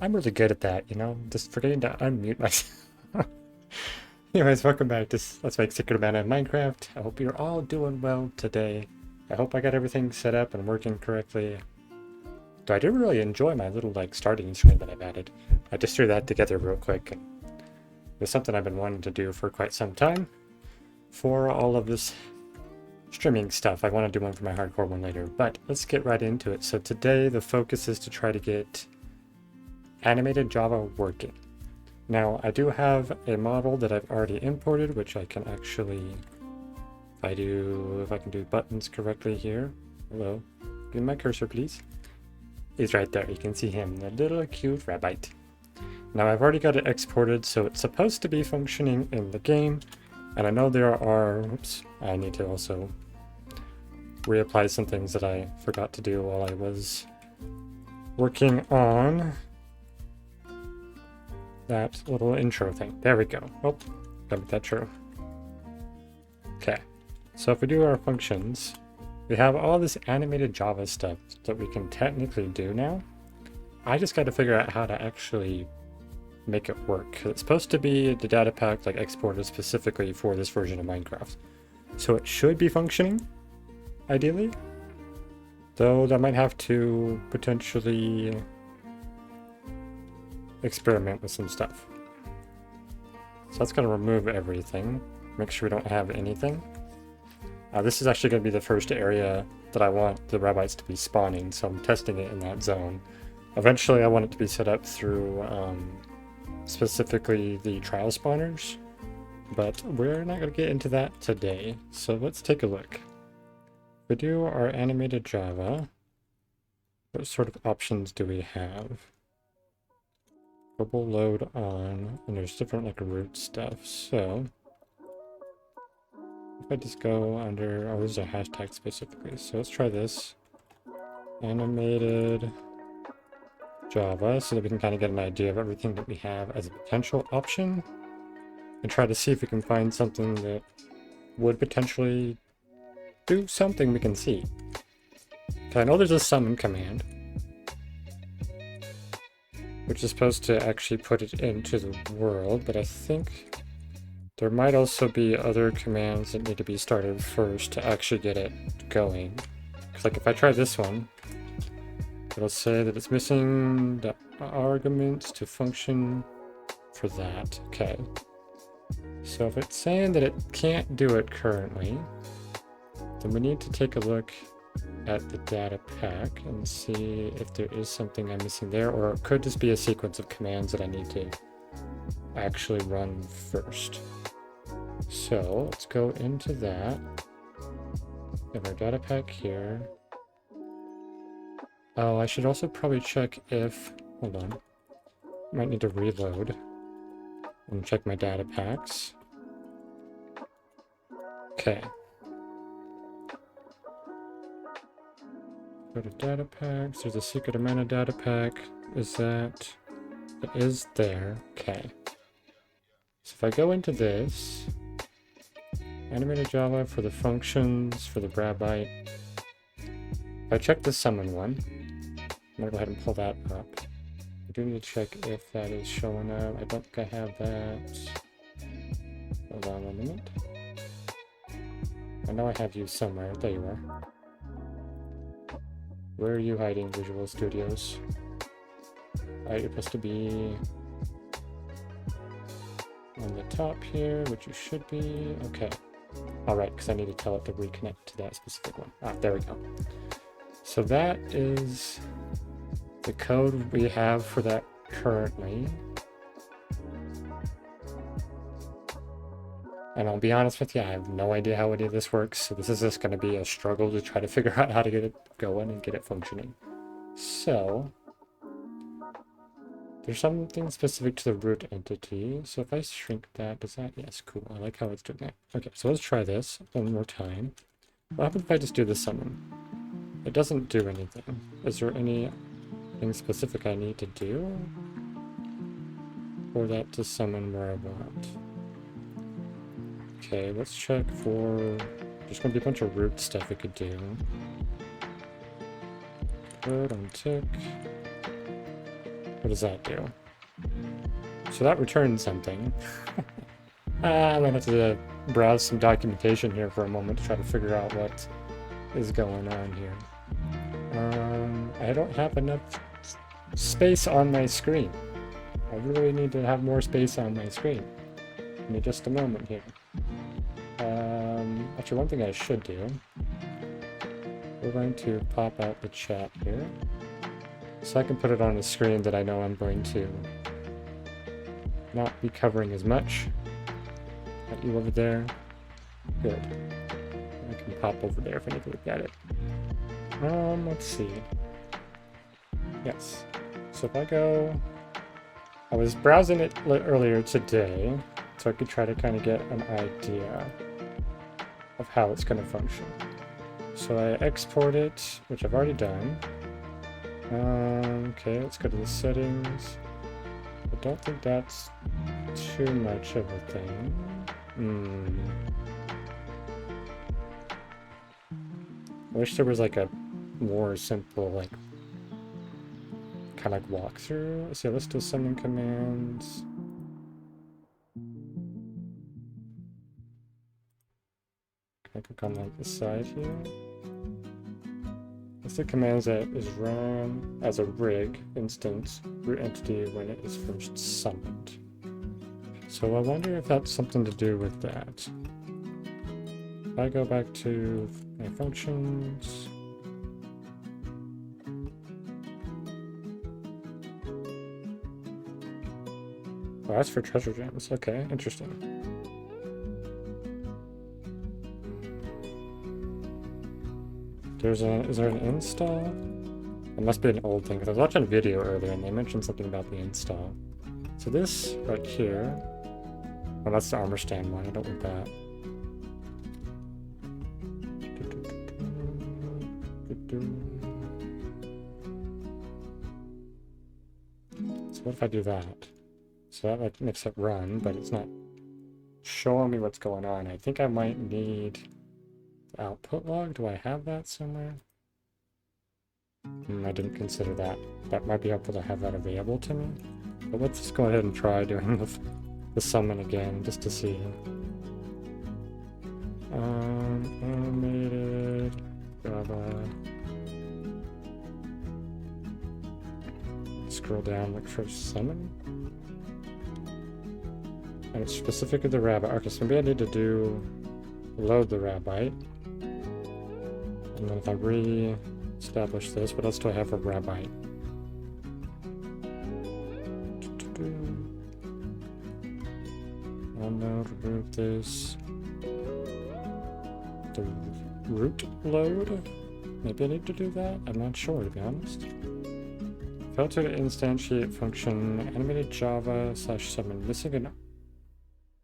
I'm really good at that, you know? Just forgetting to unmute myself. Anyways, welcome back to Let's Make Secret of Mana in Minecraft. I hope you're all doing well today. I hope I got everything set up and working correctly. Though I do really enjoy my little, starting screen that I've added. I just threw that together real quick. And it's something I've been wanting to do for quite some time. For all of this streaming stuff. I want to do one for my hardcore one later, but let's get right into it. So today the focus is to try to get animated Java working. Now I do have a model that I've already imported, which I can actually, if I can do buttons correctly here. Hello, give me my cursor please. He's right there, you can see him, the little cute rabbit. Now I've already got it exported, so it's supposed to be functioning in the game. And I know there are, oops, I need to also reapply some things that I forgot to do while I was working on that little intro thing. There we go. Oh, gotta make that true. Okay, so if we do our functions, we have all this animated Java stuff that we can technically do now. I just got to figure out how to actually make it work. It's supposed to be the data pack exported specifically for this version of Minecraft. So it should be functioning, ideally. Though that might have to potentially experiment with some stuff. So that's going to remove everything. Make sure we don't have anything. This is actually going to be the first area that I want the rabbits to be spawning, so I'm testing it in that zone. Eventually I want it to be set up through specifically the trial spawners, but we're not going to get into that today. So let's take a look. We do our animated Java. What sort of options do we have? Global load on, and there's different root stuff. So if I just go under, oh, this is a hashtag specifically. So let's try this. Animated Java, so that we can kind of get an idea of everything that we have as a potential option and try to see if we can find something that would potentially do something we can see. Okay, I know there's a summon command, which is supposed to actually put it into the world, but I think there might also be other commands that need to be started first to actually get it going. Because if I try this one, it'll say that it's missing the arguments to function for that. Okay. So if it's saying that it can't do it currently, then we need to take a look at the data pack and see if there is something I'm missing there, or it could just be a sequence of commands that I need to actually run first. So let's go into that. We have our data pack here. Oh, I should also probably check if, hold on, might need to reload and check my data packs. Okay. Go to data packs, there's a secret amount of data pack. Is that, it is there, okay. So if I go into this, animated Java for the functions, for the rabbit, if I check the summon one, I'm gonna go ahead and pull that up. I do need to check if that is showing up. I don't think I have that. Hold on a minute. I know I have you somewhere. There you are. Where are you hiding, Visual Studios? Alright, you're supposed to be on the top here, which you should be. Okay. Alright, because I need to tell it to reconnect to that specific one. Ah, there we go. So that is the code we have for that currently. And I'll be honest with you, I have no idea how any of this works, so this is just going to be a struggle to try to figure out how to get it going and get it functioning. So there's something specific to the root entity, so if I shrink that, does that, yes, cool, I like how it's doing that. Okay, so let's try this one more time. What happens if I just do the summon? It doesn't do anything. Is there anything specific I need to do for that to summon where I want? Okay, let's check for, there's going to be a bunch of root stuff we could do. Root on tick. What does that do? So that returns something. I'm gonna have to browse some documentation here for a moment to try to figure out what is going on here. I don't have enough space on my screen. I really need to have more space on my screen. Give me just a moment here. Actually, one thing I should do, we're going to pop out the chat here, so I can put it on a screen that I know I'm going to not be covering as much. Got you over there. Good. I can pop over there if I need to look at it. Let's see. Yes. So if I go... I was browsing it earlier today, so I could try to kind of get an idea of how it's going to function. So I export it, which I've already done. Okay, let's go to the settings. I don't think that's too much of a thing. I wish there was like a more simple, like, kind of like walkthrough. Let's see, a list of summon commands. Can I click on like the side here? List of commands that is run as a rig instance root entity when it is first summoned. So I wonder if that's something to do with that. If I go back to my functions. Oh, that's for treasure gems. Okay, interesting. Is there an install? It must be an old thing, because I was watching a video earlier and they mentioned something about the install. So this right here, well, that's the armor stand one, I don't want that. So what if I do that? So that like makes it run, but it's not showing me what's going on. I think I might need the output log. Do I have that somewhere? I didn't consider that. That might be helpful to have that available to me. But let's just go ahead and try doing the summon again, just to see. Animated Java. Scroll down, look for summon. And it's specific to the rabbit. Okay, so maybe I need to load the rabbit. And then if I re-establish this, what else do I have for rabbit? Remove this. The root load? Maybe I need to do that? I'm not sure, to be honest. Filter to instantiate function animated Java /summon. Missing an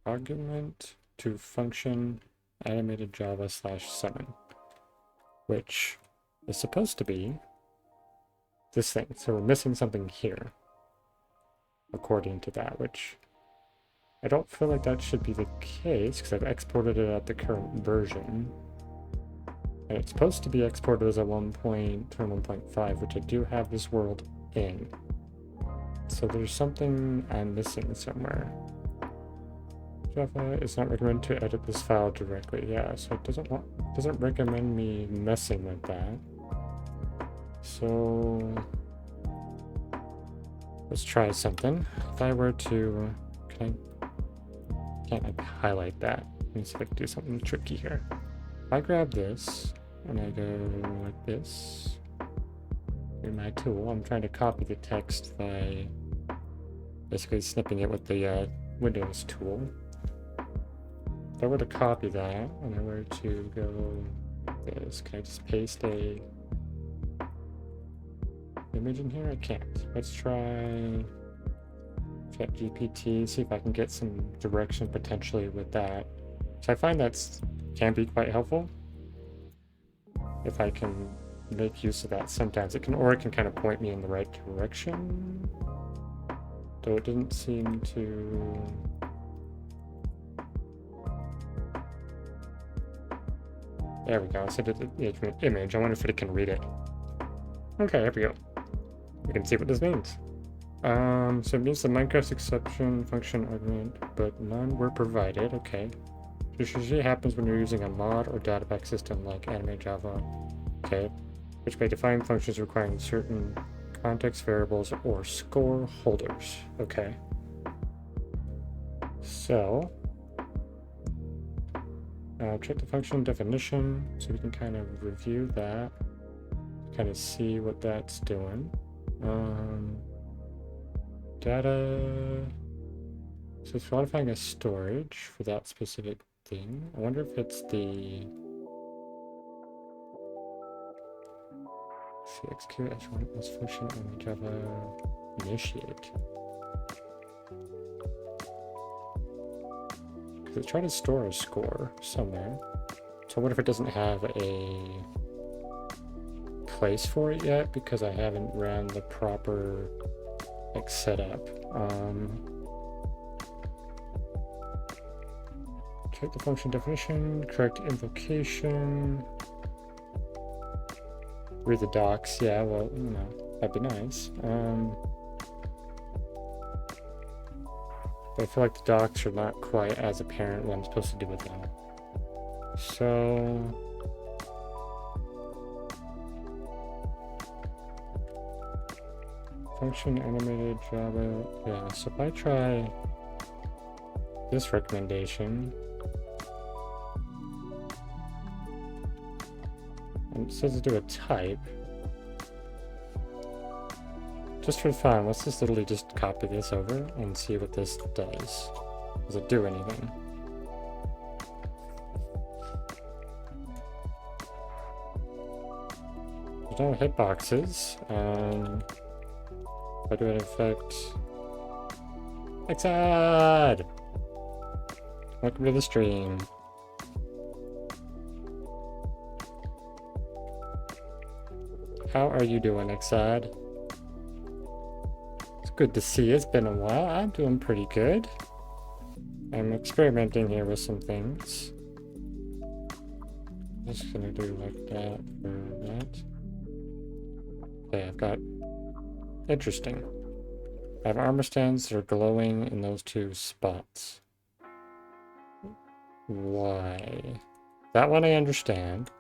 argument to function animated Java /summon, which is supposed to be this thing. So we're missing something here, according to that, which I don't feel like that should be the case because I've exported it at the current version. And it's supposed to be exported as a 1.1.5, which I do have this world in. So there's something I'm missing somewhere. Java is not recommended to edit this file directly. Yeah, so it doesn't recommend me messing with that. So let's try something. If I were to, can't I highlight that? Let me see if I can do something tricky here. If I grab this and I go like this in my tool, I'm trying to copy the text by basically snipping it with the Windows tool. If I were to copy that and I were to go like this, can I just paste a image in here? I can't. Let's try ChatGPT, see if I can get some direction potentially with that. So I find that can be quite helpful if I can make use of that sometimes. It can kind of point me in the right direction, though it didn't seem to. There we go. I said the image. I wonder if it can read it. Okay, here we go. We can see what this means. So it means the Minecraft exception function argument, but none were provided. Okay. This usually happens when you're using a mod or databack system like Anime Java. Okay. Which may define functions requiring certain context variables or score holders. Okay. So, check the function definition so we can kind of review that, kind of see what that's doing. Data. So it's modifying a storage for that specific thing. I wonder if it's the CXQ H1 plus function and Java initiate. Because it's trying to store a score somewhere. So I wonder if it doesn't have a place for it yet because I haven't ran the proper like setup. Check the function definition, correct invocation. Read the docs, yeah, well, you know, that'd be nice. But I feel like the docs are not quite as apparent what I'm supposed to do with them. So... function animated Java, yeah, so if I try this recommendation, and it says to do a type. Just for fun, let's just literally just copy this over and see what this does. Does it do anything? There's no hitboxes. If I do an effect... Exad! Welcome to the stream. How are you doing, Exad? It's good to see you. It's been a while. I'm doing pretty good. I'm experimenting here with some things. Just gonna do like that for that. Okay, I've got... Interesting. I have armor stands that are glowing in those two spots. Why? That one I understand.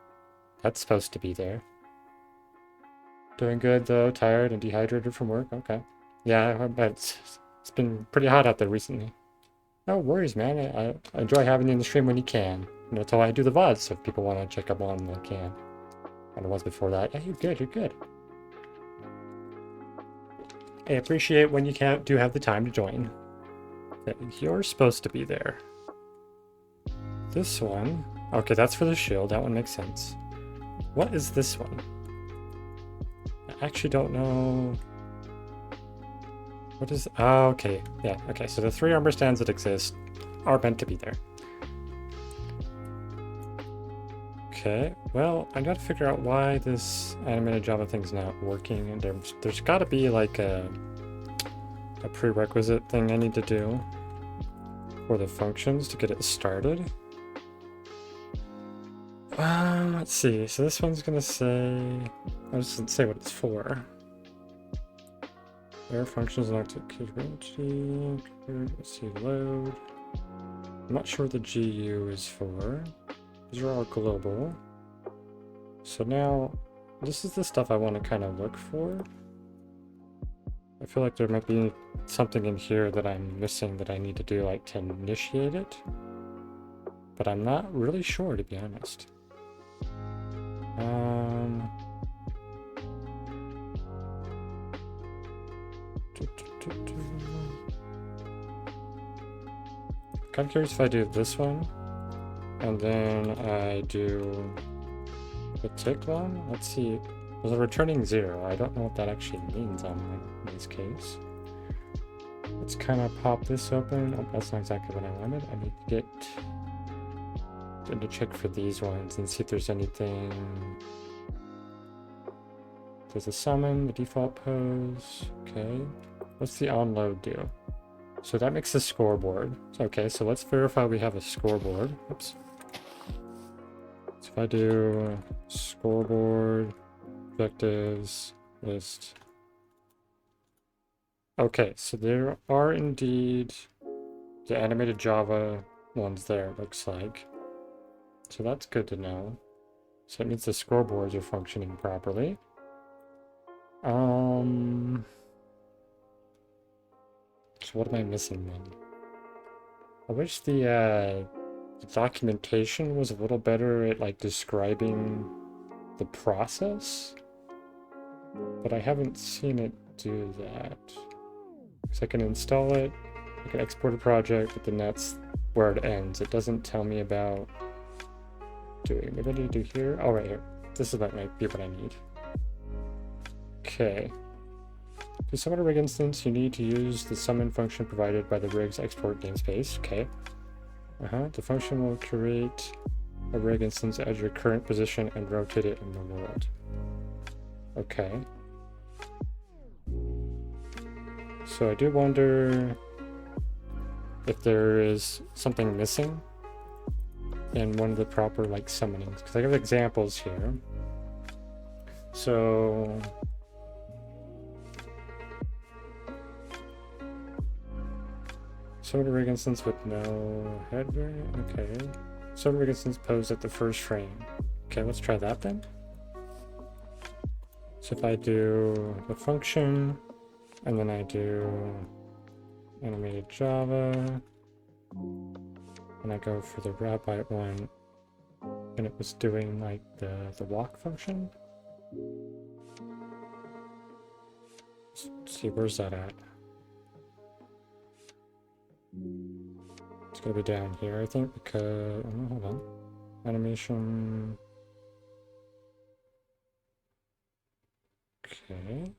That's supposed to be there. Doing good though, tired and dehydrated from work? Okay. Yeah, I bet it's been pretty hot out there recently. No worries, man. I enjoy having you in the stream when you can. And that's how I do the VODs, so if people want to check up on they can. And it was before that. Yeah, you're good, you're good. I appreciate when you do have the time to join. Okay, you're supposed to be there. This one... Okay, that's for the shield. That one makes sense. What is this one? I actually don't know... What is... Oh, okay. Yeah, okay. So the 3 armor stands that exist are meant to be there. Okay, well, I gotta figure out why this animated Java thing's not working. And there's gotta be like a prerequisite thing I need to do for the functions to get it started. Let's see. So this one's gonna say... I'll just say what it's for. Where functions not to capability. Let's see, load. I'm not sure what the GU is for. These are all global. So now, this is the stuff I want to kind of look for. I feel like there might be something in here that I'm missing that I need to do like to initiate it. But I'm not really sure, to be honest. Kind of curious if I do this one, and then I do the tick one. Let's see. There's a returning 0. I don't know what that actually means on this case. Let's kind of pop this open. Oh, that's not exactly what I wanted. I need to check for these ones and see if there's anything. There's a summon, the default pose. Okay. What's the onload do? So that makes the scoreboard. Okay, so let's verify we have a scoreboard. Oops. So if I do scoreboard, objectives, list. Okay, so there are indeed the animated Java ones there, looks like. So that's good to know. So it means the scoreboards are functioning properly. So what am I missing then? I wish the documentation was a little better at like describing the process, but I haven't seen it do that. So I can install it, I can export a project, but then that's where it ends. It doesn't tell me about doing. Maybe I need to do here. Oh, right here. This is what might be what I need. Okay. To summon a rig instance, you need to use the summon function provided by the rig's export namespace. Okay. The function will create a rig instance at your current position and rotate it in the world. Okay. So I do wonder if there is something missing in one of the proper like summonings, because I have examples here. So summon a rig instance with no head variant. Okay. Summon a rig instance posed at the first frame. Okay, let's try that then. So if I do the function, and then I do animated Java, and I go for the rabbi one, and it was doing like the walk function. Let's see, where's that at? It's gonna be down here, I think, because oh, hold on, animation. Okay.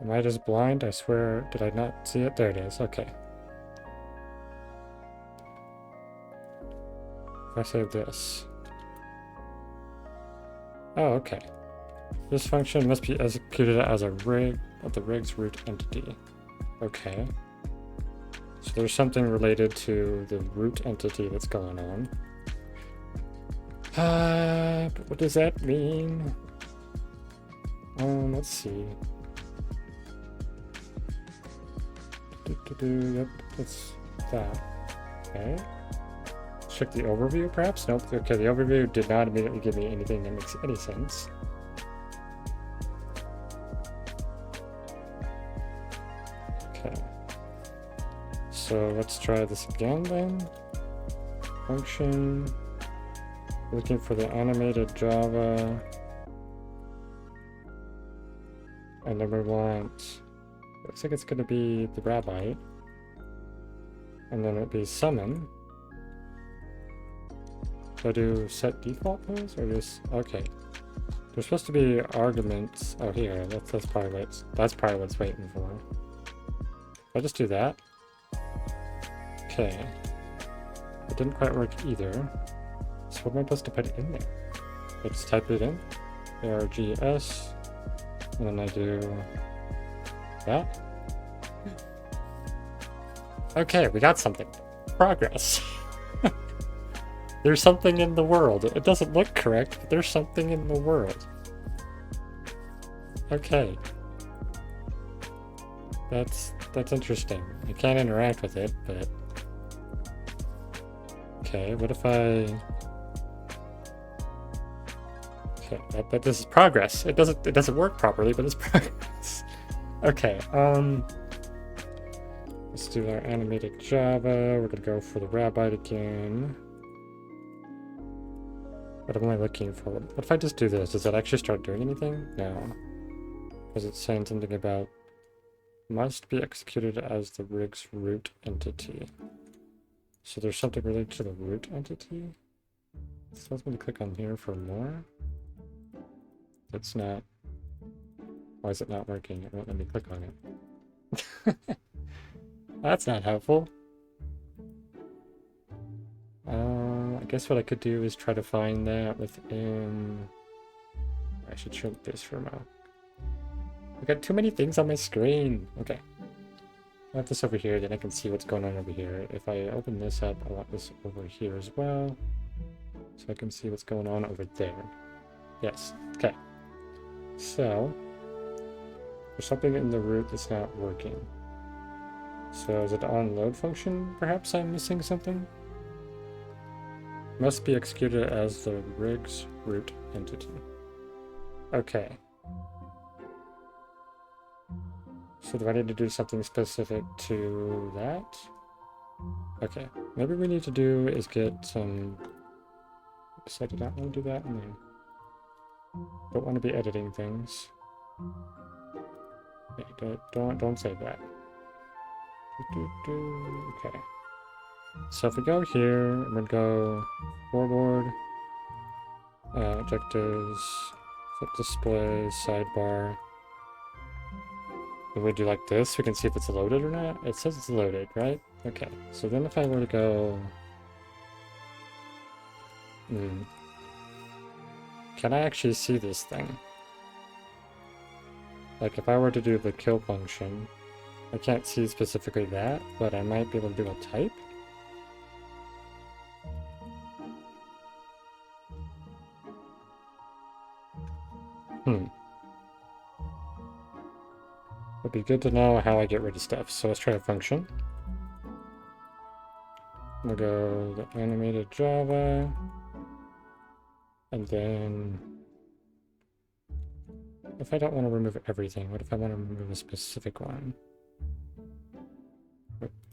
Am I just blind? I swear, did I not see it? There it is. Okay. If I save this. Oh, okay. This function must be executed as a rig of the rig's root entity. Okay. So there's something related to the root entity that's going on. But what does that mean? Let's see. Yep, that's that. Okay. Check the overview, perhaps? Nope. Okay, the overview did not immediately give me anything that makes any sense. Okay. So let's try this again then. Function. Looking for the animated Java. And then we want, looks like it's going to be the rabbi. And then it'd be summon. So I do set default pose or just, okay. There's supposed to be arguments. Oh, here, that's probably what it's waiting for. I'll just do that. Okay. It didn't quite work either. So what am I supposed to put in there? Let's type it in. ARGS. And then I do that. Okay, we got something. Progress. There's something in the world. It doesn't look correct, but there's something in the world. Okay. That's interesting. I can't interact with it, but... Okay, what if I... Okay, but this is progress. It doesn't work properly, but it's progress. Okay, let's do our animated Java. We're gonna go for the rabbit again. What am I looking for? What if I just do this? Does that actually start doing anything? No. Because it's saying something about must be executed as the rig's root entity. So there's something related to the root entity? So I'm going to click on here for more. It's not... Why is it not working? It won't let me click on it. That's not helpful. I guess what I could do is try to find that within... I should shrink this for a moment. I've got too many things on my screen. Okay. I have this over here, then I can see what's going on over here. If I open this up, I want this over here as well. So I can see what's going on over there. Yes. Okay. So, there's something in the root that's not working. So is it the onload function? Perhaps I'm missing something? Must be executed as the rig's root entity. Okay. So do I need to do something specific to that? Okay. Maybe we need to do is get some... So I did not want to do that. No. Don't want to be editing things. Okay, don't say that. Okay. So if we go here, I'm gonna go forward, objectives, flip display, sidebar. When we do like this, we can see if it's loaded or not. It says it's loaded, right? Okay. So then if I were to go... Can I actually see this thing? Like if I were to do the kill function, I can't see specifically that, but I might be able to do a type. Would be good to know how I get rid of stuff. So let's try a function. We'll go the animated Java, and then if I don't want to remove everything, what if I want to remove a specific one?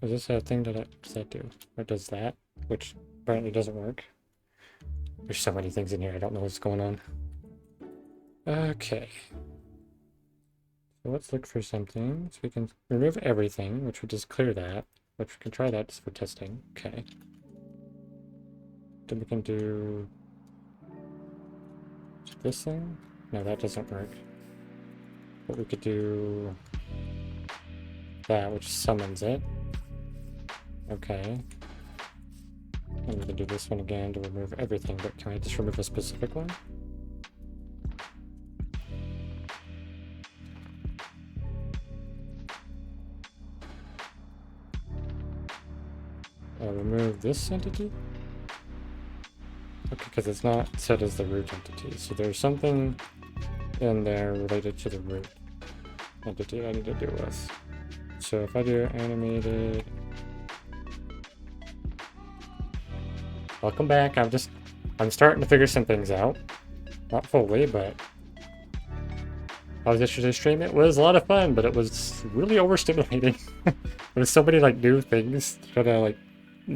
Is this a thing that does that do? Or does that? Which apparently doesn't work. There's so many things in here, I don't know what's going on. Okay. So let's look for something. So we can remove everything, which would just clear that. Which we can try that just for testing. Okay. Then we can do this thing. No, that doesn't work. But we could do that, which summons it. Okay. And we can do this one again to remove everything, but can I just remove a specific one? Remove this entity? Okay, because it's not set as the root entity. So there's something in there related to the root entity I need to deal with. So if I do animated... Welcome back. I'm starting to figure some things out. Not fully, but... I was yesterday's stream. It was a lot of fun, but it was really overstimulating. There was so many like new things to try to like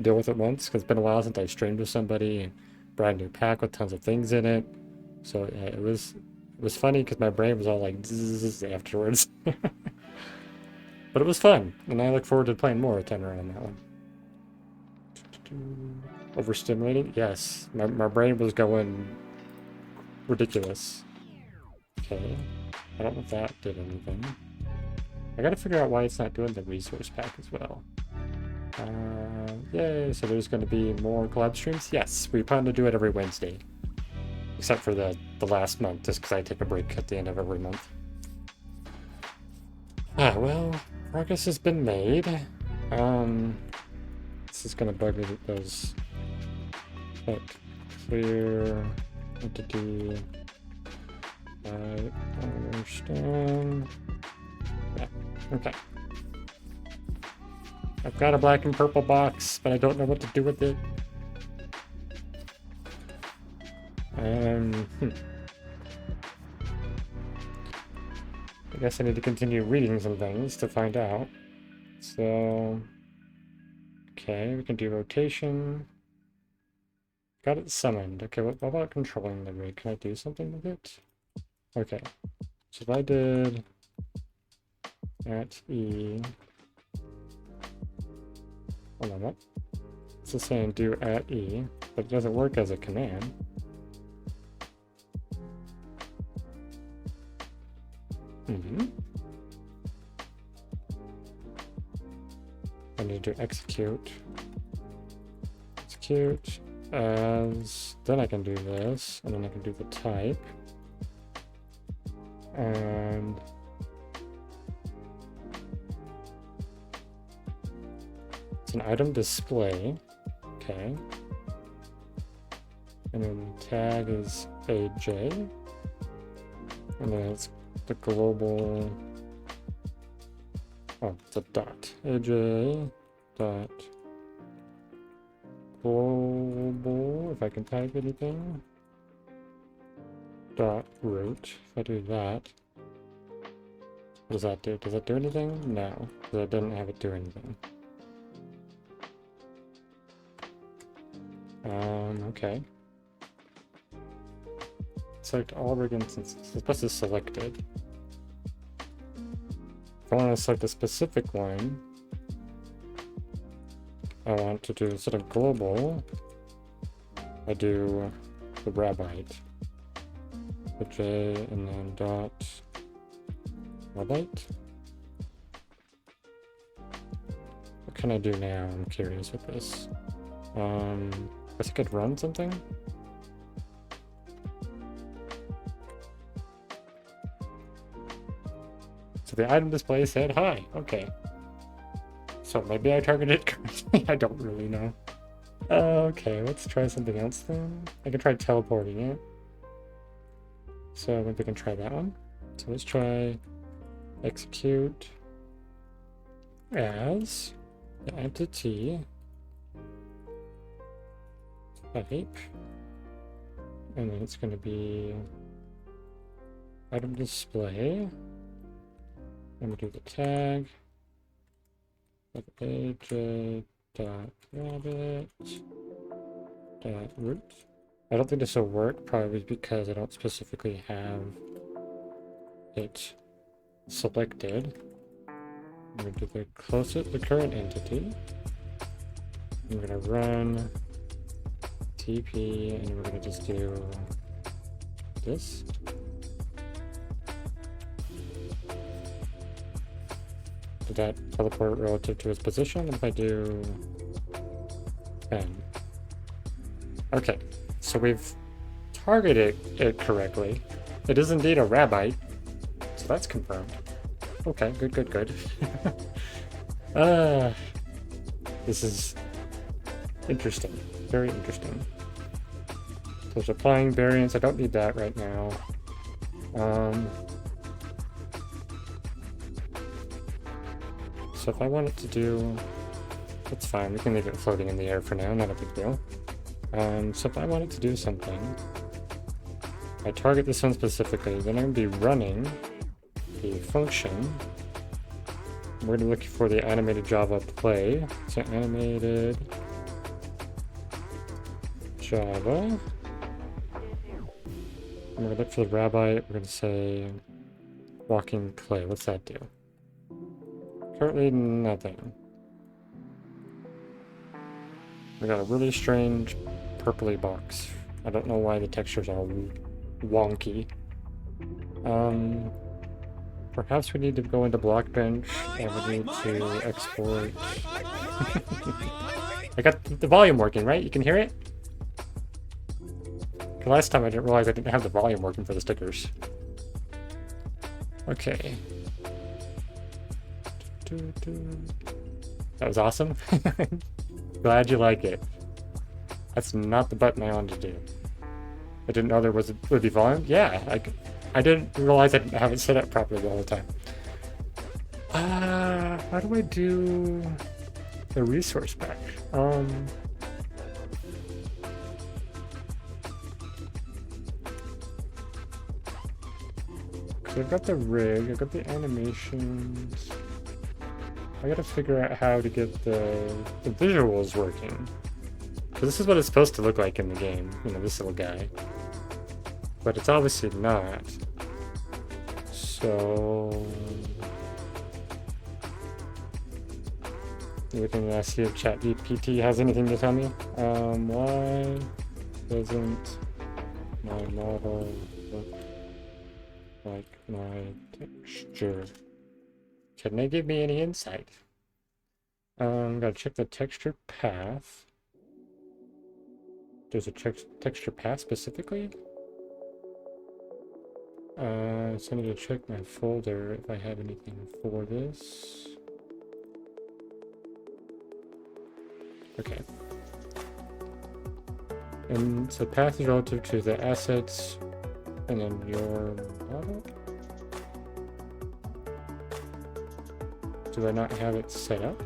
deal with at once, because it's been a while since I streamed with somebody, and brand new pack with tons of things in it. So yeah, it was funny because my brain was all like zzz afterwards. But it was fun, and I look forward to playing more with Tenor on that one. Overstimulating? Yes. My brain was going ridiculous. Okay. I don't know if that did anything. I gotta figure out why it's not doing the resource pack as well. Yay, so there's going to be more collab streams? Yes, we plan to do it every Wednesday. Except for the last month, just because I take a break at the end of every month. Ah, well, progress has been made. This is going to bug me that those... But clear entity... I understand... Yeah, okay. I've got a black and purple box, but I don't know what to do with it. I guess I need to continue reading some things to find out. So, okay, we can do rotation. Got it summoned. Okay, what about controlling the rig? Can I do something with it? Okay, so if I did at E. Hold on, what? It's just saying do at E, but it doesn't work as a command. I need to execute. Execute as, then I can do this, and then I can do the type. And it's an item display. Okay. And then tag is AJ. And then it's the global. Oh, it's a dot. AJ dot global, if I can type anything. Dot root. If I do that, what does that do? Does that do anything? No, because I didn't have it do anything. Okay. Select all rig instances. It's supposed to selected. If I want to select a specific one, I want to do, instead of global, I do the rabbite. The J and then dot rabbite. What can I do now? I'm curious with this. I guess I could run something? So the item display said hi. Okay. So maybe I targeted correctly. I don't really know. Okay, let's try something else then. I can try teleporting it. So maybe we can try that one. So let's try execute as the entity type. And then it's going to be item display. And we do the tag. AJ dot rabbit dot root. I don't think this will work, probably because I don't specifically have it selected. I'm going to do the closest, the current entity. I'm going to run TP, and we're going to just do this. Did that teleport relative to its position? If I do 10. Okay, so we've targeted it correctly. It is indeed a rabbite, so that's confirmed. Okay, good, good, good. This is interesting, very interesting. So it's applying variance. I don't need that right now. So if I want it to do, that's fine. We can leave it floating in the air for now, not a big deal. So if I want it to do something, I target this one specifically, then I'm going to be running the function. We're going to look for the animated Java play. So animated Java. I'm going to look for the rabbite. We're going to say walking clay. What's that do? Currently nothing. We got a really strange purpley box. I don't know why the texture's all wonky. Perhaps we need to go into Blockbench and we need to export. I got the volume working, right? You can hear it? The last time I didn't realize I didn't have the volume working for the stickers. Okay. That was awesome. Glad you like it. That's not the button I wanted to do. I didn't know there would be volume. Yeah, I didn't realize I didn't have it set up properly the whole time. How do I do the resource back? So I've got the rig, I've got the animations. I gotta figure out how to get the visuals working. So this is what it's supposed to look like in the game, you know, this little guy. But it's obviously not. So we can see if ChatGPT has anything to tell me. Why doesn't my model look like my texture? Can they give me any insight? Gotta check the texture path. There's a texture path specifically? So I need to check my folder if I have anything for this. Okay. And so path is relative to the assets and then your model. Do I not have it set up?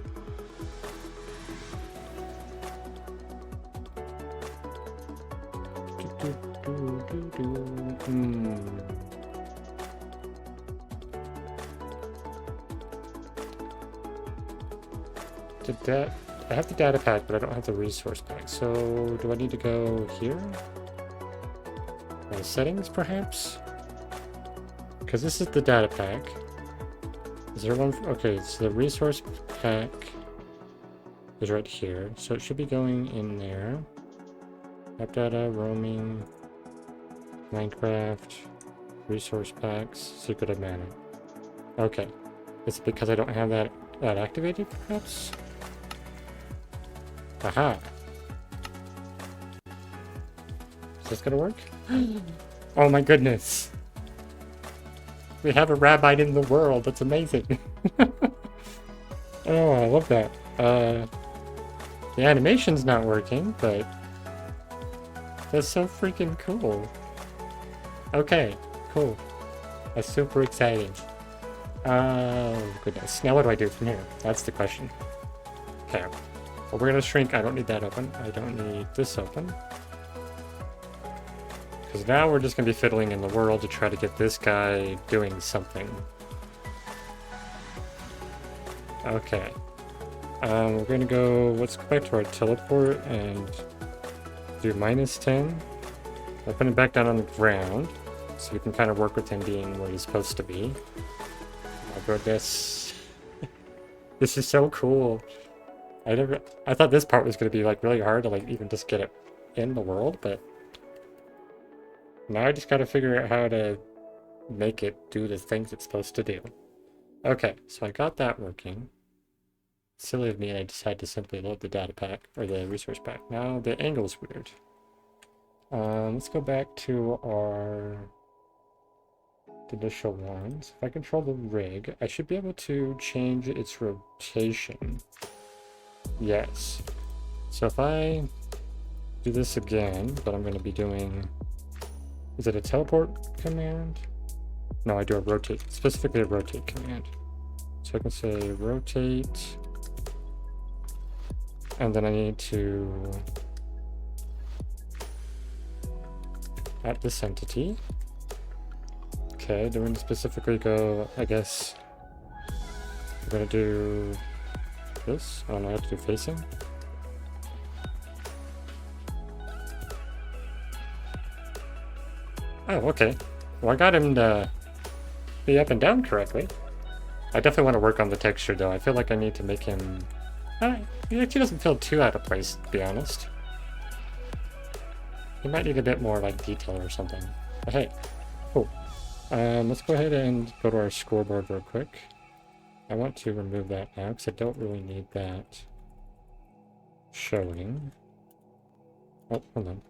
Did that... I have the data pack, but I don't have the resource pack. So, do I need to go here? Settings, perhaps? Because this is the data pack. Is there one? Okay, so the resource pack is right here. So it should be going in there. App data, roaming, Minecraft, resource packs, secret of mana. Okay. Is it because I don't have that activated, perhaps? Aha! Is this gonna work? Oh my goodness! We have a rabbit in the world, that's amazing! Oh, I love that. The animation's not working, but that's so freaking cool. Okay, cool. That's super exciting. Oh goodness. Now what do I do from here? That's the question. Okay. Well, we're gonna shrink. I don't need that open. I don't need this open. Because now we're just gonna be fiddling in the world to try to get this guy doing something. Okay. We're gonna go, let's go back to our teleport and do -10. I'll put him back down on the ground so we can kind of work with him being where he's supposed to be. Oh goodness. This is so cool. I thought this part was gonna be like really hard to like even just get it in the world, but now I just gotta figure out how to make it do the things it's supposed to do. Okay, so I got that working. Silly of me, I decided to simply load the data pack, or the resource pack. Now the angle's weird. Let's go back to our initial ones. If I control the rig, I should be able to change its rotation. Yes. So if I do this again, but I'm going to be doing... Is it a teleport command? No, I do a rotate, specifically a rotate command. So I can say rotate, and then I need to add this entity. Okay, then we're going to specifically go, I guess, we're going to do this. Oh no, I have to do facing. Oh, okay. Well, I got him to be up and down correctly. I definitely want to work on the texture, though. I feel like I need to make him... he actually doesn't feel too out of place, to be honest. He might need a bit more, like, detail or something. But hey, cool. Let's go ahead and go to our scoreboard real quick. I want to remove that now, because I don't really need that showing. Oh, hold on.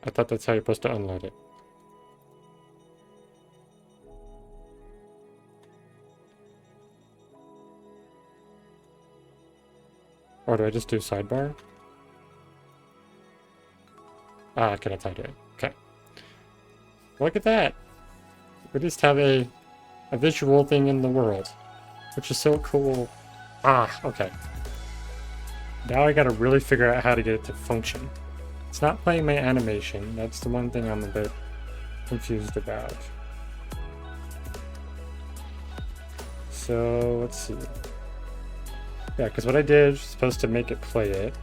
I thought that's how you're supposed to unload it. Or do I just do sidebar? Ah, okay, that's how I do it. Okay. Look at that! We just have a visual thing in the world, which is so cool. Ah, okay. Now I gotta really figure out how to get it to function. It's not playing my animation. That's the one thing I'm a bit confused about. So, let's see. Yeah, because what I did was supposed to make it play it.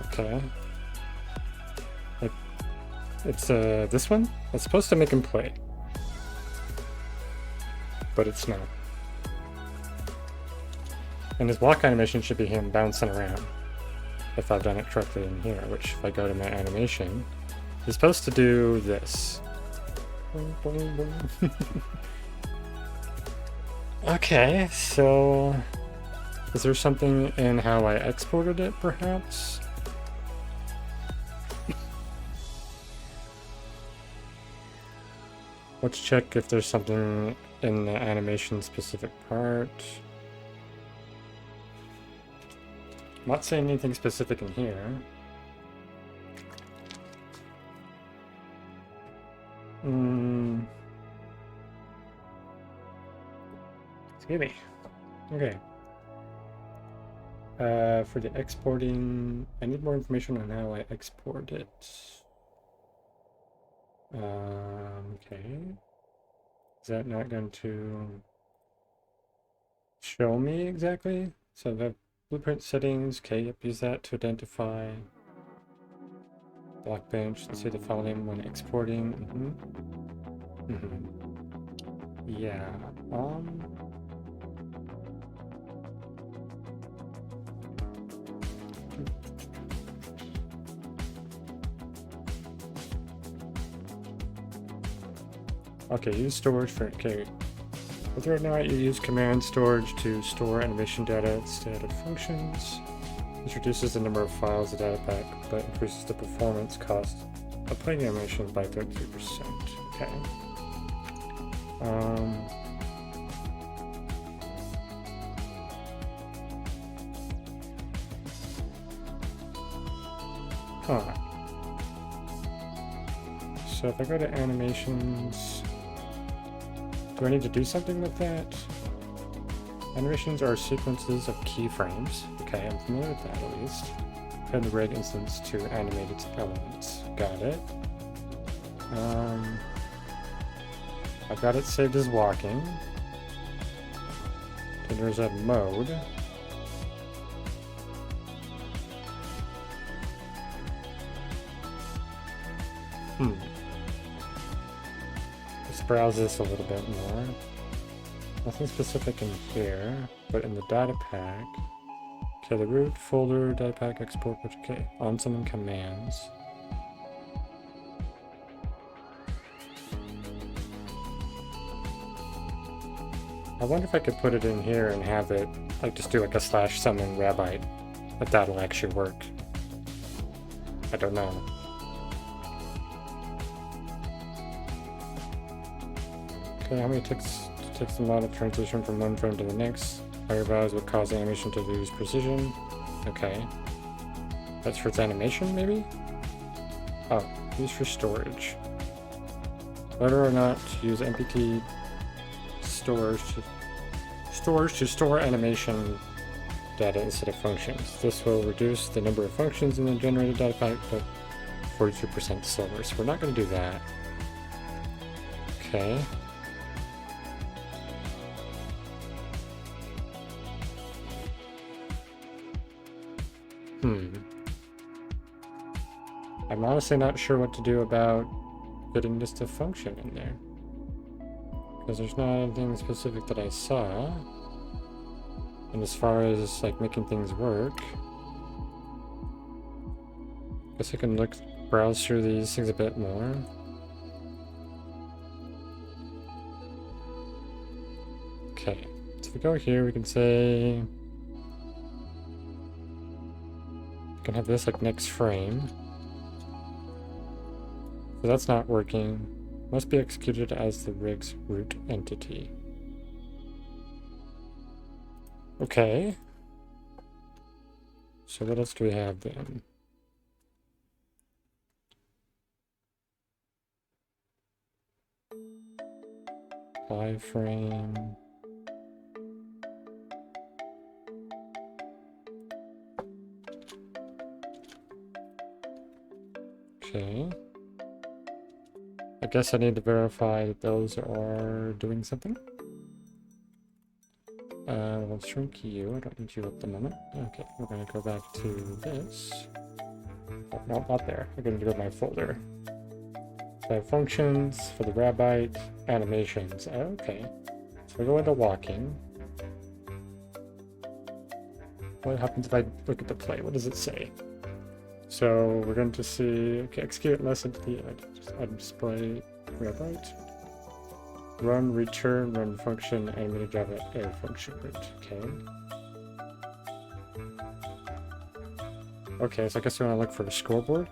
Okay. It's this one? It's supposed to make him play. But it's not. And his walk animation should be him bouncing around. If I've done it correctly in here, which if I go to my animation, he's supposed to do this. Okay, so is there something in how I exported it, perhaps? Let's check if there's something in the animation specific part. I'm not saying anything specific in here. Hmm. Excuse me. Okay. For the exporting, I need more information on how I export it. Okay. Is that not going to show me exactly? So the blueprint settings, okay, yep, use that to identify blockbench. Let's see the file name when exporting. Yeah. Okay, use storage for, okay. Whether or not you use command storage to store animation data instead of functions. This reduces the number of files the data pack, but increases the performance cost of playing animation by 33%. Okay. Huh. So if I go to animations, do I need to do something with that? Animations are sequences of keyframes. Okay, I'm familiar with that at least. And the rig instance to animate its elements. Got it. I've got it saved as walking. Then there's a mode. Let's browse this a little bit more. Nothing specific in here, but in the data pack. Okay, the root folder, data pack, export, okay, on summon commands. I wonder if I could put it in here and have it, like, just do like a slash summon rabbi, if that'll actually work. I don't know. Okay, how many ticks the amount of transition from one frame to the next? Higher values would cause the animation to lose precision. Okay. That's for its animation, maybe? Oh, use for storage. Whether or not to use MPT storage to store animation data instead of functions. This will reduce the number of functions in the generated data pack, but 42% slower. So we're not going to do that. Okay. I'm honestly not sure what to do about getting this to function in there. Because there's not anything specific that I saw. And as far as like making things work, I guess I can browse through these things a bit more. Okay, so if we go here, we can say, we can have this like next frame. So that's not working. Must be executed as the rig's root entity. Okay. So what else do we have then? Live frame. Okay. I guess I need to verify that those are doing something. We'll shrink you. I don't need you at the moment. Okay, we're going to go back to this. Oh, no, not there. I'm going to go to my folder. So I have functions for the rabbite, animations. Okay. So we go into walking. What happens if I look at the play? What does it say? So we're going to see, okay, execute unless entity display rabbite. Run, return, run function, animated Java air function root. Okay. Okay, so I guess we want to look for a scoreboard.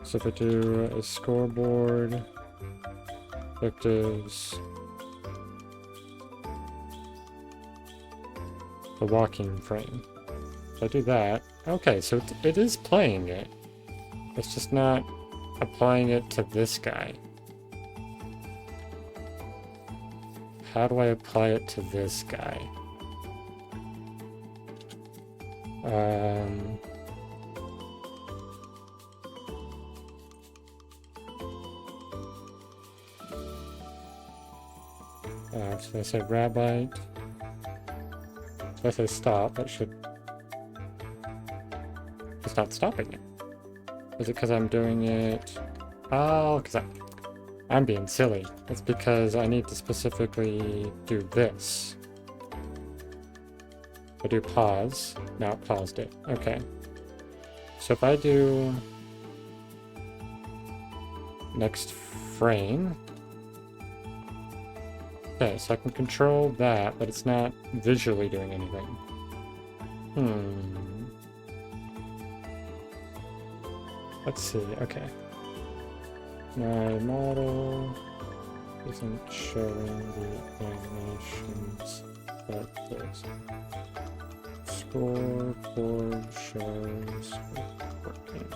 So if I do a scoreboard, objectives, the walking frame. If I do that, okay, so it is playing it. It's just not applying it to this guy. how do I apply it to this guy? So I say rabbite. So I say stop, that should... It's not stopping it. Is it because I'm doing it... Oh, because I'm being silly. It's because I need to specifically do this. I do pause. Now it paused it. Okay. So if I do... next frame... Okay, so I can control that, but it's not visually doing anything. Let's see, okay. My model isn't showing the animations like this. Scoreboard shows working.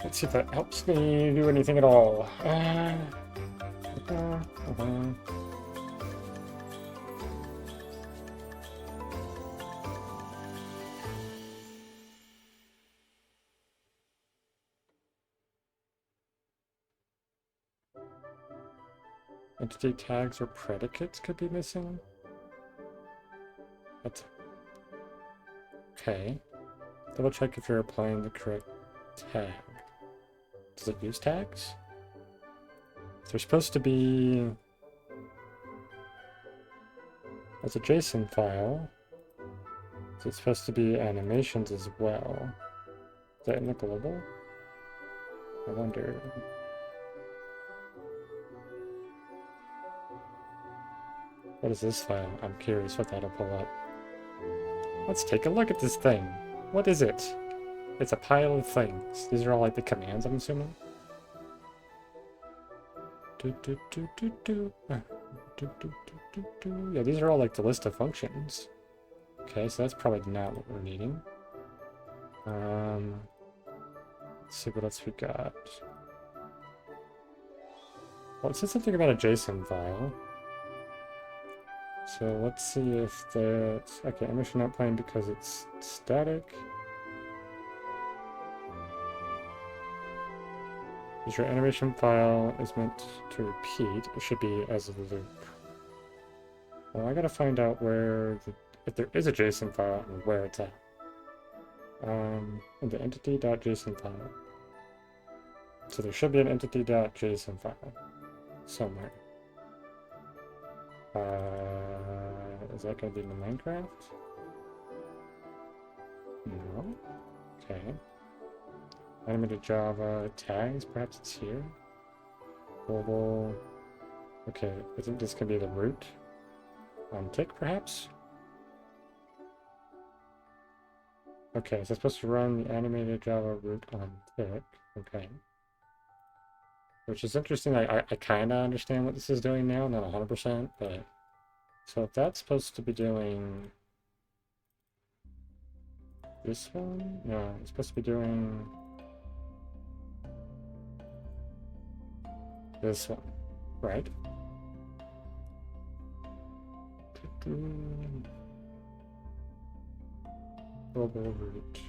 Let's see if that helps me do anything at all. Entity tags or predicates could be missing. That's okay. Double check if you're applying the correct tag. Does it use tags? They're supposed to be as a JSON file. So it's supposed to be animations as well. Is that in the global? I wonder. What is this file? I'm curious what that'll pull up. Let's take a look at this thing. What is it? It's a pile of things. These are all like the commands, I'm assuming. Yeah, these are all like the list of functions. Okay, so that's probably not what we're needing. Let's see what else we got. Well, it said something about a JSON file. So let's see if that's... Okay, animation not playing because it's static. If your animation file is meant to repeat, it should be as a loop. Well, I gotta find out where if there is a JSON file and where it's at. In the entity.json file. So there should be an entity.json file somewhere. Is that gonna be in the Minecraft? No. Okay. Animated Java tags, perhaps it's here. Global. Okay, I think this could be the root. On tick, perhaps? Okay, so it's supposed to run the animated Java root on tick. Okay. Which is interesting. I kind of understand what this is doing now, not 100%, but... So if that's supposed to be doing... this one? No, it's supposed to be doing... this one, right? Global root.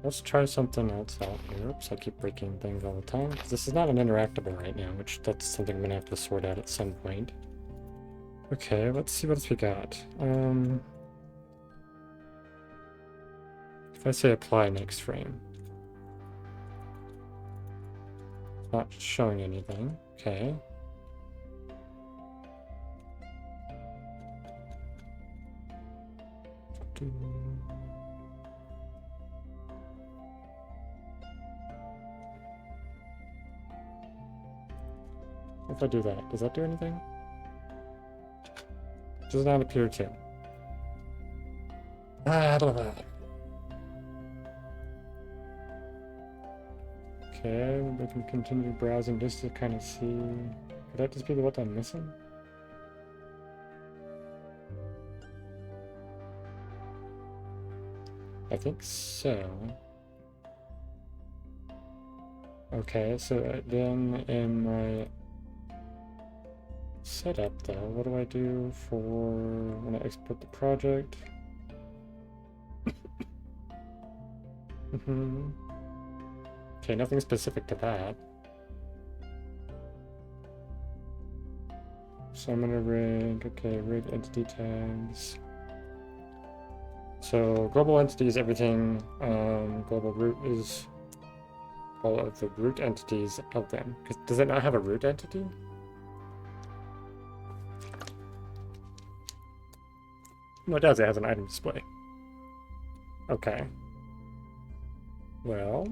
Let's try something else out here. Oops, I keep breaking things all the time. This is not an interactable right now, which that's something I'm gonna have to sort out at some point. Okay, let's see what else we got. If I say apply next frame. It's not showing anything. Okay. If I do that, does that do anything? Does not appear to. I don't know. Okay, we can continue browsing just to kind of see. Could that just be what I'm missing? I think so. Okay, so then in my setup though, what do I do for when I export the project? Okay, nothing specific to that. So I'm gonna rig, okay, rig entity tags. So global entity is everything, global root is all of the root entities of them. Does it not have a root entity? No, it does, it has an item display. Okay. Well,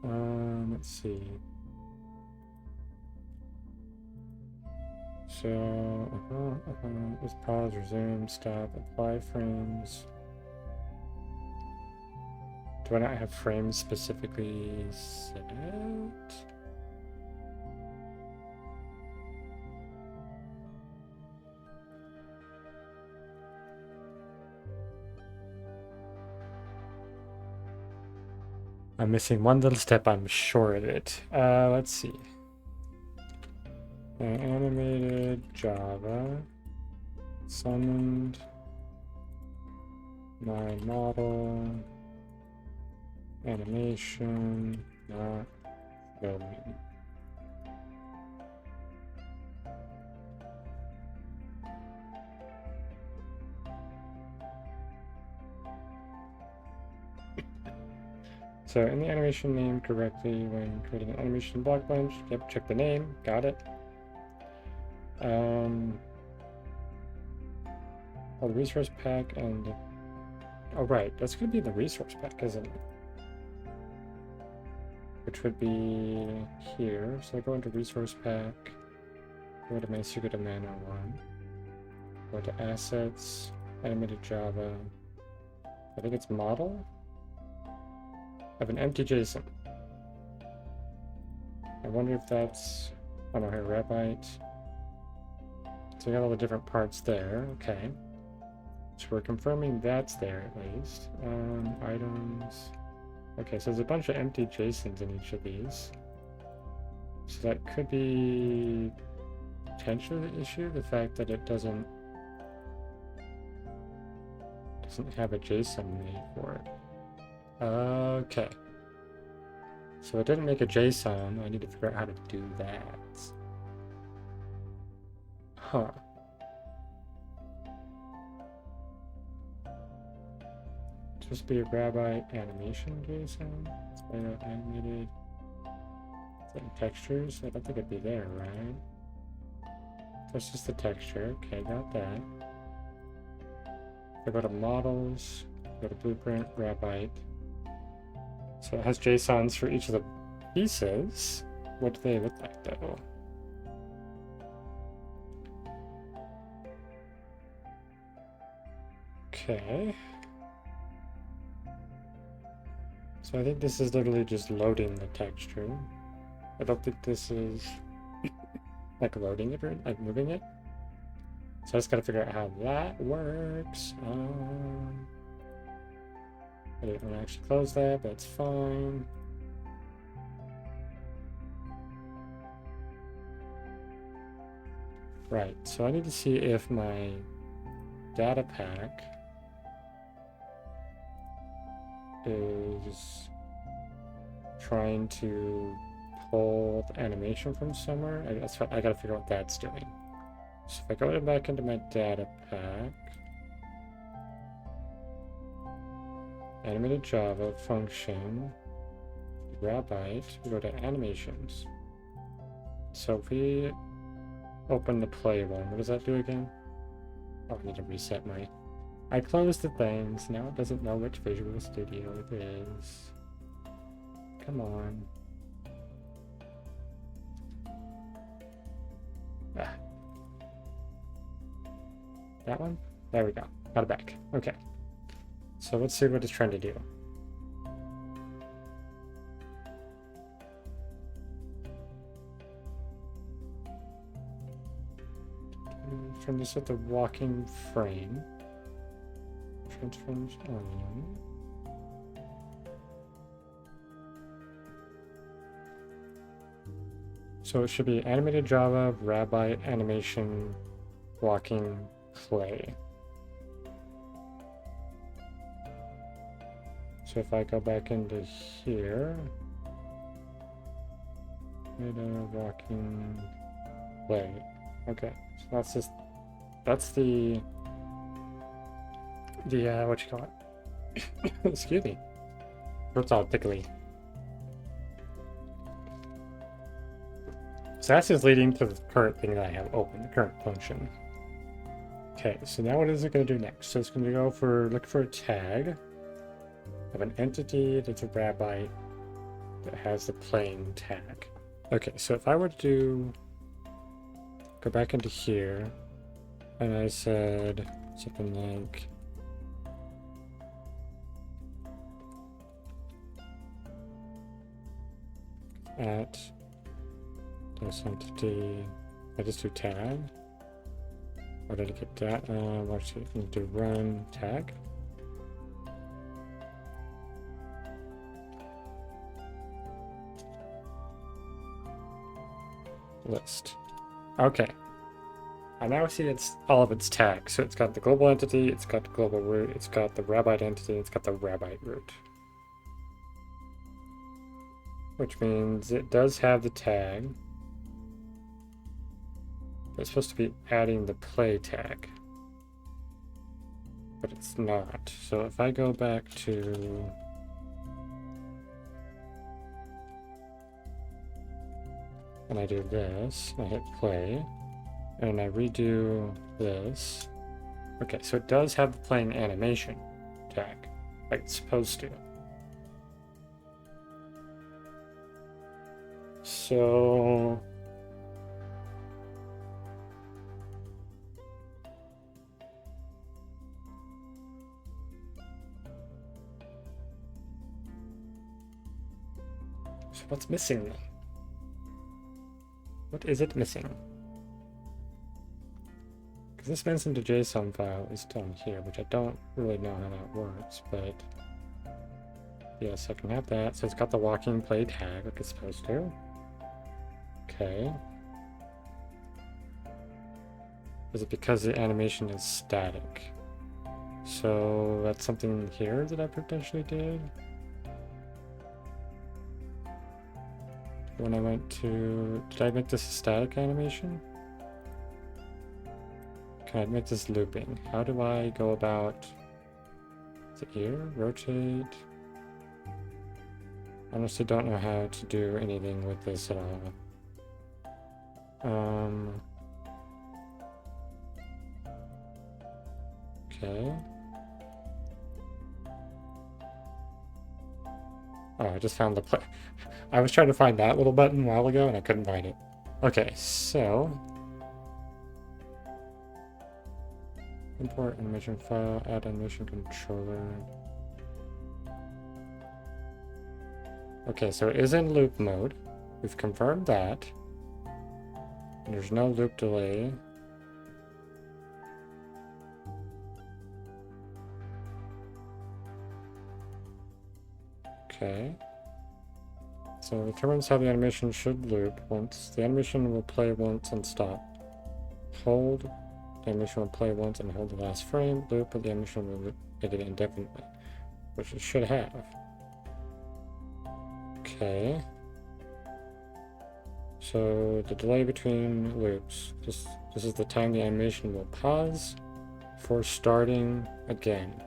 let's see. So, let's pause, resume, stop, apply frames. Do I not have frames specifically set? I'm missing one little step, I'm sure of it. Let's see. Animated Java, summoned my model, animation, not filming. So in the animation name directly when creating an animation block bunch, yep, check the name, got it. Oh, the resource pack and, oh right, that's gonna be the resource pack, isn't it? Which would be here. So I go into resource pack, go to my secret of mana one, go to assets, animated Java. I think it's model. I have an empty JSON. I wonder if that's, oh no, here, Rabbite. So we got all the different parts there, okay. So we're confirming that's there at least. Items. Okay, so there's a bunch of empty JSONs in each of these. So that could be potentially the issue, the fact that it doesn't have a JSON made for it. Okay. So it didn't make a JSON. I need to figure out how to do that. Huh. Just be a Rabbi animation JSON. Display out animated. Textures? I don't think it'd be there, right? That's just the texture. Okay, got that. I go to models, go to blueprint, Rabbite. So it has JSONs for each of the pieces. What do they look like though? Okay. So I think this is literally just loading the texture. I don't think this is like loading it or like moving it. So I just gotta figure out how that works. I didn't want to actually close that, but it's fine. Right, so I need to see if my data pack is trying to pull the animation from somewhere. I gotta figure out what that's doing. So if I go back into my data pack, animated Java function, Rabbite, we go to animations. So if we open the play one, what does that do again? Oh, I need to reset my... I closed the things, now it doesn't know which Visual Studio it is. Come on. Ah. That one? There we go. Got it back. Okay. So let's see what it's trying to do. From this at the walking frame. Transforms on. So it should be animated Java, rabbi, animation, walking, play. So if I go back into here, walking, play. Okay, so that's the what you call it? Excuse me. Throat's all tickly. So that's just leading to the current thing that I have open, the current function. Okay, so now what is it going to do next? So it's going to go look for a tag of an entity that's a rabbi that has the playing tag. Okay, so if I were to go back into here, and I said something like at this entity, I just do tag. Or did I get that? Actually, I need to run tag. List. Okay. I now see it's all of its tags. So it's got the global entity, it's got the global root, it's got the rabbi entity, it's got the rabbi root. Which means it does have the tag. It's supposed to be adding the play tag. But it's not. So if I go back to and I do this, I hit play, and I redo this. Okay, so it does have the playing animation tag, like it's supposed to. So what's missing? What is it missing? Because this mentioned JSON file is down here, which I don't really know how that works, but yes, I can have that. So it's got the walking play tag like it's supposed to. Okay. Is it because the animation is static? So that's something here that I potentially did. When I went to, did I make this a static animation? Can I make this looping? How do I go about, is it here? Rotate? I honestly don't know how to do anything with this at all. Okay. Oh, I just found the play. I was trying to find that little button a while ago and I couldn't find it. Okay, so import animation file, add animation controller. Okay, so it is in loop mode. We've confirmed that. And there's no loop delay. Okay. So it determines how the animation should loop once. The animation will play once and stop. Hold. The animation will play once and hold the last frame. Loop, but the animation will make it indefinitely, which it should have. Okay. So the delay between loops. This is the time the animation will pause before starting again.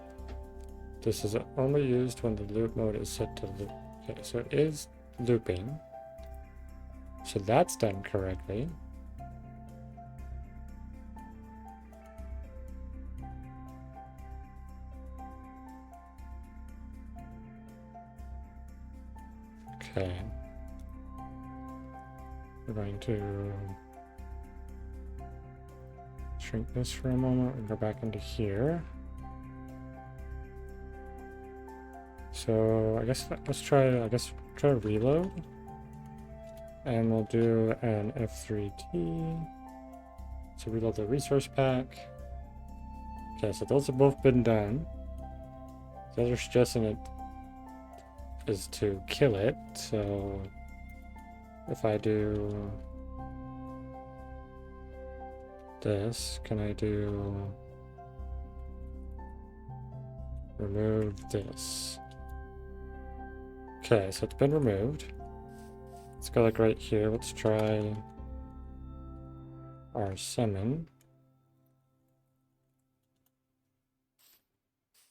This is only used when the loop mode is set to loop. Okay, so it is looping. So that's done correctly. Okay. We're going to shrink this for a moment and go back into here. So I guess let's try reload, and we'll do an F3T. So reload the resource pack. Okay, so those have both been done. The other suggestion it is to kill it. So if I do this, can I do remove this? Okay, so it's been removed. Let's go like right here. Let's try our summon.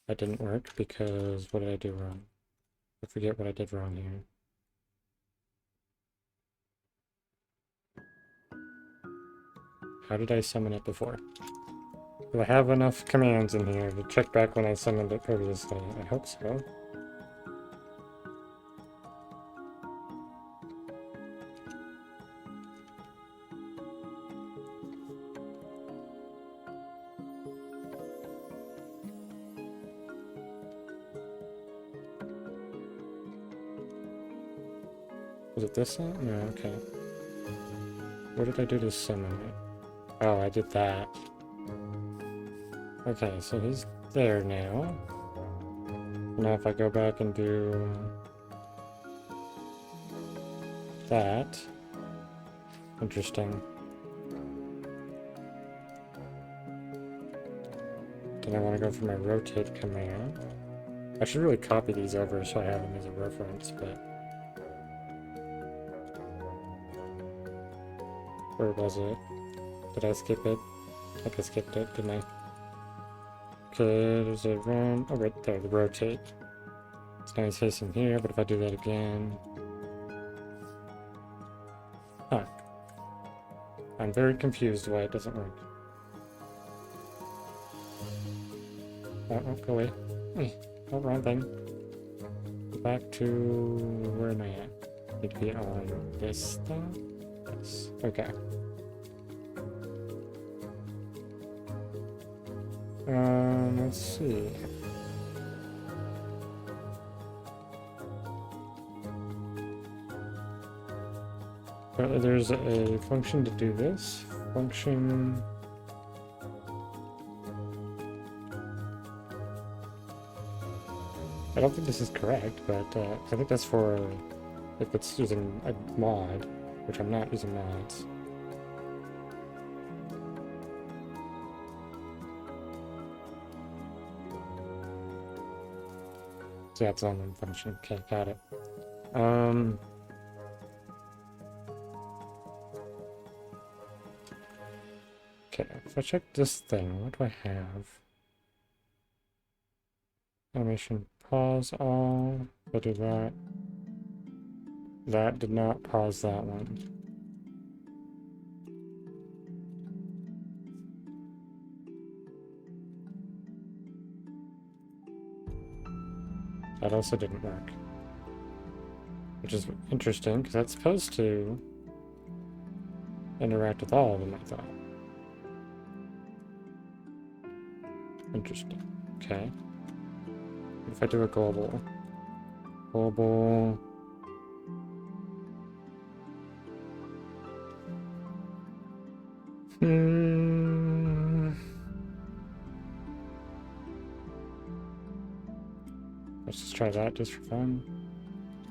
That didn't work because what did I do wrong? I forget what I did wrong here. How did I summon it before? Do I have enough commands in here to check back when I summoned it previously? I hope so. Was it this one? No, okay. What did I do to summon it? Oh, I did that. Okay, so he's there now. Now if I go back and do that. Interesting. Then I want to go for my rotate command. I should really copy these over so I have them as a reference, but... Where was it? Did I skip it? I think I skipped it, didn't I? Okay, there's a run. Oh, right there, the rotate. So now he's facing here, but if I do that again... Huh. I'm very confused why it doesn't work. Oh, go away. Oh, wrong thing. Go back to... Where am I at? Need to be on this thing? Yes. Okay. Let's see. Apparently there's a function to do this. Function... I don't think this is correct, but I think that's for if it's using a mod, which I'm not using mods. So yeah, it's on one function. Okay, got it. Okay, if I check this thing, what do I have? Animation pause all. If I do that. That did not pause that one. That also didn't work. Which is interesting, because that's supposed to interact with all of them, I thought. Interesting. Okay. If I do a global... Global... Let's just try that just for fun.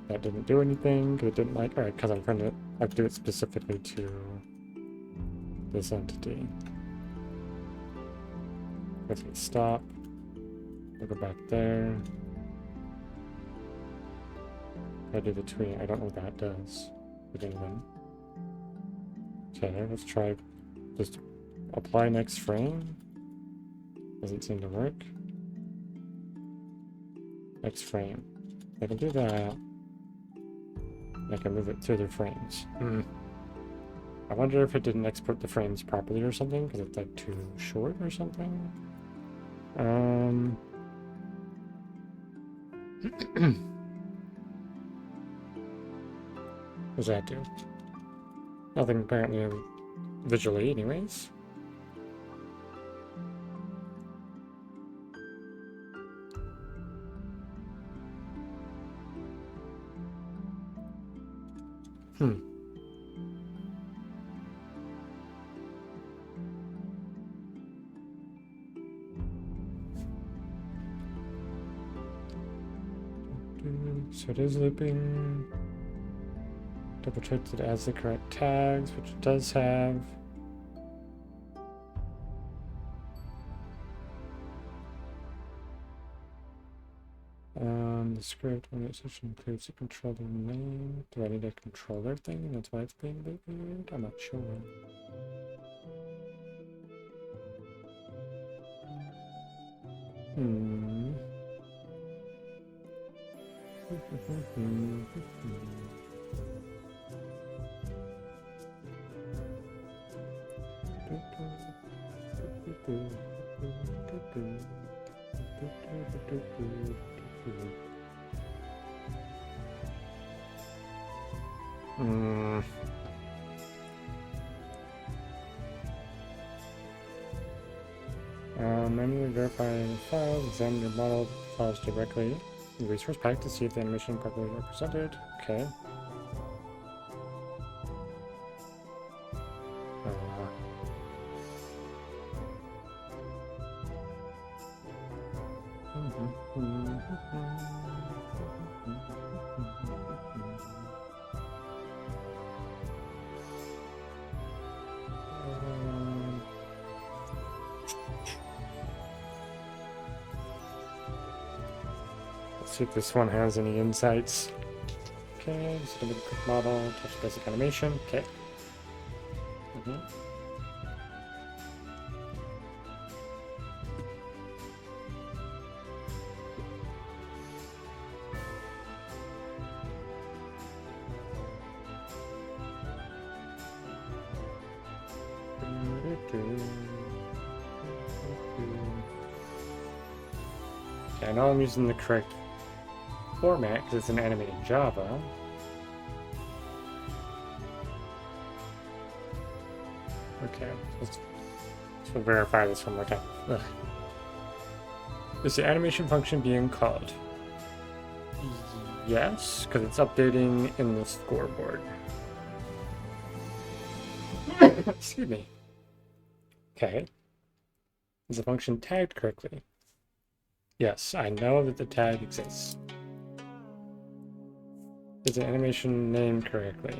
That didn't do anything, because it didn't like... Alright, because I'm trying to like, do it specifically to this entity. Let's stop. We'll go back there. I do the tweet. I don't know what that does with anyone. Okay, let's try just apply next frame. Doesn't seem to work. Next frame. I can do that. I can move it through the frames. I wonder if it didn't export the frames properly or something, because it's like too short or something. What does that do? Nothing apparently visually, anyways. So it is looping. Double check that it has the correct tags, which it does have. the script when the session includes a controller name. Do I need a controller thing? That's why it's being a bit weird? I'm not sure. Manually verify files, examine your model files directly in the resource pack to see if the animation is properly represented. Okay. Let's see if this one has any insights. Okay, just a bit of quick model, touch basic animation. Okay. Okay, I know I'm using the correct format because it's an animated Java. Okay, let's verify this one more time. Ugh. Is the animation function being called? Yes, because it's updating in the scoreboard. Excuse me. Okay. Is the function tagged correctly? Yes, I know that the tag exists. Is the animation named correctly?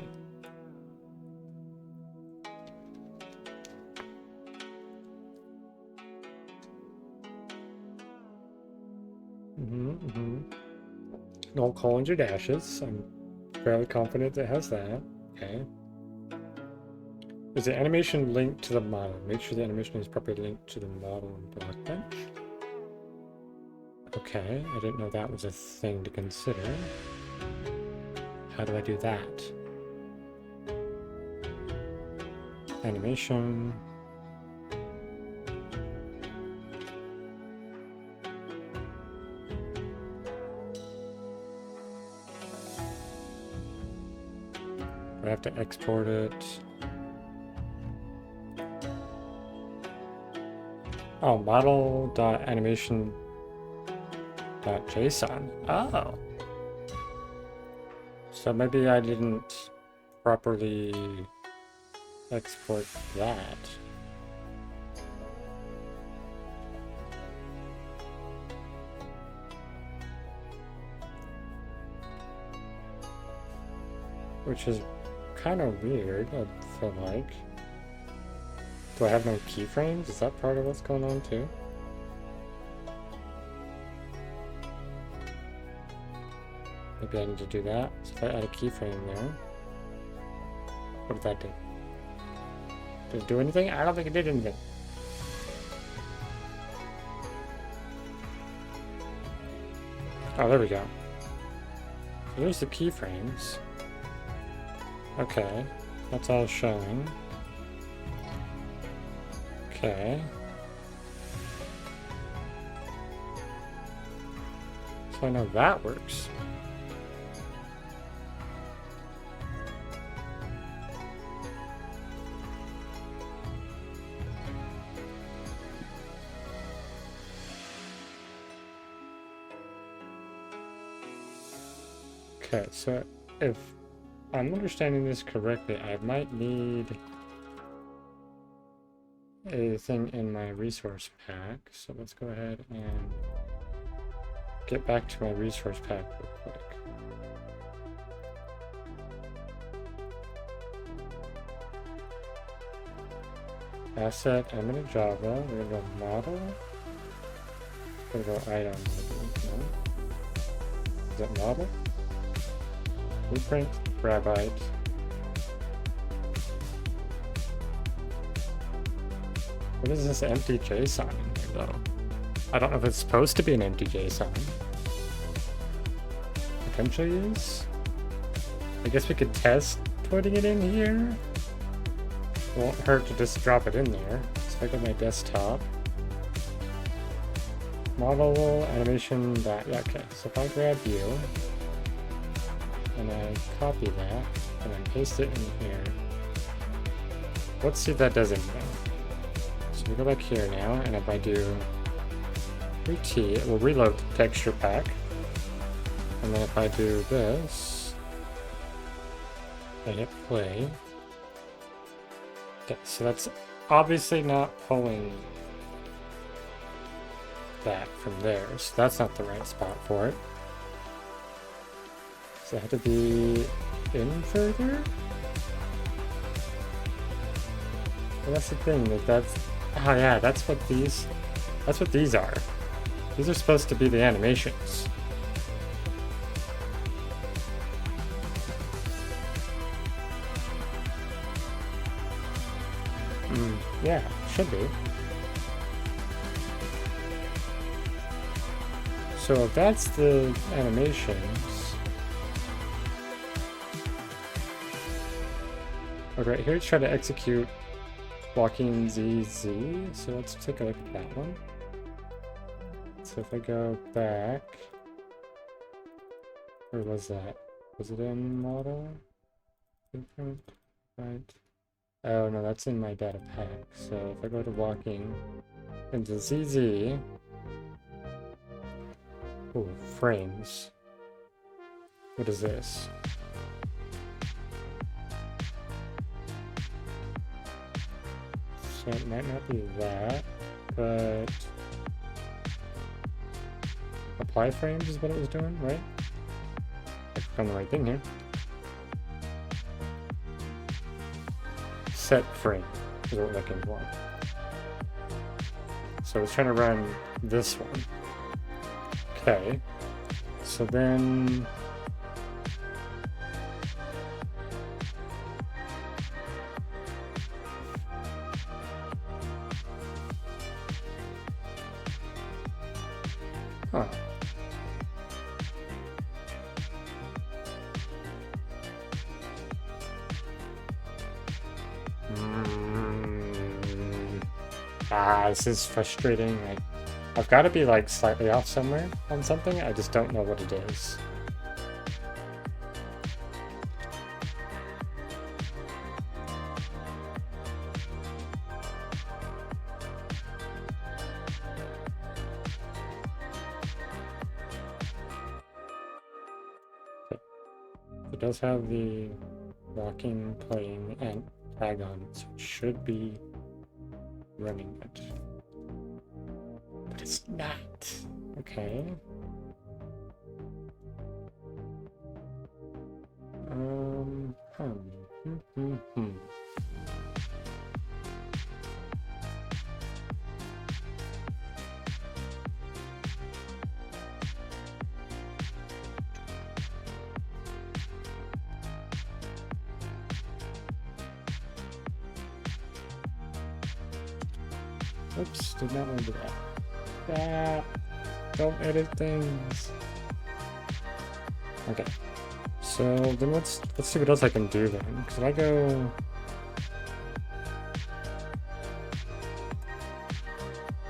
No colons or dashes. I'm fairly confident it has that. Okay. Is the animation linked to the model? Make sure the animation is properly linked to the model and block bench. Okay, I didn't know that was a thing to consider. How do I do that? Animation. Do I have to export it? Oh, model.animation.json. Oh. So maybe I didn't properly export that. Which is kind of weird, I feel like. Do I have no keyframes? Is that part of what's going on too? Maybe I need to do that. So if I add a keyframe there, what did that do? Did it do anything? I don't think it did anything. Oh, there we go. So there's the keyframes. Okay, that's all showing. Okay. So I know that works. Okay, so if I'm understanding this correctly, I might need a thing in my resource pack. So let's go ahead and get back to my resource pack real quick. Asset, I'm in a Java. We're gonna go model. We're gonna go item. No. Is it model? Blueprint, graphite. What is this empty JSON in here, though? I don't know if it's supposed to be an empty JSON. Potentially is. I guess we could test putting it in here. Won't hurt to just drop it in there. So if I go to my desktop. Model, animation, that. Yeah, okay. So if I grab you, and I copy that, and then paste it in here. Let's see if that does anything. So we go back here now, and if I do T, it will reload the texture pack. And then if I do this, I hit play. Okay, so that's obviously not pulling that from there, so that's not the right spot for it. So it had to be in further? Well, that's the thing, that's... Oh yeah, that's what these are. These are supposed to be the animations. Yeah, should be. So if that's the animations... Okay, right here it's trying to execute walking ZZ, so let's take a look at that one. So if I go back... Where was that? Was it in model? Right. Oh no, that's in my data pack. So if I go to walking into ZZ... Oh, frames. What is this? So it might not be that, but... Apply frames is what it was doing, right? I clicked on the right thing here. Set frame is what we're looking for. So it's trying to run this one. Okay. So then... Huh. This is frustrating. I've got to be like slightly off somewhere on something. I just don't know what it is. It does have the walking, playing, and tag on it, so it should be running it. But it's not. Okay. Oops, did not want to do that. Don't edit things. Okay. So then let's see what else I can do then. Because if I go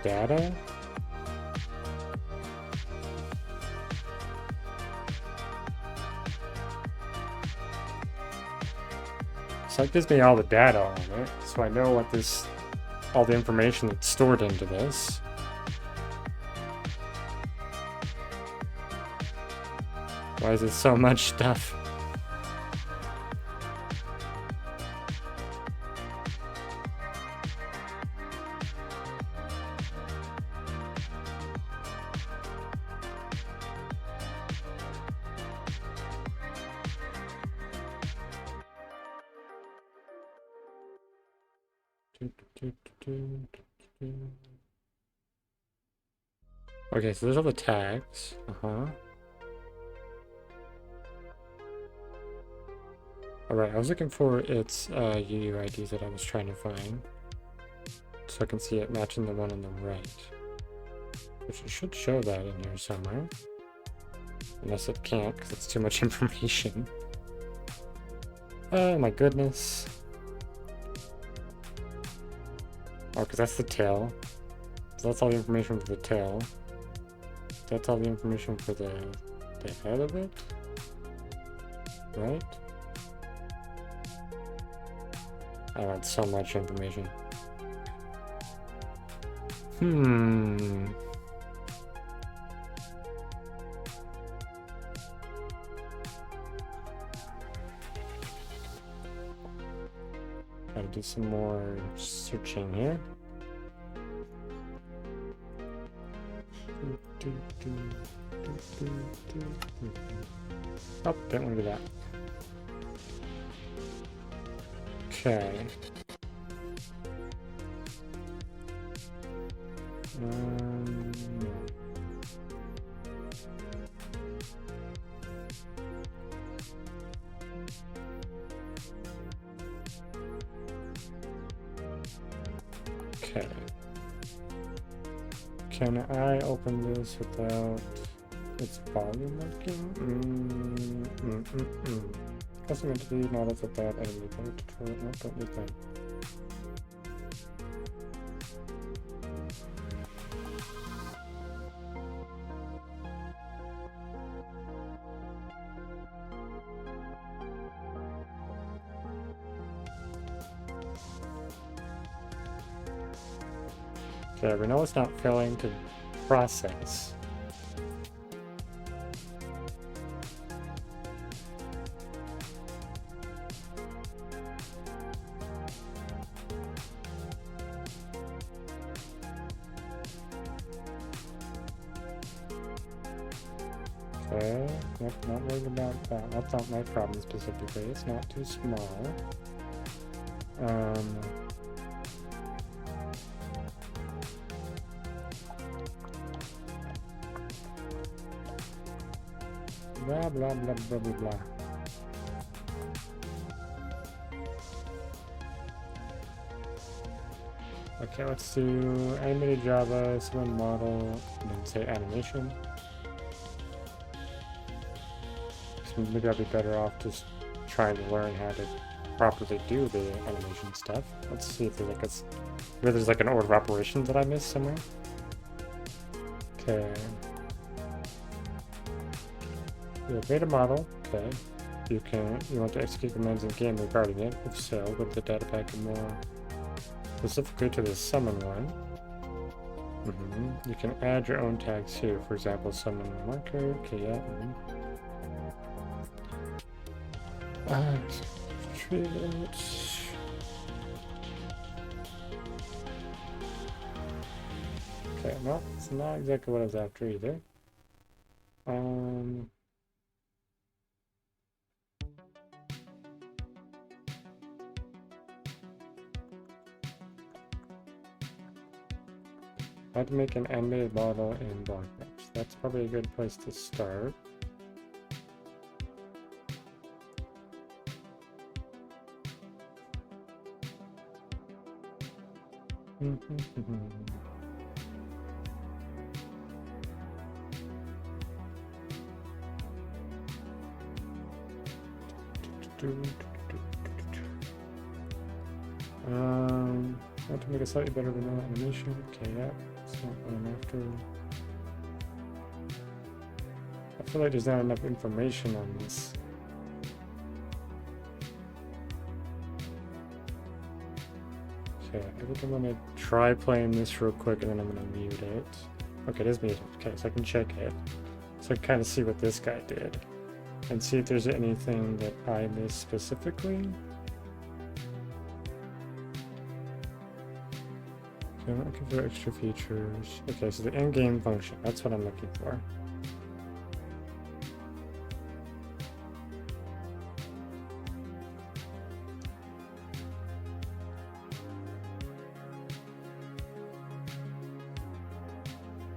data. So it gives me all the data on it, so I know what this, all the information that's stored into this. Why is it so much stuff? Okay, so there's all the tags. Alright, I was looking for its UUID that I was trying to find. So I can see it matching the one on the right. Which it should show that in here somewhere. Unless it can't, because it's too much information. Oh my goodness. Oh, because that's the tail. So that's all the information for the tail. That's all the information for the head of it? Right? Oh, that's so much information. Gotta do some more searching here. Oh, didn't want to do that. Okay. No. Okay. Can I open this without its volume working? Custom entity, not as a bad enemy. Don't need that. Okay, we know it's not failing to process. Okay, nope, not worried about that. That's not my problem specifically. It's not too small. Blah blah blah blah blah blah. Okay, let's do animated Java, summon model, and then say animation. So maybe I'll be better off just trying to learn how to properly do the animation stuff. Let's see if there's like maybe there's like an order of operations that I missed somewhere. Okay. You have made a model. Okay. You want to execute commands in game regarding it. If so, go to the data packet more specifically to the summon one. You can add your own tags here. For example, summon marker. Okay, yeah. Treat it. Okay, well, it's not exactly what I was after either. How to make an animated model in BlockMesh. That's probably a good place to start. How to make a slightly better vanilla animation. Okay, yeah, it's not what I'm after. I feel like there's not enough information on this. Okay, I think I'm gonna try playing this real quick and then I'm gonna mute it. Okay, it is muted. Okay, so I can check it. So I can kind of see what this guy did. And see if there's anything that I missed specifically. Okay, I'm looking for extra features. Okay, so the in-game function, that's what I'm looking for.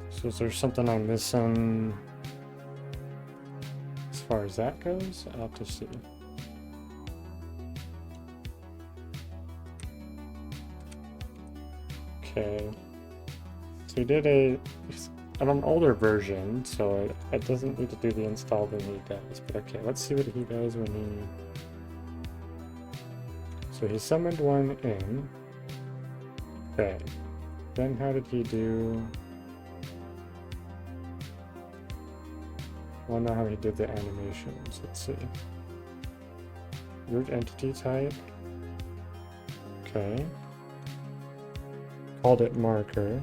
So is there something I'm missing as far as that goes? I'll have to see. Okay. So he did on an older version, so it doesn't need to do the install when he does. But okay, let's see what he does when he... So he summoned one in. Okay. Then how did he do... I don't know how he did the animations. Let's see. Root entity type. Okay. Called it marker.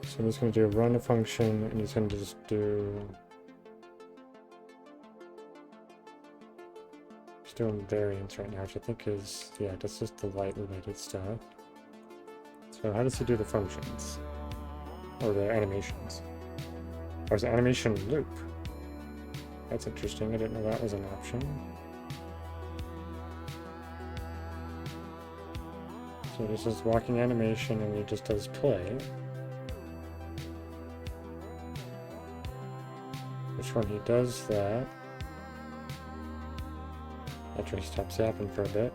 So I'm just going to do run a function, and he's going to just do... He's doing variants right now, which I think is... Yeah, that's just the light related stuff. So how does he do the functions? Or the animations? Or is it animation loop? That's interesting, I didn't know that was an option. So this is walking animation and he just does play. Which when he does that, after he stops yapping for a bit.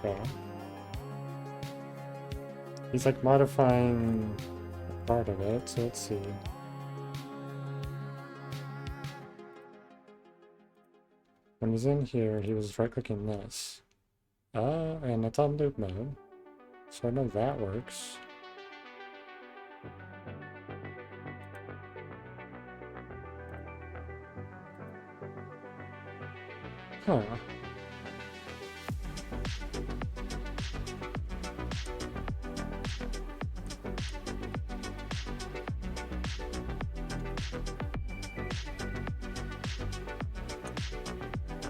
Okay. He's like modifying part of it, so let's see. When he's in here, he was right-clicking this. And it's on loop mode. So I know that works. Huh.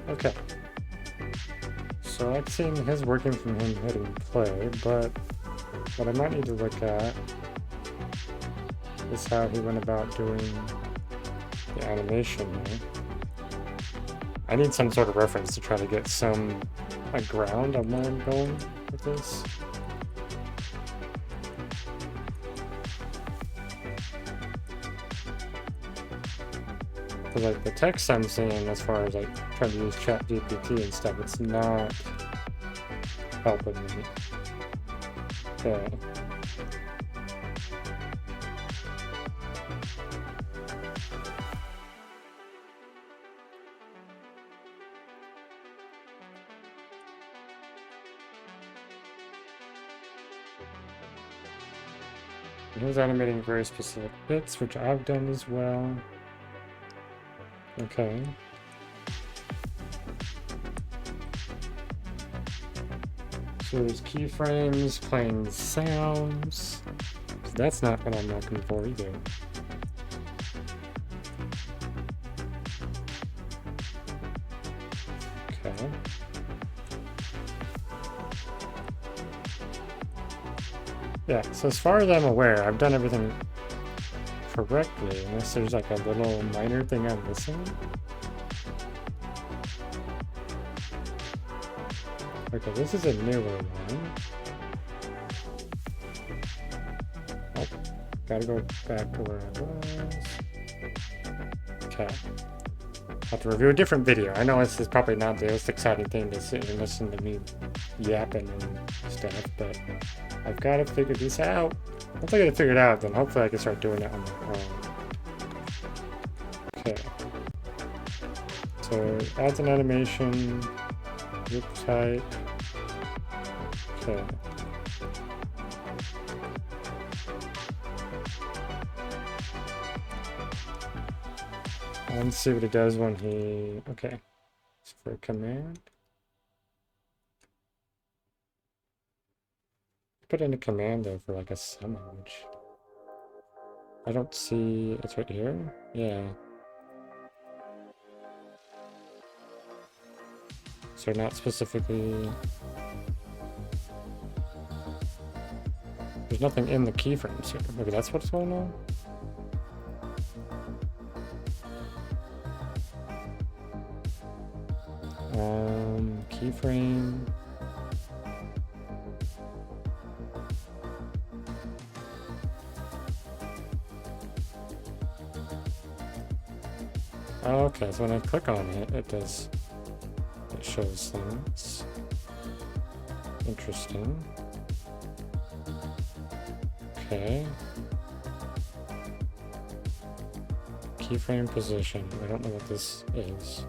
Okay. So I've seen his working from him hitting play, but what I might need to look at is how he went about doing the animation here. I need some sort of reference to try to get some ground on where I'm going with this. Because like the text I'm seeing as far as like trying to use ChatGPT and stuff, it's not helping me. Okay. He was animating very specific bits, which I've done as well. Okay. So there's keyframes, playing sounds. So that's not what I'm looking for either. Okay. Yeah, so as far as I'm aware, I've done everything correctly, unless there's like a little minor thing I'm missing. Okay, this is a newer one. Oh, gotta go back to where I was. Okay. Have to review a different video. I know this is probably not the most exciting thing to sit and listen to me yapping and stuff, but I've got to figure this out. Once I get it figured out, then hopefully I can start doing it on my own. Okay. So, adds an animation, group type. Okay. Let's see what he does when he... Okay. So for a command. Put in a command though for like a summon, which I don't see. It's right here. Yeah. So not specifically. There's nothing in the keyframes here. Maybe that's what's going on. Keyframe. Oh, okay, so when I click on it, it shows things. Interesting. Okay. Keyframe position. I don't know what this is.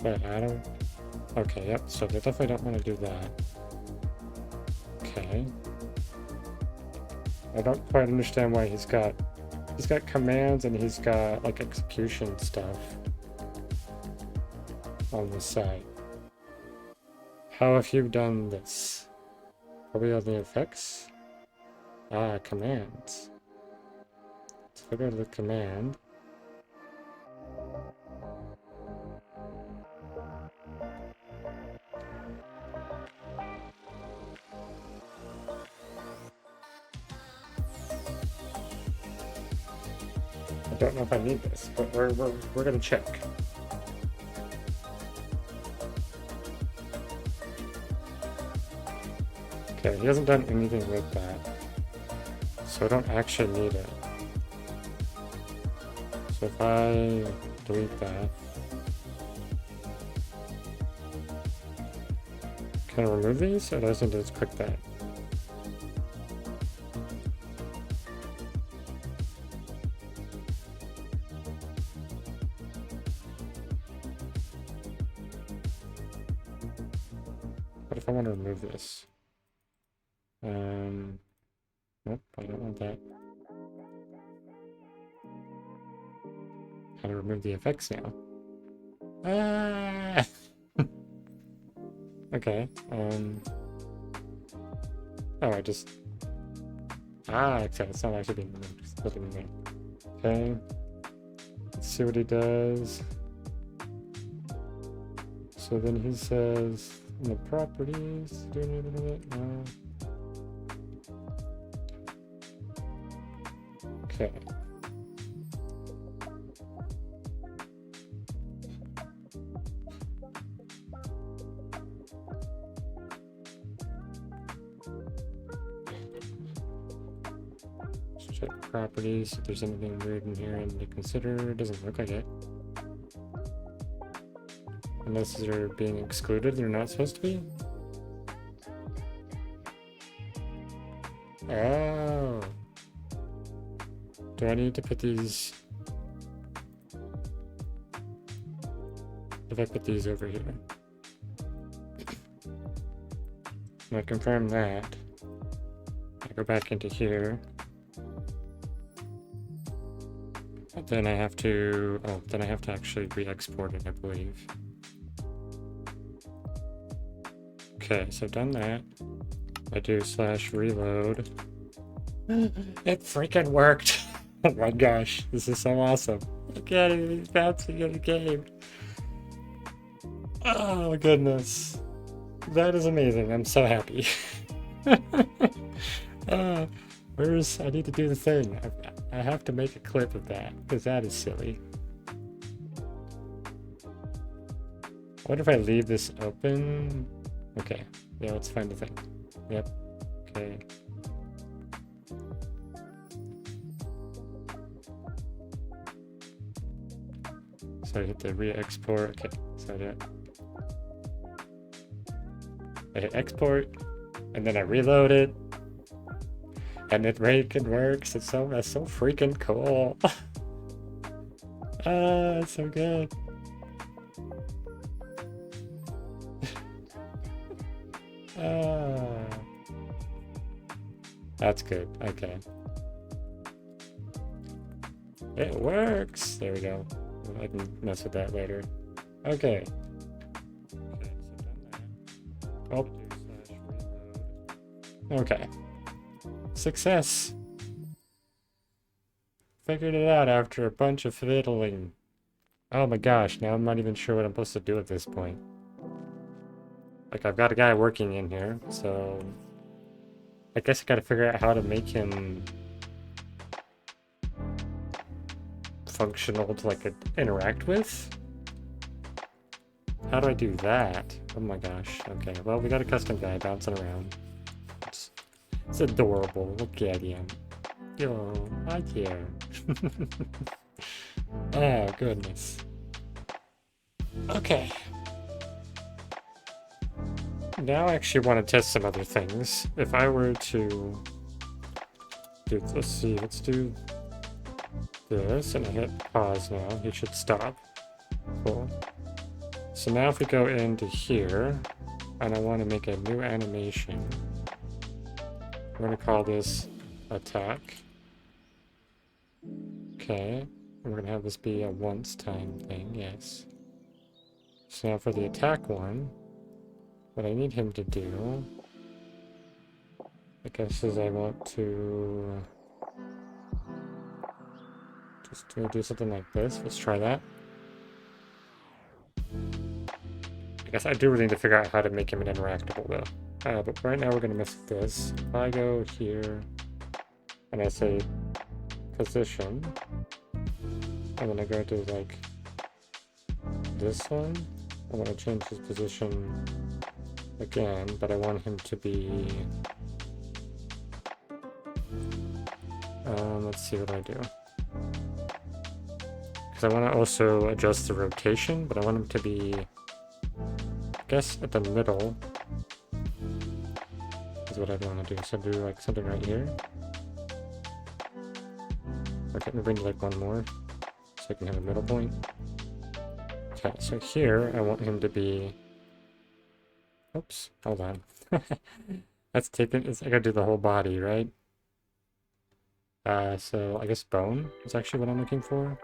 Wait, I don't... Okay, yep, so they definitely don't want to do that. Okay. I don't quite understand why he's got commands and he's got like execution stuff on the side. How have you done this? Probably on the effects? Ah, commands. Let's go to the command. I don't know if I need this, but we're gonna check. Okay, he hasn't done anything with that, so I don't actually need it. So if I delete that, can I remove these, or do I just need to just click that? What if I want to remove this? Nope, I don't want that. How to remove the effects now? Ah! Okay, oh, I just... Ah, except it's not actually being removed, it's living in there. Okay. Let's see what he does. So then he says, in the properties, do anything with it? No. Okay. Let's check properties, if there's anything weird in here and to consider. It doesn't look like it. Unless they're being excluded, they're not supposed to be? Oh. Do I need to put these... If I put these over here. And I confirm that. I go back into here. But then I have to... Oh, then I have to actually re-export it, I believe. Okay, so I've done that. I do /reload. It freaking worked! Oh my gosh, this is so awesome. Look at it, he's bouncing in the game. Oh goodness. That is amazing, I'm so happy. I need to do the thing. I have to make a clip of that, because that is silly. I wonder if I leave this open? Okay, yeah, let's find the thing. Yep, okay. So I hit the re-export, okay, so I hit export, and then I reload it, and it works. That's so freaking cool. Ah, it's so good. That's good. Okay. It works. There we go. I can mess with that later. Okay. Okay, so done that. Oh. Okay. Success. Figured it out after a bunch of fiddling. Oh my gosh, now I'm not even sure what I'm supposed to do at this point. Like, I've got a guy working in here, so... I guess I gotta figure out how to make him... functional to, like, interact with? How do I do that? Oh my gosh. Okay, well, we got a custom guy bouncing around. It's adorable. Look at him. Yo, hi there. Oh, goodness. Okay. Now I actually want to test some other things. If I were to do, let's see, let's do this, and I hit pause now. He should stop. Cool. So now if we go into here, and I want to make a new animation, we're going to call this attack. Okay. And we're going to have this be a once time thing, yes. So now for the attack one, what I need him to do, I guess, is I want to just do something like this. Let's try that. I guess I do really need to figure out how to make him an interactable though. But right now we're gonna mess with this. If I go here and I say position, and then I go to like this one, I want to change his position again, but I want him to be, let's see what I do. Because I want to also adjust the rotation, but I want him to be, I guess, at the middle is what I'd want to do. So do like something right here. Okay, maybe like one more, so I can have a middle point. Okay, so here I want him to be, oops, hold on. That's taken, I gotta do the whole body, right? So I guess bone is actually what I'm looking for.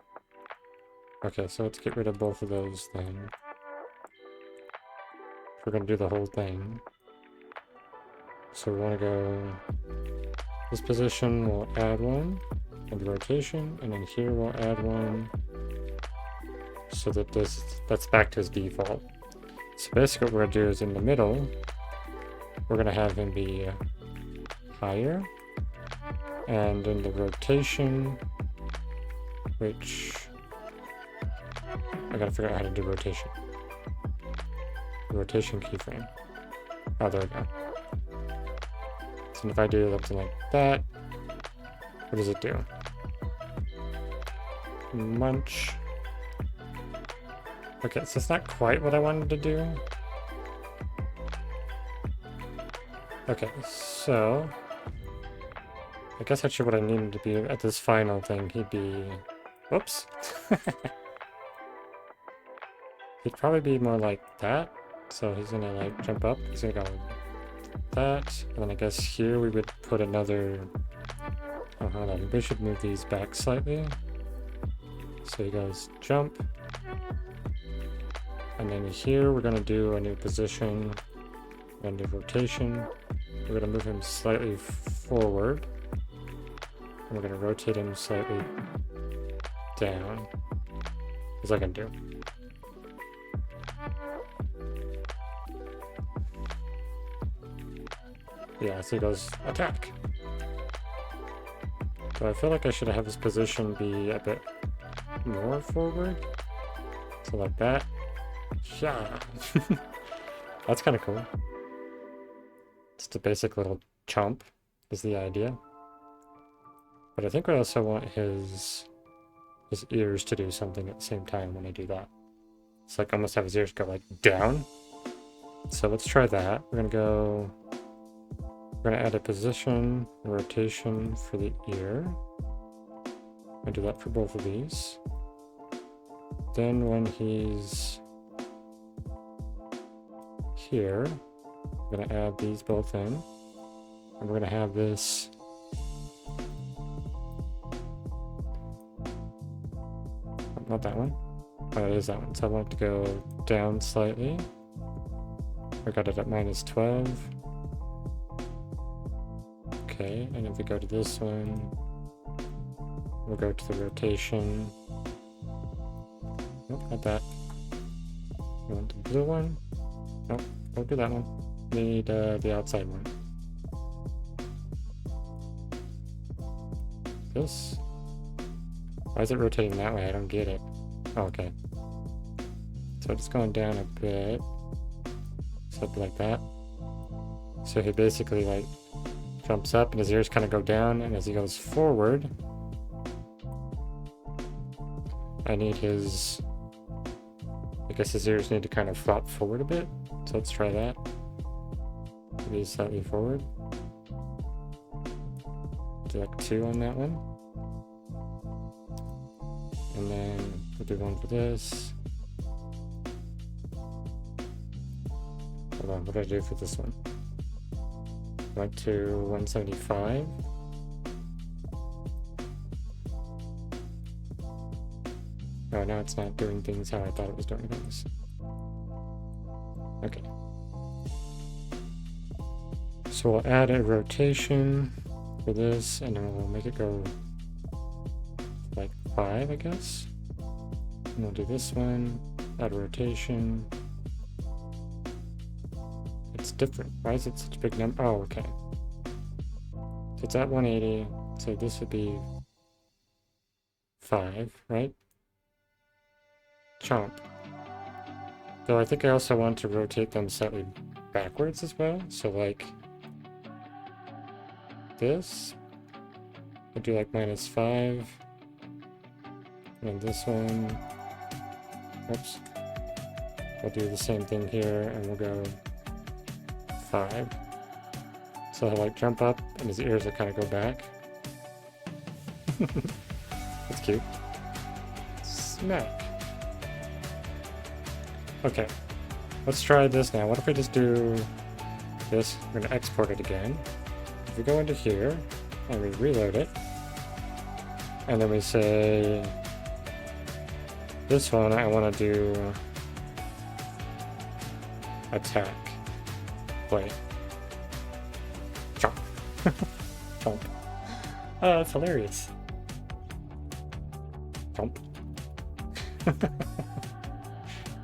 Okay, so let's get rid of both of those then. We're gonna do the whole thing. So we wanna go this position, we'll add one, and the rotation, and then here we'll add one, so that that's back to his default. So basically what we're gonna do is in the middle, we're gonna have him be higher, and in the rotation, which I gotta figure out how to do rotation. The rotation keyframe. Oh, there we go. So if I do something like that, what does it do? Munch. Okay, so it's not quite what I wanted to do. Okay, so I guess actually what I needed to be at this final thing, he'd be, whoops. He'd probably be more like that. So he's gonna like jump up, he's gonna go like that, and then I guess here we would put another, oh hold on, we should move these back slightly. So he goes jump, and then here we're gonna do a new position, a new rotation. We're gonna move him slightly forward, and we're gonna rotate him slightly down, as I can do. Yeah, so he goes attack. So I feel like I should have his position be a bit more forward. So like that. Yeah. That's kind of cool. Just a basic little chomp is the idea. But I think I also want his ears to do something at the same time when I do that. It's like almost have his ears go like down. So let's try that. We're gonna add a position, a rotation for the ear. I do that for both of these. Then when he's here, I'm gonna add these both in. And we're gonna have this not that one. Oh, it is that one. So I want it to go down slightly. I got it at -12. Okay, and if we go to this one, we'll go to the rotation. Nope, not that. You want the blue one? Nope, don't do that one. We need the outside one. This? Why is it rotating that way? I don't get it. Oh, okay. So it's going down a bit. Something like that. So he basically like jumps up and his ears kind of go down, and as he goes forward, I need his... I guess his ears need to kind of flop forward a bit. So let's try that. Maybe slightly forward. Do like 2 on that one. And then we'll do one for this. Hold on, what did I do for this one? Went to 175. Oh, now it's not doing things how I thought it was doing things. Okay. So we'll add a rotation for this, and then we'll make it go like 5, I guess. And we'll do this one, add a rotation. It's different. Why is it such a big number? Oh, okay. So it's at 180, so this would be 5, right? Chomp. Though I think I also want to rotate them slightly backwards as well. So like this. I'll do like -5. And this one. Oops. I'll do the same thing here and we'll go 5. So he'll like jump up and his ears will kind of go back. That's cute. Smack. Okay, let's try this now. What if we just do this? We're gonna export it again. If we go into here and we reload it, and then we say this one I want to do attack, play, chomp, chomp. Oh, that's hilarious. Chomp.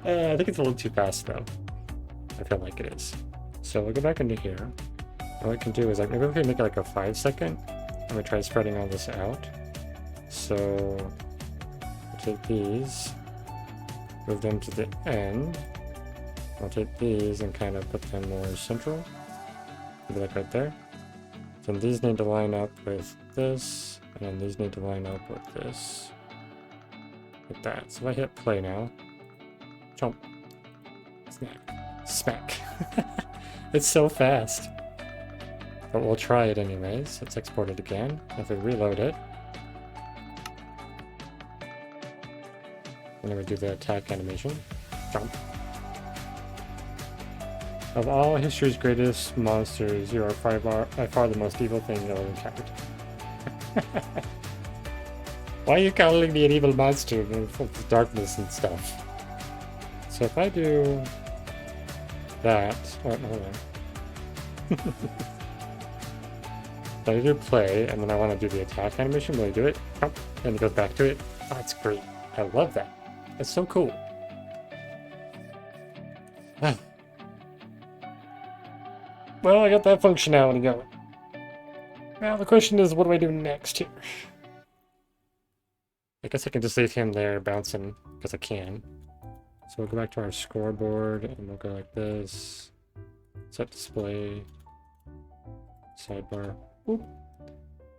I think it's a little too fast though. I feel like it is. So we'll go back into here. And what we can do is like maybe we can make it like a 5-second, and we try spreading all this out. So we'll take these, move them to the end. I'll take these and kind of put them more central. Maybe like right there. Then these need to line up with this, and then these need to line up with this. Like that. So if I hit play now. Chomp. Snack. Smack. It's so fast. But we'll try it anyways. Let's export it again. If we reload it. And then we do the attack animation. Jump. Of all history's greatest monsters, you are by far the most evil thing you'll encounter. Why are you calling me an evil monster with darkness and stuff? So if I do that, hold on. If I do play, and then I want to do the attack animation, will I do it? And it goes back to it. Oh, that's great. I love that. It's so cool. Well, I got that functionality going. Now the question is, what do I do next here? I guess I can just leave him there bouncing, because I can. So we'll go back to our scoreboard, and we'll go like this. Set display. Sidebar. Oop.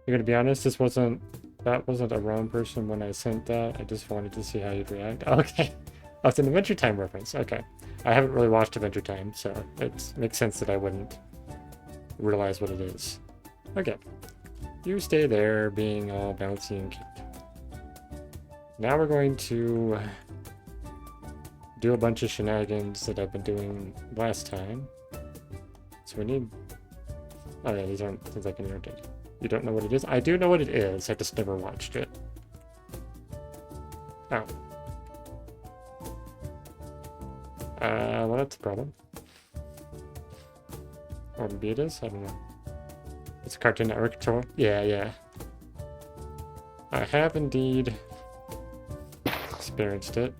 You're gonna be honest, that wasn't a wrong person when I sent that. I just wanted to see how you'd react. Okay. Oh, it's an Adventure Time reference. Okay. I haven't really watched Adventure Time, so it makes sense that I wouldn't realize what it is. Okay. You stay there being all bouncy and cute. Now we're going to do a bunch of shenanigans that I've been doing last time. So we need... Oh yeah, these aren't things I can irritate. You don't know what it is? I do know what it is, I just never watched it. Oh. Well, that's a problem. Or maybe it is? I don't know. It's a Cartoon Network tour? Yeah. I have indeed experienced it.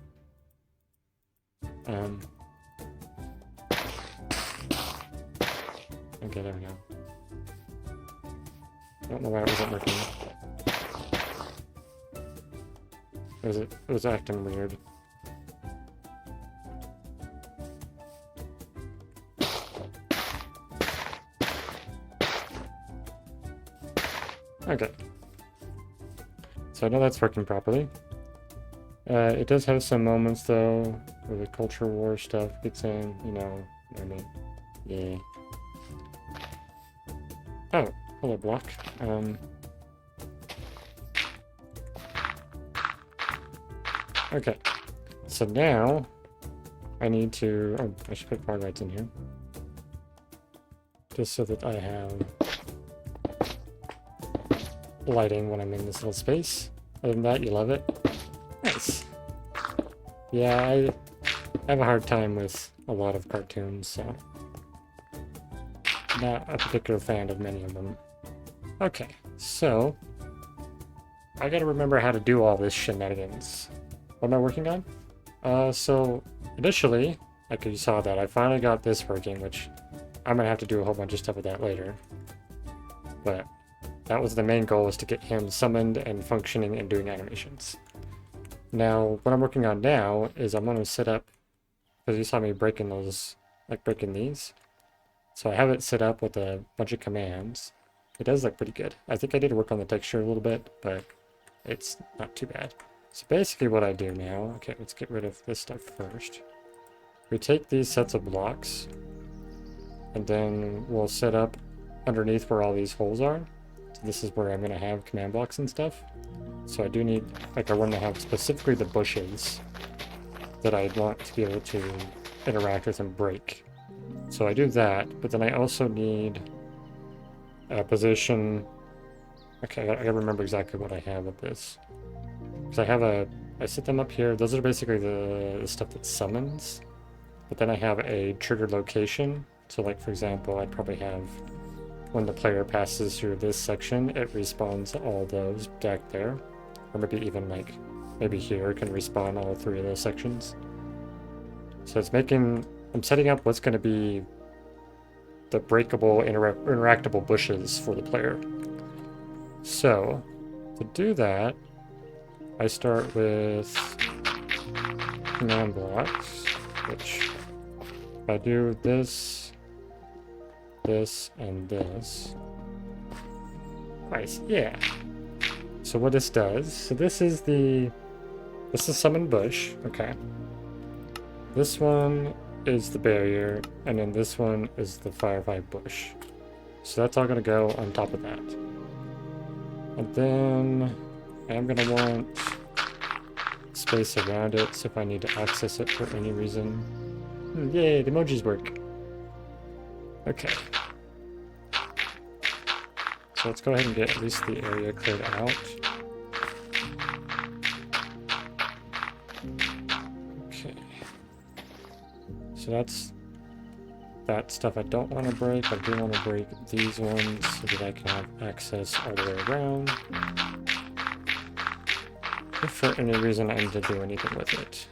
Okay, there we go. I don't know why it wasn't working. It was acting weird. Okay. So I know that's working properly. It does have some moments though, where the culture war stuff gets in, you know what I mean? Yeah. Oh, hello block. Okay. So now I need to, oh, I should put fog lights in here. Just so that I have lighting when I'm in this little space. Other than that, you love it. Nice. Yeah, I have a hard time with a lot of cartoons, so not a particular fan of many of them. Okay, so I gotta remember how to do all this shenanigans. What am I working on? So initially, like you saw that, I finally got this working, which I'm gonna have to do a whole bunch of stuff with that later. But that was the main goal, is to get him summoned and functioning and doing animations. Now, what I'm working on now is I'm gonna set up, because you saw me breaking those, like breaking these. So I have it set up with a bunch of commands. It does look pretty good. I think I did work on the texture a little bit, but it's not too bad. So basically what I do now, okay, let's get rid of this stuff first. We take these sets of blocks, and then we'll set up underneath where all these holes are. So this is where I'm going to have command blocks and stuff. So I do need, like I want to have specifically the bushes that I want to be able to interact with and break. So I do that, but then I also need a position. Okay, I gotta remember exactly what I have with this. Because I set them up here. Those are basically the stuff that summons. But then I have a triggered location. So like, for example, I'd probably have, when the player passes through this section, it respawns all those back there. Or maybe even like, maybe here can respawn all three of those sections. So it's making, I'm setting up what's going to be the breakable, interactable bushes for the player. So, to do that, I start with command blocks, which if I do this, this, and this. Nice, yeah. So what this does, so this is summon bush, okay. This one is the barrier, and then this one is the firefight bush. So that's all gonna go on top of that. And then I'm gonna want space around it, so if I need to access it for any reason. Yay, the emojis work. Okay. So let's go ahead and get at least the area cleared out. Okay. So that's that stuff I don't want to break. I do want to break these ones so that I can have access all the way around. If for any reason I need to do anything with it.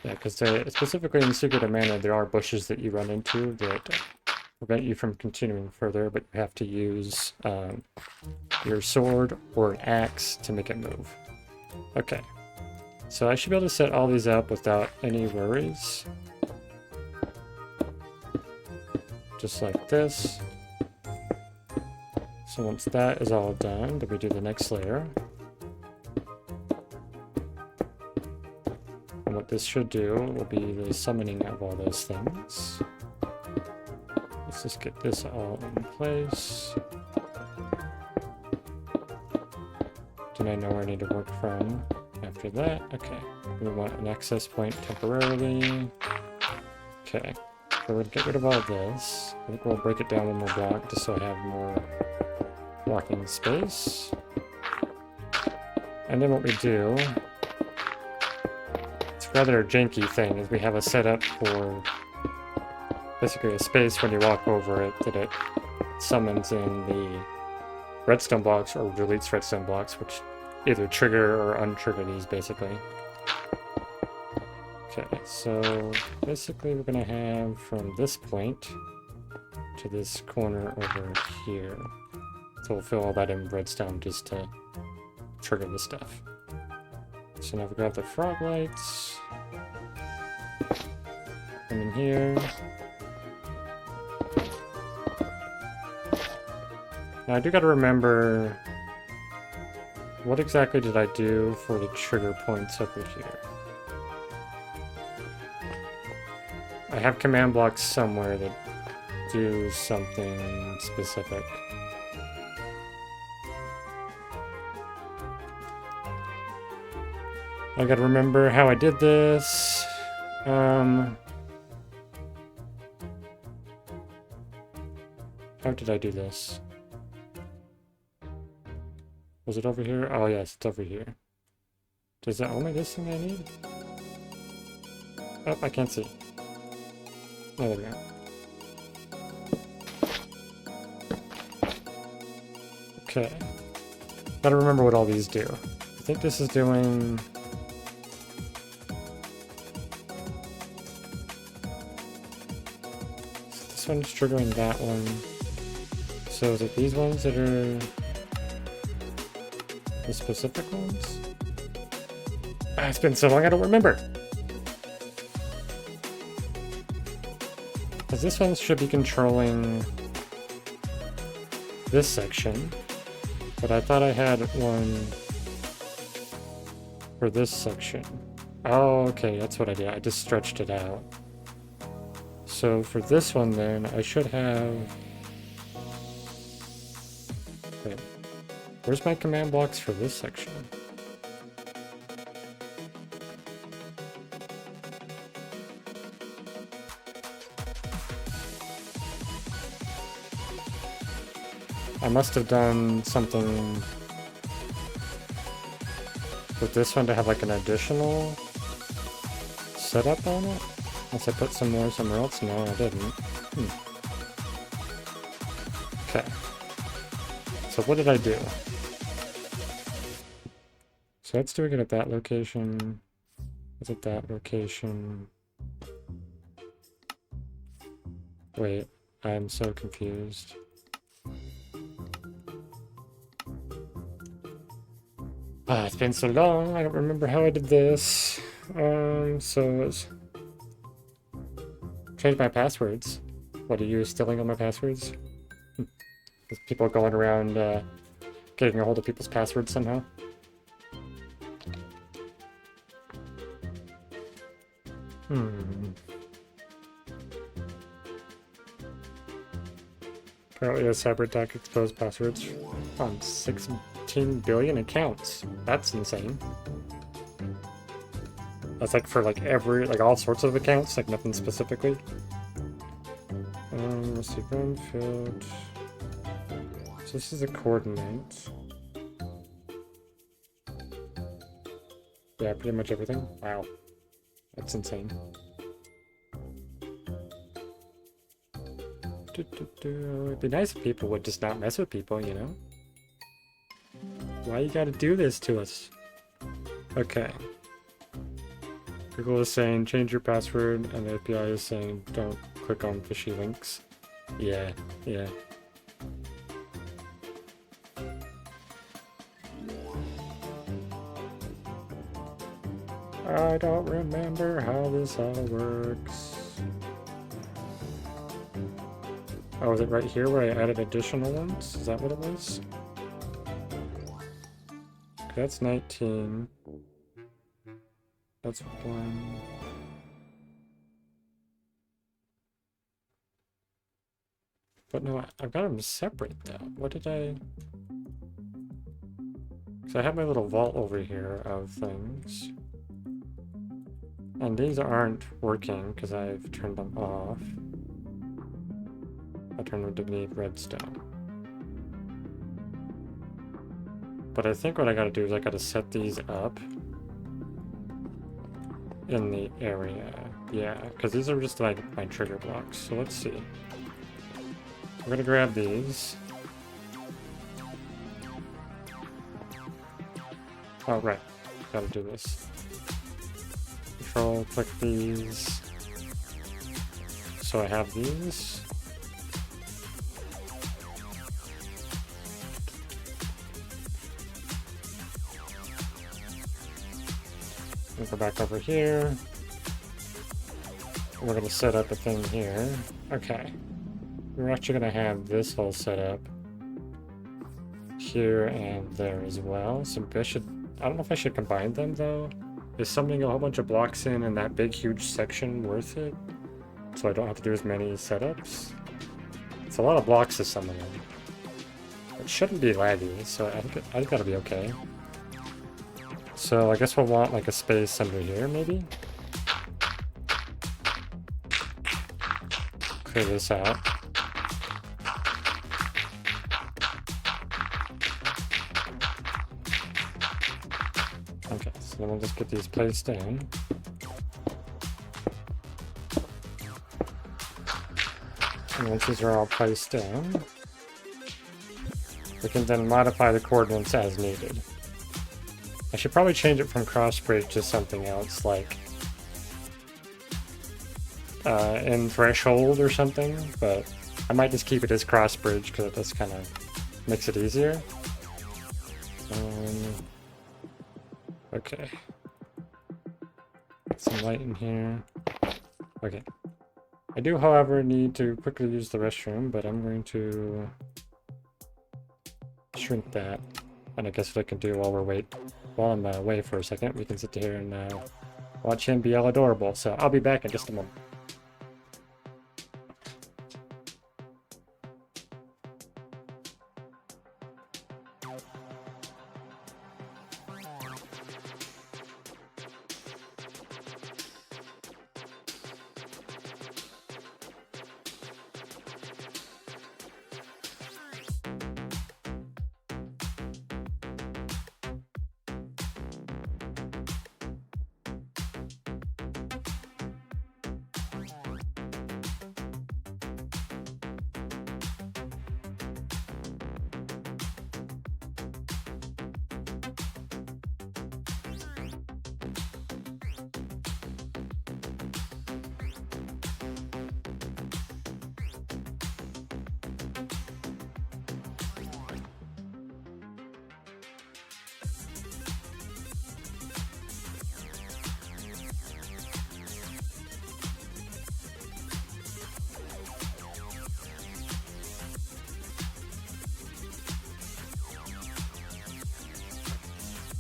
Yeah, because specifically in Secret of Mana, there are bushes that you run into that prevent you from continuing further, but you have to use your sword or an axe to make it move. Okay, so I should be able to set all these up without any worries. Just like this. So once that is all done, then we do the next layer. And what this should do will be the summoning of all those things. Let's just get this all in place. Then I know where I need to work from after that. Okay, we want an access point temporarily. Okay, so we'll get rid of all this. I think we'll break it down one more block just so I have more blocking space. And then what we do, it's a rather janky thing, is we have a setup for basically a space when you walk over it that it summons in the redstone blocks or deletes redstone blocks, which either trigger or untrigger these basically. Okay, so basically we're gonna have from this point to this corner over here. So we'll fill all that in redstone just to trigger the stuff. So now we grab the frog lights. Come in here. Now I do gotta remember, what exactly did I do for the trigger points over here? I have command blocks somewhere that do something specific. I gotta remember how I did this. How did I do this? Was it over here? Oh yes, it's over here. Is that only this thing I need? Oh, I can't see. Oh, there we go. Okay. Gotta remember what all these do. I think this is doing... So this one's triggering that one. So is it these ones that are... the specific ones? Ah, it's been so long I don't remember! Because this one should be controlling this section, but I thought I had one for this section. Oh, okay, that's what I did. I just stretched it out. So for this one then, I should have... Wait, where's my command blocks for this section? I must have done something with this one to have like an additional setup on it. Unless I put some more somewhere else. No, I didn't. Okay. So what did I do? So that's doing it at that location. Is it that location? Wait, I'm so confused. Ah, it's been so long, I don't remember how I did this. So it was... Change my passwords. What, are you stealing all my passwords? There's people going around, getting a hold of people's passwords somehow. Apparently a cyber attack exposed passwords on 16 billion accounts. That's insane. That's like for like every, like all sorts of accounts, like nothing specifically. Let's see, ground field. So this is a coordinate. Yeah, pretty much everything. Wow. That's insane. It'd be nice if people would just not mess with people, you know? Why you gotta do this to us? Okay. Google is saying change your password, and the API is saying don't click on fishy links. Yeah, yeah. I don't remember how this all works. Oh, is it right here where I added additional ones? Is that what it was? Okay, that's 19. That's 1. But no, I've got them separate though. What did I... So I have my little vault over here of things. And these aren't working because I've turned them off. I turned them to need redstone. But I think what I gotta do is I gotta set these up in the area. Yeah, because these are just like my trigger blocks. So let's see. We're gonna grab these. Oh, right. Gotta do this. Control, click these. So I have these. We'll go back over here. we're gonna set up a thing here. Okay. We're actually gonna have this all set up here and there as well. So I don't know if I should combine them though. Is summoning a whole bunch of blocks in that big huge section worth it? So I don't have to do as many setups? It's a lot of blocks to summon in. It shouldn't be laggy, so I think that'll be okay. So I guess we'll want like a space under here maybe? Clear this out. Okay, so then we'll just get these placed in. And once these are all placed in, we can then modify the coordinates as needed. I should probably change it from cross bridge to something else, like in threshold or something, but I might just keep it as cross bridge because it just kind of makes it easier. Okay. Get some light in here. Okay. I do, however, need to quickly use the restroom, but I'm going to shrink that. And I guess what I can do while I'm away for a second, we can sit here and watch him be all adorable. So I'll be back in just a moment.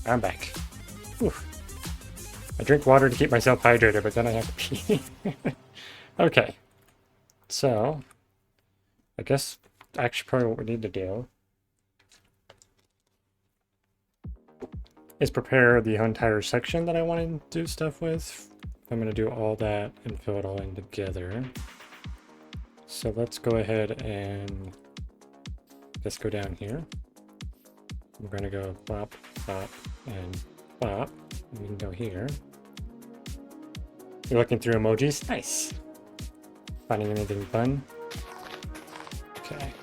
I'm back. Whew. I drink water to keep myself hydrated, but then I have to pee. Okay. So, I guess actually probably what we need to do is prepare the entire section that I want to do stuff with. I'm going to do all that and fill it all in together. So let's go ahead and just go down here. We're going to go bop, bop, and bop. And we can go here. You're looking through emojis? Nice. Finding anything fun? Okay.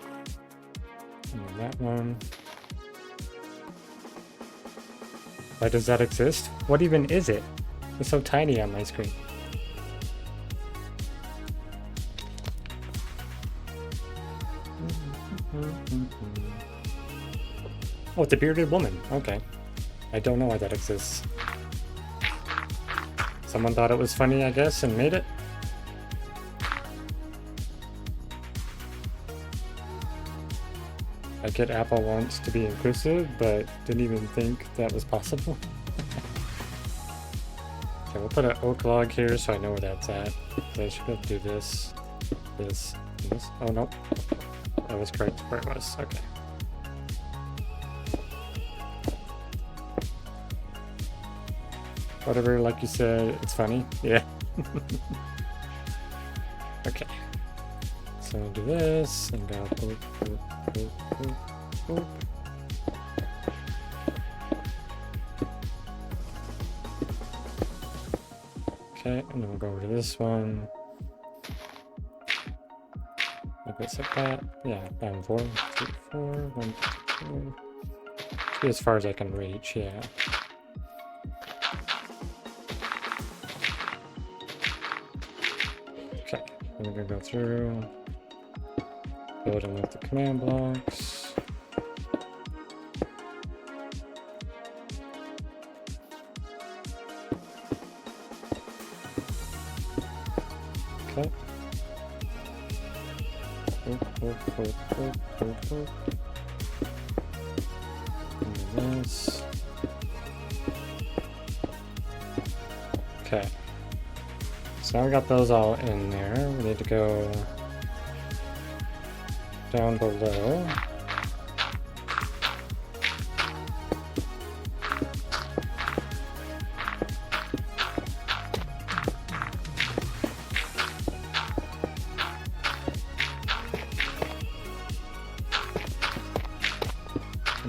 And that one. Why does that exist? What even is it? It's so tiny on my screen. Oh, it's a bearded woman. Okay. I don't know why that exists. Someone thought it was funny, I guess, and made it. I get Apple wants to be inclusive, but didn't even think that was possible. Okay, we'll put an oak log here so I know where that's at. So I should be able to do this, this, and this. Oh, nope. That was correct where it was. Okay. Whatever, like you said, it's funny. Yeah. Okay. So I'll do this and go boop, boop, boop, boop, boop. Okay, and then we'll go over to this one. Like this, like that. Yeah, down 4, 3, 4, 1, 2. Be as far as I can reach, yeah. Okay, I'm gonna go through, build them with the command blocks. This. Okay. So now we got those all in there. We need to go down below.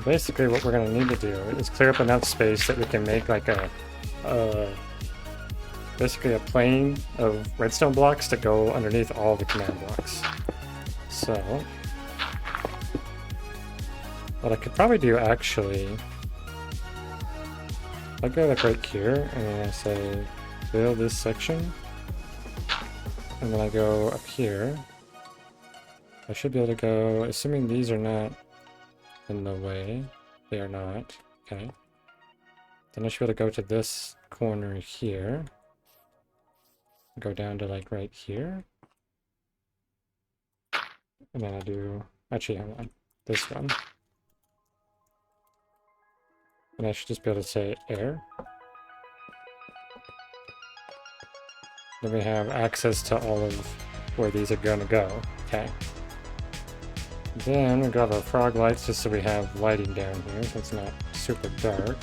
Basically what we're going to need to do is clear up enough space that we can make like basically a plane of redstone blocks to go underneath all the command blocks. So what I could probably do actually, I'll go like right here and then I say build this section, and then I go up here. I should be able to go, assuming these are not in the way. They are not. Okay. Then I should be able to go to this corner here. Go down to like right here. And then I do, actually hang on, this one. And I should just be able to say air. Then we have access to all of where these are going to go. Okay. Then we got our frog lights just so we have lighting down here, so it's not super dark.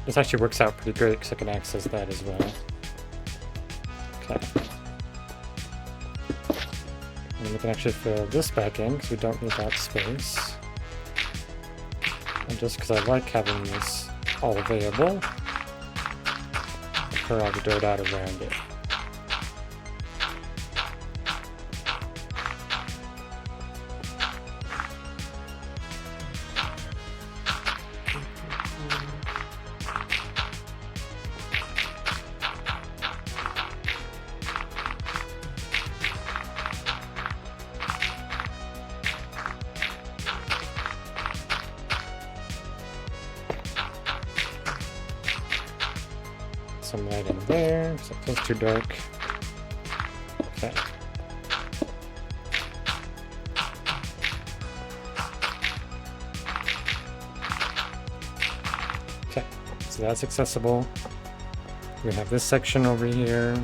This actually works out pretty great because I can access that as well. Okay. And we can actually fill this back in because we don't need that space. And just because I like having this all available, I'll clear all the dirt out around it. Some light in there, so it feels too dark. Okay. Okay, so that's accessible. We have this section over here.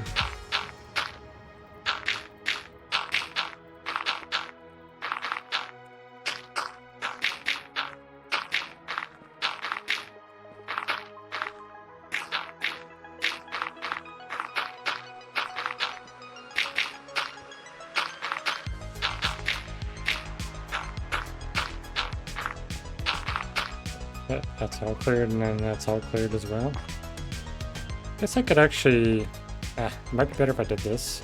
That's all cleared, and then that's all cleared as well. Guess I could actually... it might be better if I did this.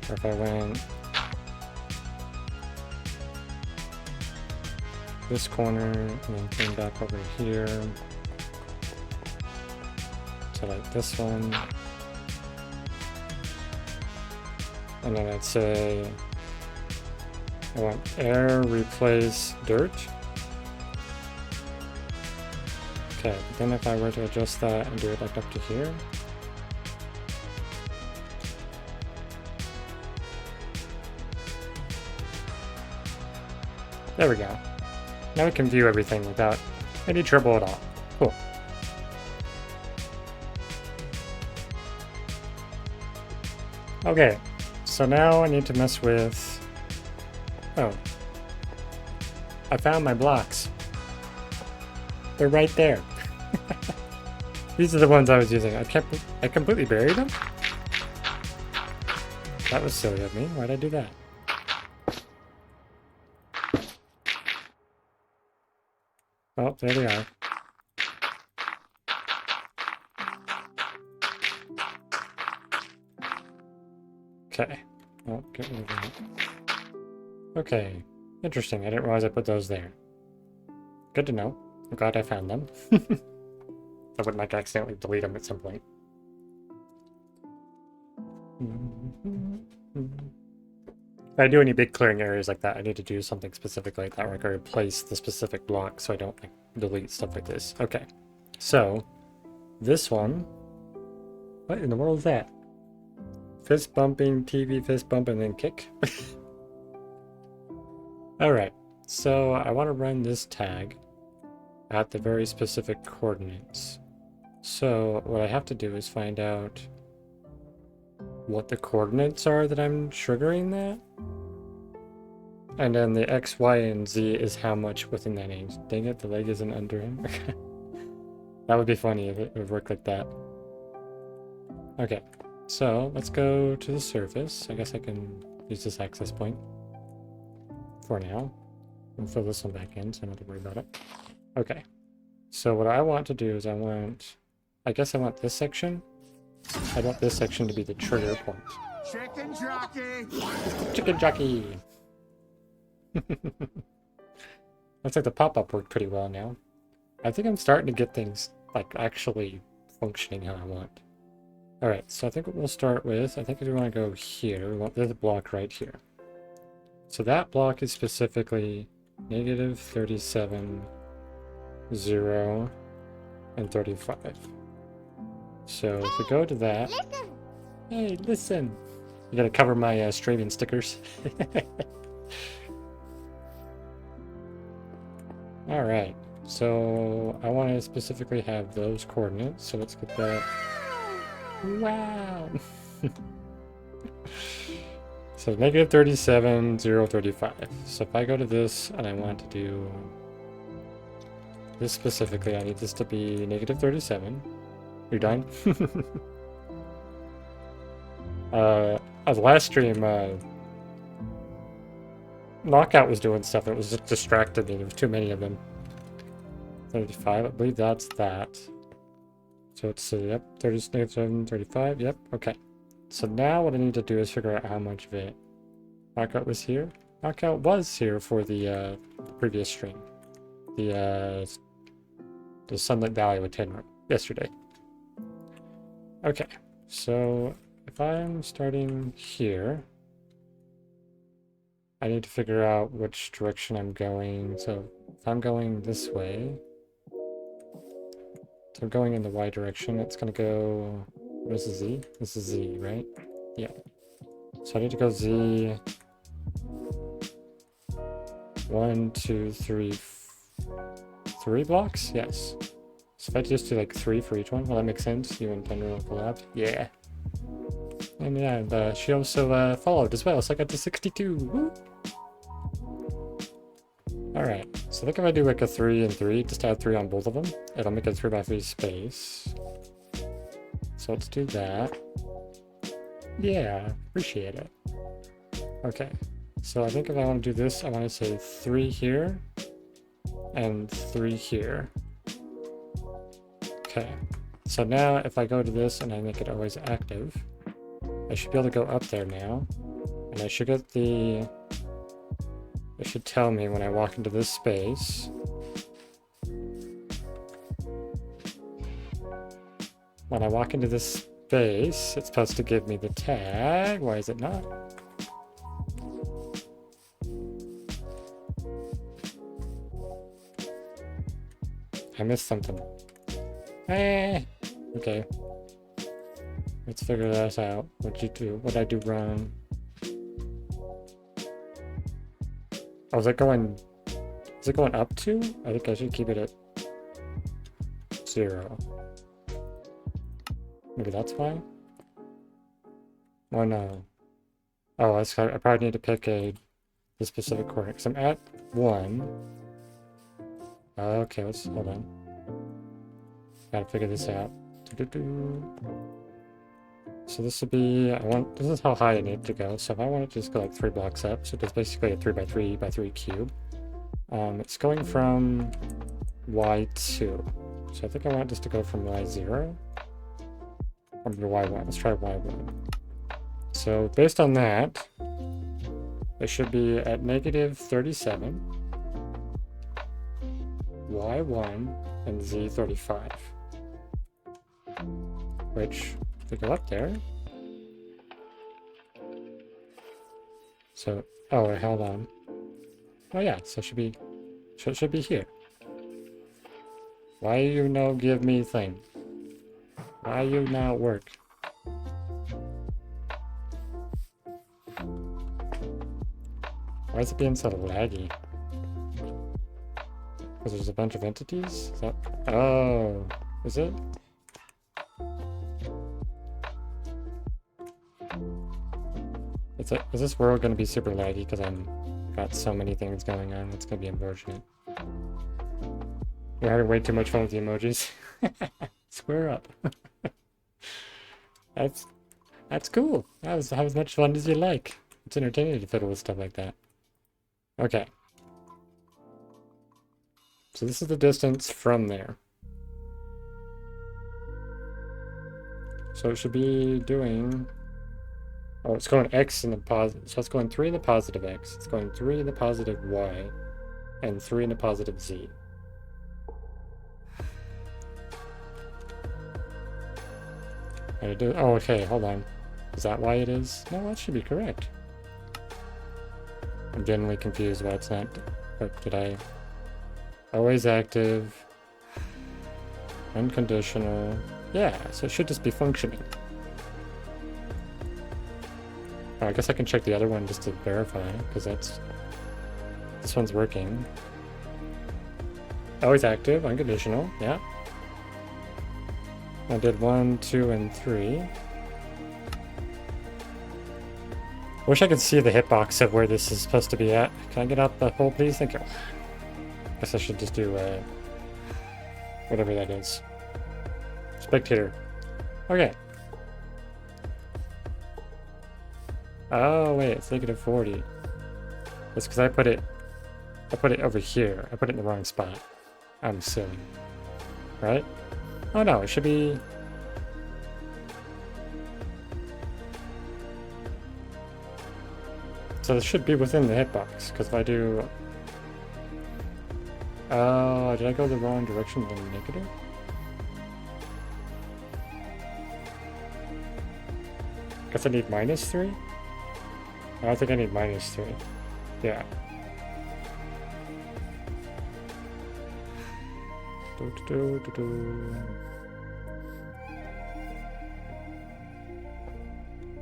Or if I went... this corner, and then came back over here. So like this one. And then I'd say... I want air replace dirt. Okay, but then if I were to adjust that and do it like up to here. There we go. Now we can view everything without any trouble at all. Cool. Okay, so now I need to mess with... oh. I found my blocks. They're right there. These are the ones I was using. I completely buried them? That was silly of me. Why'd I do that? Oh, there they are. Okay. Oh, get rid of that. Okay. Interesting. I didn't realize I put those there. Good to know. I'm glad I found them. I wouldn't like accidentally delete them at some point. If I do any big clearing areas like that, I need to do something specific like that, where I can replace the specific block so I don't like delete stuff like this. Okay, so this one, what in the world is that? Fist bumping, TV fist bump, and then kick. Alright, so I want to run this tag at the very specific coordinates. So what I have to do is find out what the coordinates are that I'm triggering that. And then the X, Y, and Z is how much within that range. Dang it, the leg isn't under him. That would be funny if it would work like that. Okay, so let's go to the surface. I guess I can use this access point for now. And fill this one back in so I don't have to worry about it. Okay, so what I want to do is I want this section. I want this section to be the trigger point. Chicken jockey! Chicken jockey! Looks like the pop-up worked pretty well now. I think I'm starting to get things like actually functioning how I want. Alright, so I think what we'll start with, I think we want to go here. We want this block right here. So that block is specifically -37, 0, and 35. So if we go to that... Listen. Hey, listen! You gotta cover my streaming stickers. Alright, so I want to specifically have those coordinates, so let's get that. Wow! So -37, 0, 35. So if I go to this and I want to do this specifically, I need this to be -37. You're done? The last stream, Knockout was doing stuff that was just distracted me. There was too many of them. 35, I believe that's that. So it's, yep, 37, 35, yep, okay. So now what I need to do is figure out how much of it. Knockout was here? Knockout was here for the previous stream. The Sunlit Valley with Tenor yesterday. Okay, so if I'm starting here, I need to figure out which direction I'm going. So if I'm going this way, so I'm going in the Y direction, it's gonna go, what is the Z? This is Z, right? Yeah. So I need to go Z, 1, 2, 3, 3 blocks? Yes. So if I just do like 3 for each one, will that make sense? You and Thunder will collab? Yeah. And yeah, she also followed as well, so I got to 62. Woo! Alright, so I think if I do like a 3 and 3, just add 3 on both of them, it'll make a 3x3 space. So let's do that. Yeah, appreciate it. Okay, so I think if I want to do this, I want to say 3 here and 3 here. Okay, so now if I go to this and I make it always active, I should be able to go up there now, and I should get the... It should tell me when I walk into this space. When I walk into this space, it's supposed to give me the tag. Why is it not? I missed something. Eh. Okay. Let's figure this out. What'd you do? What'd I do wrong? Oh, is it going up to? I think I should keep it at 0. Maybe that's why? Oh no. Oh, I probably need to pick the specific coordinate, because I'm at 1. Okay, let's, hold on. Gotta figure this out. So this will be, this is how high I need to go. So if I want to just go like 3 blocks up, so it's basically a 3x3x3 cube. It's going from Y2. So I think I want this to go from Y0 or to Y1. Let's try Y1. So based on that, it should be at -37, Y1, and Z35. Which, if we go up there... So, oh, wait, hold on. Oh yeah, so it should be here. Why you no give me thing? Why you not work? Why is it being so laggy? Because there's a bunch of entities? Is that... Oh, is it? Is this world going to be super laggy because I'm got so many things going on? It's going to be unfortunate. You're having way too much fun with the emojis. Square up. That's cool. Have as much fun as you like. It's entertaining to fiddle with stuff like that. Okay. So this is the distance from there. So it should be doing... Oh, it's going X in the positive. So it's going 3 in the positive X. It's going 3 in the positive Y. And 3 in the positive Z. Oh, okay, hold on. Is that why it is? No, that should be correct. I'm genuinely confused why it's not... Or did I... Always active. Unconditional. Yeah, so it should just be functioning. Oh, I guess I can check the other one just to verify, because that's... This one's working. Always active, unconditional, yeah. I did 1, 2, and 3. Wish I could see the hitbox of where this is supposed to be at. Can I get out the hole, please? Thank you. Guess I should just do, whatever that is. Spectator. Okay. Oh, wait, it's -40. That's because I put it over here. I put it in the wrong spot. I'm silly. Right? Oh no, it should be... So this should be within the hitbox, because if I do... did I go the wrong direction with the negative? Guess I need -3? I don't think I need -3. Yeah.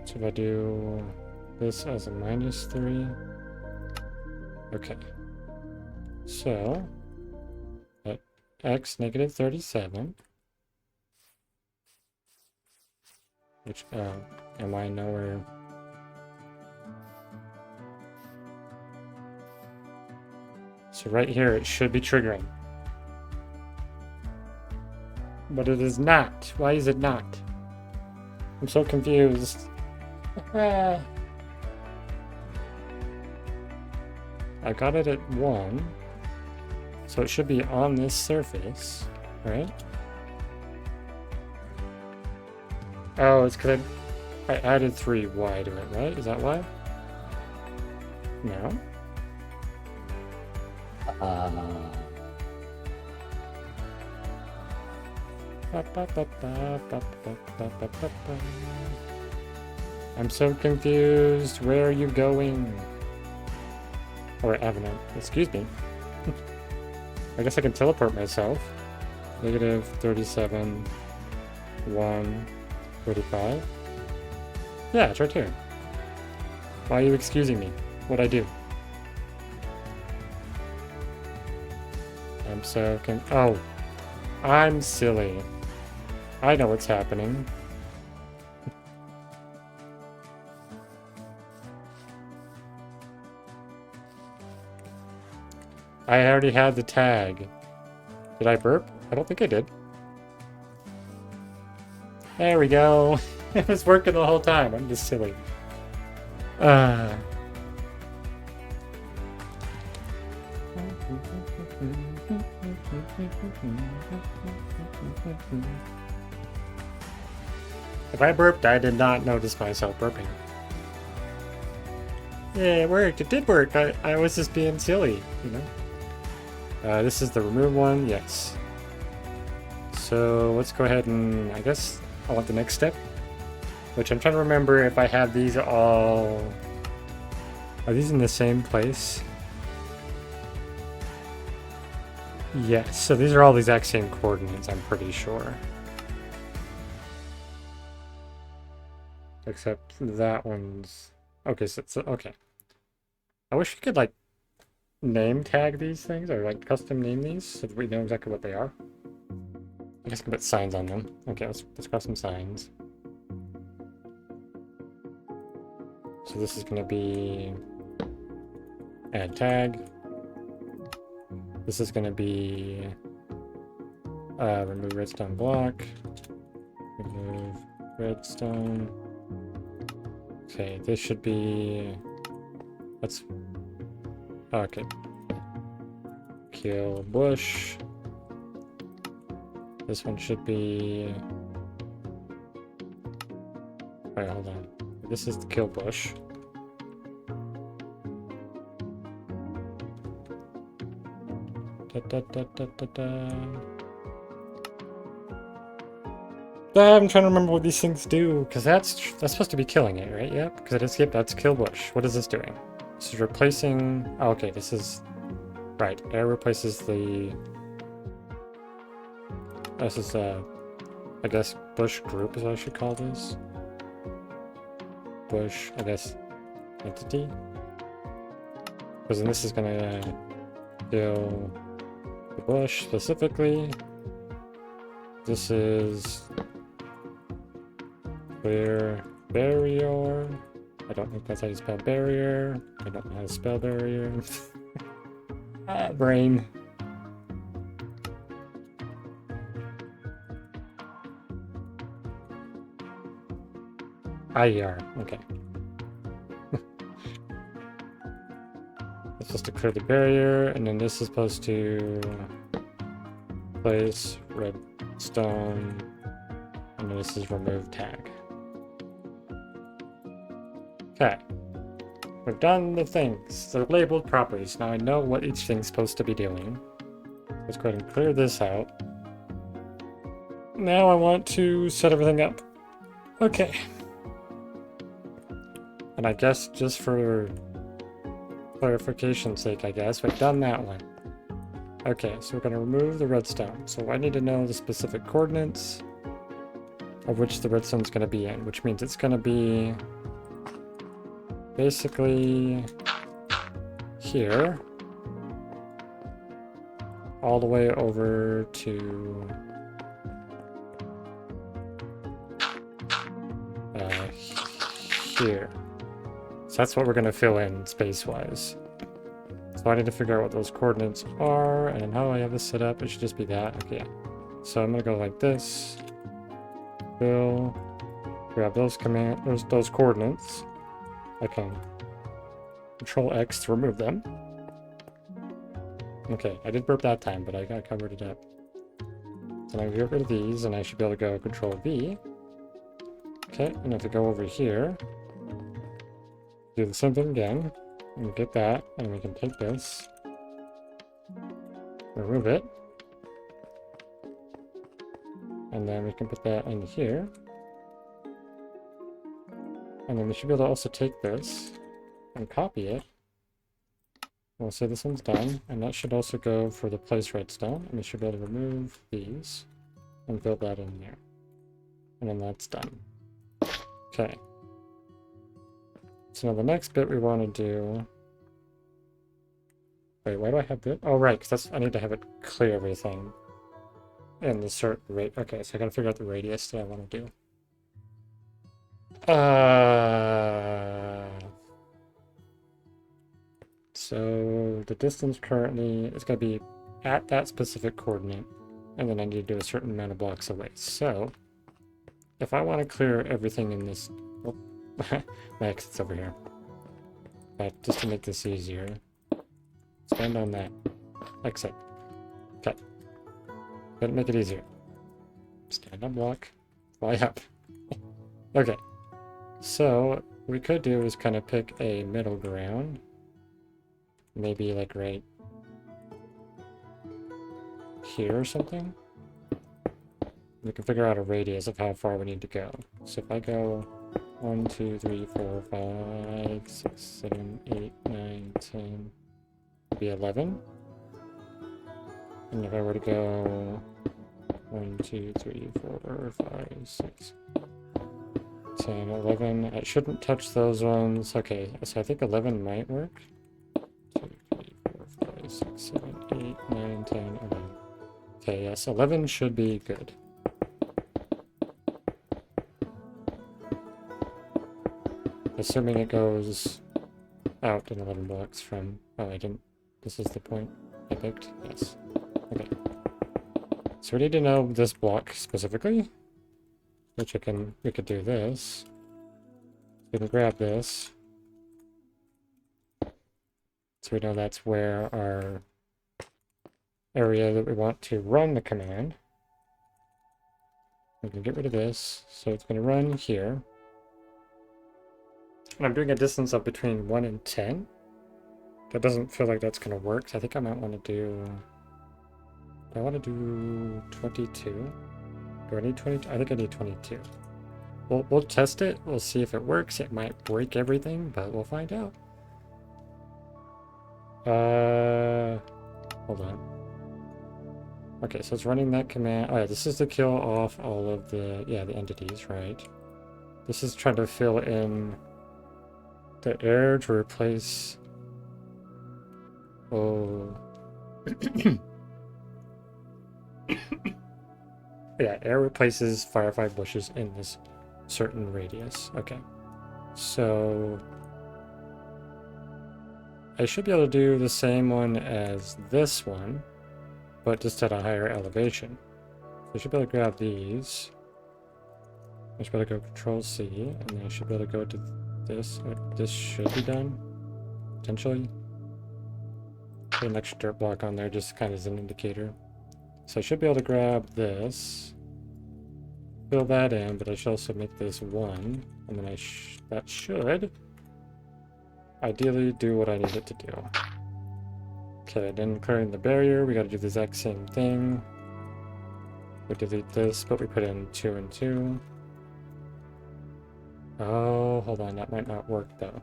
So if I do this as a -3, okay. So at x -37, which am I nowhere? So right here it should be triggering. But it is not. Why is it not? I'm so confused. I got it at 1. So it should be on this surface, right? Oh, it's because I added 3y to it, right? Is that why? No? I'm so confused. Where are you going? Or Avenant. Excuse me. I guess I can teleport myself. -37, 1, 35. Yeah, it's right here. Why are you excusing me? What'd I do? I'm so oh. I'm silly. I know what's happening. I already had the tag. Did I burp? I don't think I did. There we go. It was working the whole time. I'm just silly. If I burped, I did not notice myself burping. Yeah, it worked. It did work. I was just being silly, you know? This is the remove one. Yes. So let's go ahead and, I guess, I want the next step. Which I'm trying to remember if I have these all... Are these in the same place? Yes, so these are all the exact same coordinates, I'm pretty sure. Except that one's... Okay, so okay. I wish we could like name tag these things or like custom name these so that we know exactly what they are. I guess I can put signs on them. Okay, let's grab some signs. So this is gonna be add tag. This is gonna be remove redstone block. Remove redstone. Okay, this should be. Let's. Okay. Kill bush. This one should be. Alright, hold on. This is the kill bush. Da, da, da, da, da, da. I'm trying to remember what these things do, because that's supposed to be killing it, right? Yep, because it is, yep, that's kill bush. What is this doing? This is replacing, oh, okay, this is, right, air replaces the, this is, I guess, bush group is what I should call this. Bush, I guess, entity. Because then this is gonna kill the bush specifically. This is clear barrier. I don't think that's how you spell barrier. I don't know how to spell barrier. Brain. IER. Okay. It's supposed to clear the barrier, and then this is supposed to place redstone, and then this is remove tag. Okay. We've done the things. They're labeled properties. Now I know what each thing's supposed to be doing. Let's go ahead and clear this out. Now I want to set everything up. Okay. And I guess just for clarification's sake, I guess, we've done that one. Okay, so we're going to remove the redstone. So I need to know the specific coordinates of which the redstone's going to be in, which means it's going to be basically here, all the way over to here. So that's what we're going to fill in space-wise. So I need to figure out what those coordinates are, and how I have this set up. It should just be that. Okay. So I'm going to go like this. Fill. Grab those those coordinates. I can Control X to remove them. Okay, I did burp that time, but I covered it up. So now I get rid of these, and I should be able to go Control V. Okay, and if I go over here, do the same thing again, and get that, and we can take this, remove it, and then we can put that in here, and then we should be able to also take this and copy it. We'll say this one's done, and that should also go for the place redstone, and we should be able to remove these and fill that in there, and then that's done. Okay. So now the next bit we want to do... Wait, why do I have this? Oh, right, because I need to have it clear everything in the certain rate. Okay, so I gotta figure out the radius that I want to do. So the distance currently is going to be at that specific coordinate, and then I need to do a certain amount of blocks away. So if I want to clear everything in this... Oh, my exit's over here. But just to make this easier, stand on that. Exit. Okay. Gotta make it easier. Stand on block. Fly up. Okay. So what we could do is kind of pick a middle ground. Maybe like right here or something. We can figure out a radius of how far we need to go. So if I go 1, 2, 3, 4, 5, 6, 7, 8, 9, 10, it'd be 11. And if I were to go 1, 2, 3, 4, 5, 6, 10, 11, I shouldn't touch those ones. Okay, so I think 11 might work. 7, 8, 9, 10, 11. Okay, yes, 11 should be good. Assuming it goes out in 11 blocks from... Oh, I didn't... This is the point I picked? Yes. Okay. So we need to know this block specifically, which we could do this. We can grab this. So we know that's where our area that we want to run the command. We can get rid of this. So it's going to run here. And I'm doing a distance of between 1 and 10. That doesn't feel like that's going to work. So I think I might want to do... I want to do 22. Do I need 22? I think I need 22. We'll test it. We'll see if it works. It might break everything, but we'll find out. Hold on. Okay, so it's running that command. Oh yeah, this is to kill off all of the, the entities, right? This is trying to fill in the air to replace... Oh... Yeah, air replaces firefly bushes in this certain radius. Okay. So... I should be able to do the same one as this one, but just at a higher elevation. So I should be able to grab these. I should be able to go Control C, and then I should be able to go to this. This should be done, potentially. Put an extra dirt block on there just kind of as an indicator. So I should be able to grab this, fill that in, but I should also make this 1, and then that should ideally do what I need it to do. Okay, then clearing the barrier, we got to do the exact same thing. We delete this, but we put in 2 and 2. Oh, hold on, that might not work though.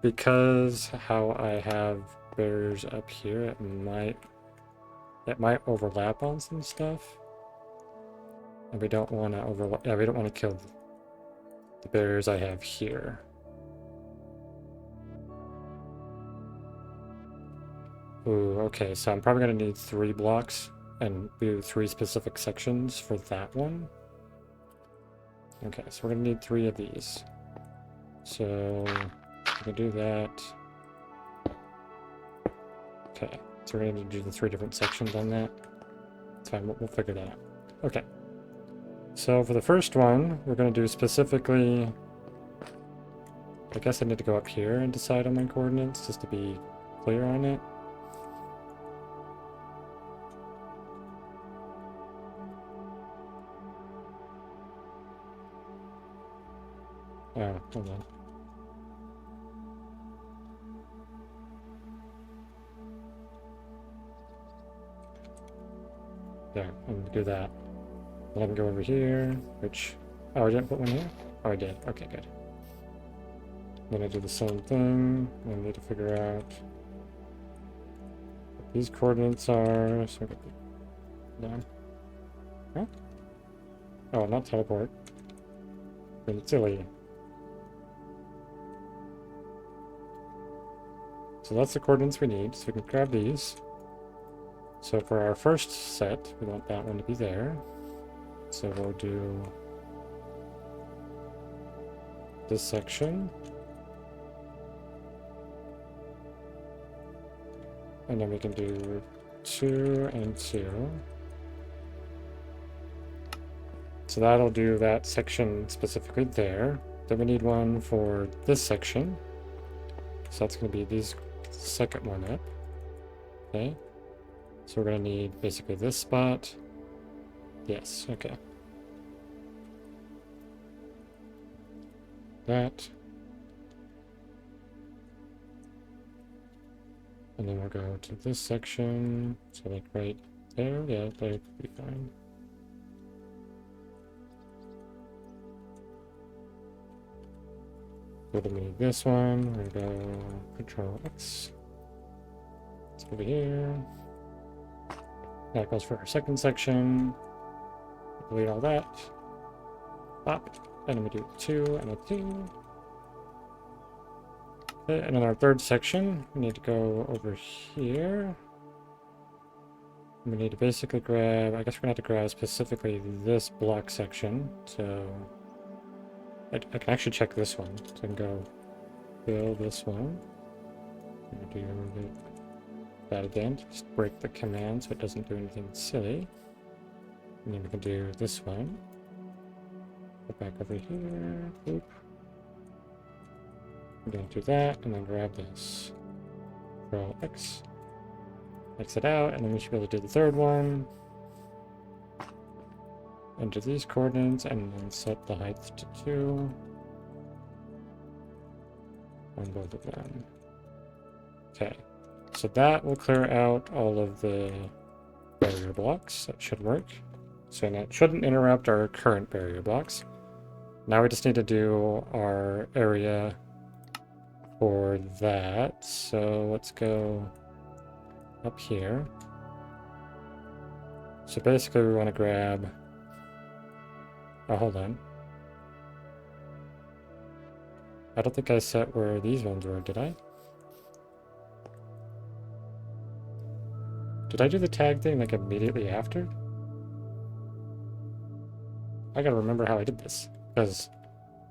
Because how I have barriers up here, it might overlap on some stuff. And we don't want to overlap. Yeah, we don't want to kill the barriers I have here. Ooh, okay, so I'm probably going to need 3 blocks and do 3 specific sections for that one. Okay, so we're going to need 3 of these. So we can do that. Okay, so we're going to need to do the 3 different sections on that. It's fine, we'll figure that out. Okay. So for the first one, we're going to do specifically... I guess I need to go up here and decide on my coordinates just to be clear on it. Oh, hold on. There, I'm gonna do that. Then I can go over here, which... Oh, I didn't put one here? Oh, I did. Okay, good. Then I do the same thing. I need to figure out what these coordinates are. So I got the... Down. Huh? Oh, not teleport. Been silly. So that's the coordinates we need, so we can grab these. So for our first set, we want that one to be there. So we'll do this section. And then we can do 2 and 2. So that'll do that section specifically there. Then we need one for this section. So that's going to be these second one up. Okay. So we're going to need basically this spot. Yes, okay. That. And then we'll go to this section. So like right there. Yeah, that would be fine. So then we need this one. We're going to go Control X. It's over here. That goes for our second section. Delete all that. Pop. And then we do 2 and a 2. Okay, and in our third section, we need to go over here. We need to basically grab, I guess we're gonna have to grab specifically this block section. So I can actually check this one. So I can go fill this one. Do that again. Just break the command so it doesn't do anything silly. And then we can do this one. Go back over here. Boop. We're gonna do that and then grab this. Control X. X it out, and then we should be able to do the third one. Enter these coordinates and then set the height to 2 on both of them. Okay, so that will clear out all of the barrier blocks. That should work. So that shouldn't interrupt our current barrier blocks. Now we just need to do our area for that. So let's go up here. So basically we want to grab... Oh, hold on. I don't think I set where these ones were, did I? Did I do the tag thing like immediately after? I gotta remember how I did this, because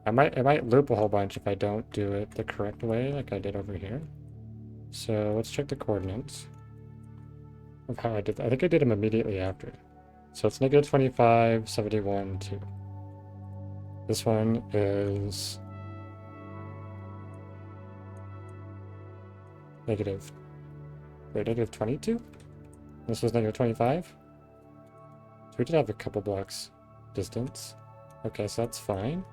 it might loop a whole bunch if I don't do it the correct way like I did over here. So let's check the coordinates of how I did that. I think I did them immediately after. So it's negative 25, 71, 2. This one is negative 22? This was negative 25? So we did have a couple blocks distance. Okay, so that's fine.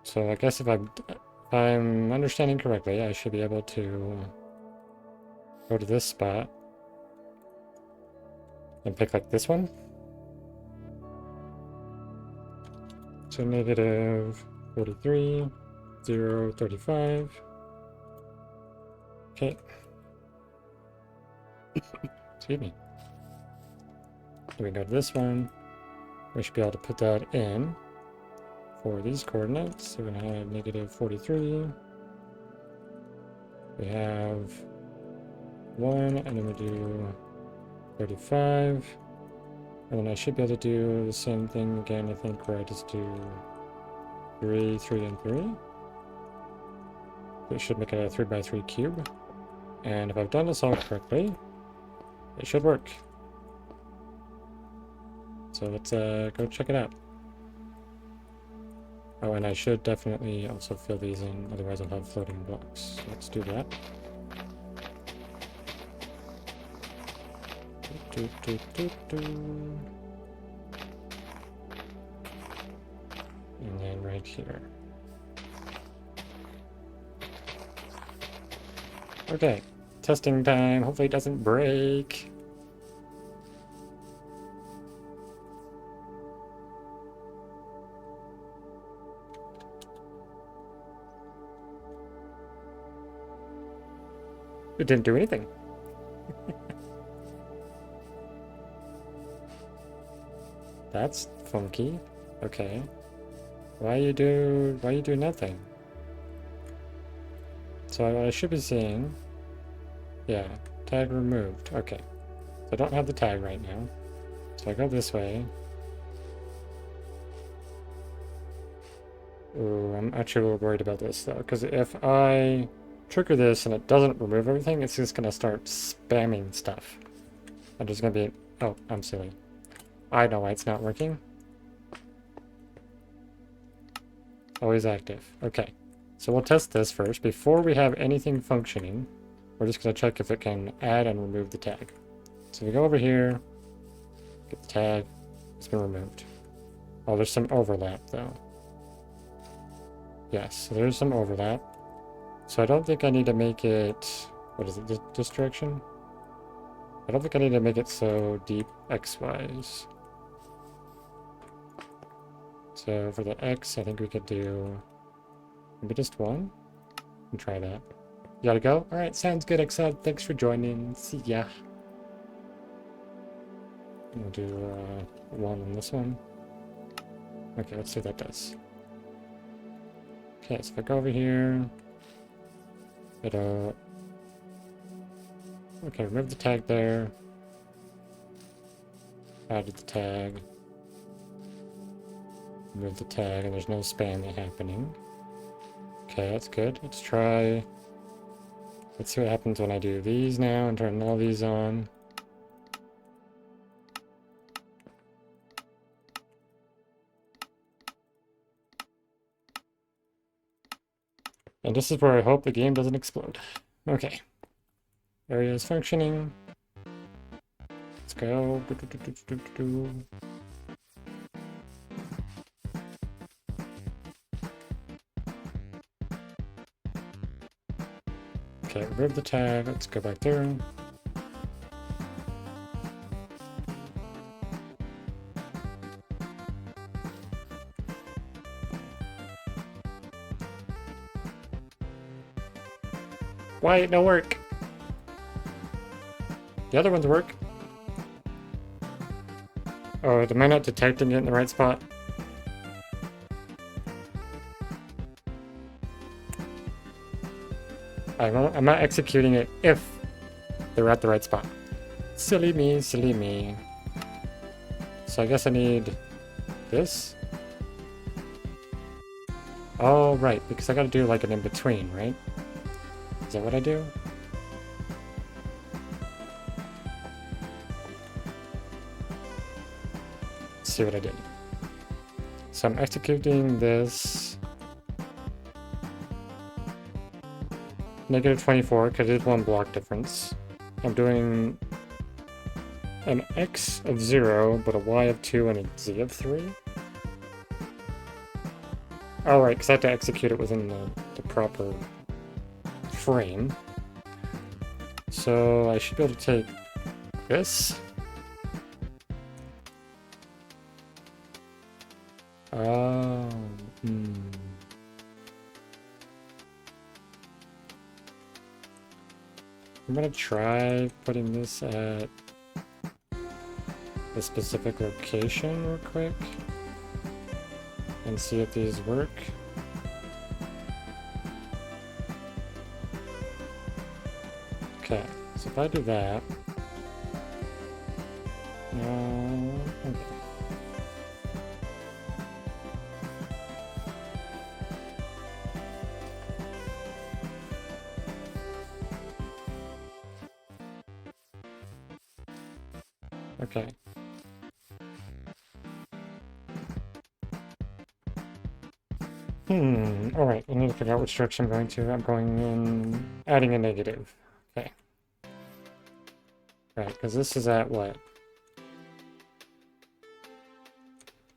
So I guess if I'm understanding correctly, I should be able to go to this spot and pick like this one. So negative 43, 0, 35. Okay. Excuse me. Then we go to this one. We should be able to put that in for these coordinates. So we're going to have negative 43. We have 1, and then we do 35. And then I should be able to do the same thing again, I think, where I just do 3, 3, and 3. It should make it a 3 by 3 cube. And if I've done this all correctly, it should work. So let's go check it out. Oh, and I should definitely also fill these in, otherwise I'll have floating blocks. So let's do that. And then right here. Okay, testing time. Hopefully it doesn't break. It didn't do anything. That's funky. Okay. Why you do nothing? So I should be seeing, yeah, tag removed. Okay. So I don't have the tag right now. So I go this way. Ooh, I'm actually a little worried about this though, because if I trigger this and it doesn't remove everything, it's just gonna start spamming stuff. And there's gonna be, oh, I'm silly. I know why it's not working. Always active. Okay. So we'll test this first. Before we have anything functioning, we're just going to check if it can add and remove the tag. So we go over here, get the tag, it's been removed. Oh, there's some overlap though. Yes, so there's some overlap. So I don't think I need to make it, what is it, this direction? I don't think I need to make it so deep X-wise. So for the X, I think we could do maybe just 1 and try that. You gotta go? Alright, sounds good, Exub. Thanks for joining. See ya. We'll do 1 on this one. Okay, let's see what that does. Okay, so if I go over here, It'll... Okay, remove the tag there. Added the tag. Remove the tag, and there's no spamming happening. Okay, that's good. Let's try... Let's see what happens when I do these now and turn all these on. And this is where I hope the game doesn't explode. Okay. Area is functioning. Let's go. Okay, remove the tag. Let's go back through. Why it no work? The other ones work. Oh, am I not detecting it in the right spot? I'm not executing it if they're at the right spot. Silly me, silly me. So I guess I need this. Oh, right, because I gotta do like an in-between, right? Is that what I do? Let's see what I did. So I'm executing this. Negative 24, because it is one block difference. I'm doing an X of 0, but a Y of 2 and a Z of 3. Oh, right, because I have to execute it within the proper frame. So I should be able to take this. I'm gonna try putting this at a specific location real quick and see if these work. Okay, so if I do that, okay. Okay. Alright, I need to figure out which direction I'm going to. I'm going in, adding a negative. Okay. Right, because this is at what?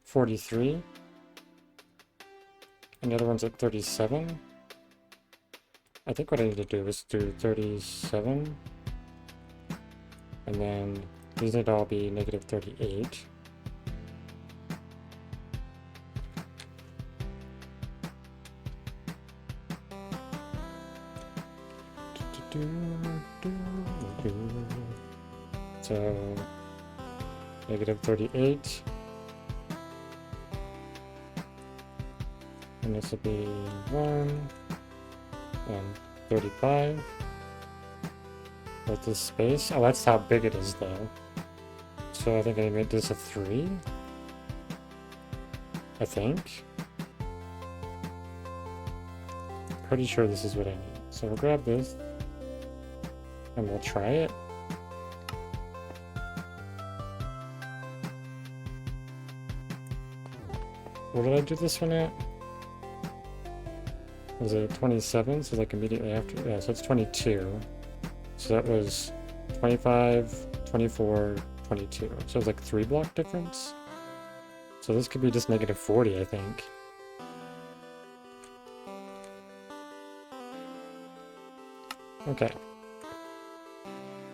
43. And the other one's at 37. I think what I need to do is do 37. And then these would all be negative 38. So, negative 38. And this will be 1 and 35. With this space. Oh, that's how big it is, though. So I think I made this a 3. I think. Pretty sure this is what I need. So we'll grab this. And we'll try it. Where did I do this one at? Was it 27? So like immediately after? Yeah, so it's 22. So that was 25, 24, 22. So it's like 3 block difference. So this could be just negative 40, I think. Okay.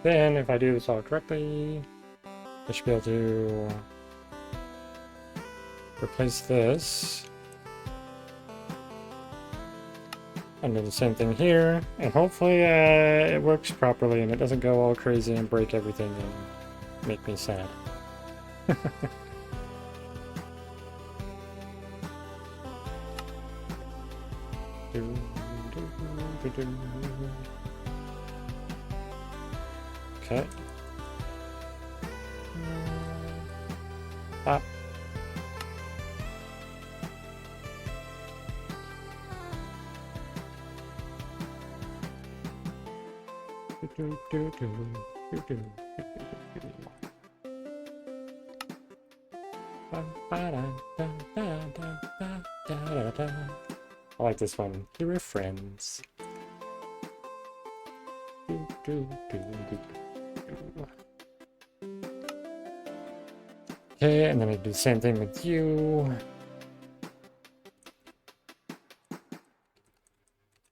Then, if I do this all correctly, I should be able to replace this. And do the same thing here, and hopefully it works properly and it doesn't go all crazy and break everything and make me sad. Okay. Ah. I like this one. You were friends. Okay, and then I do the same thing with you.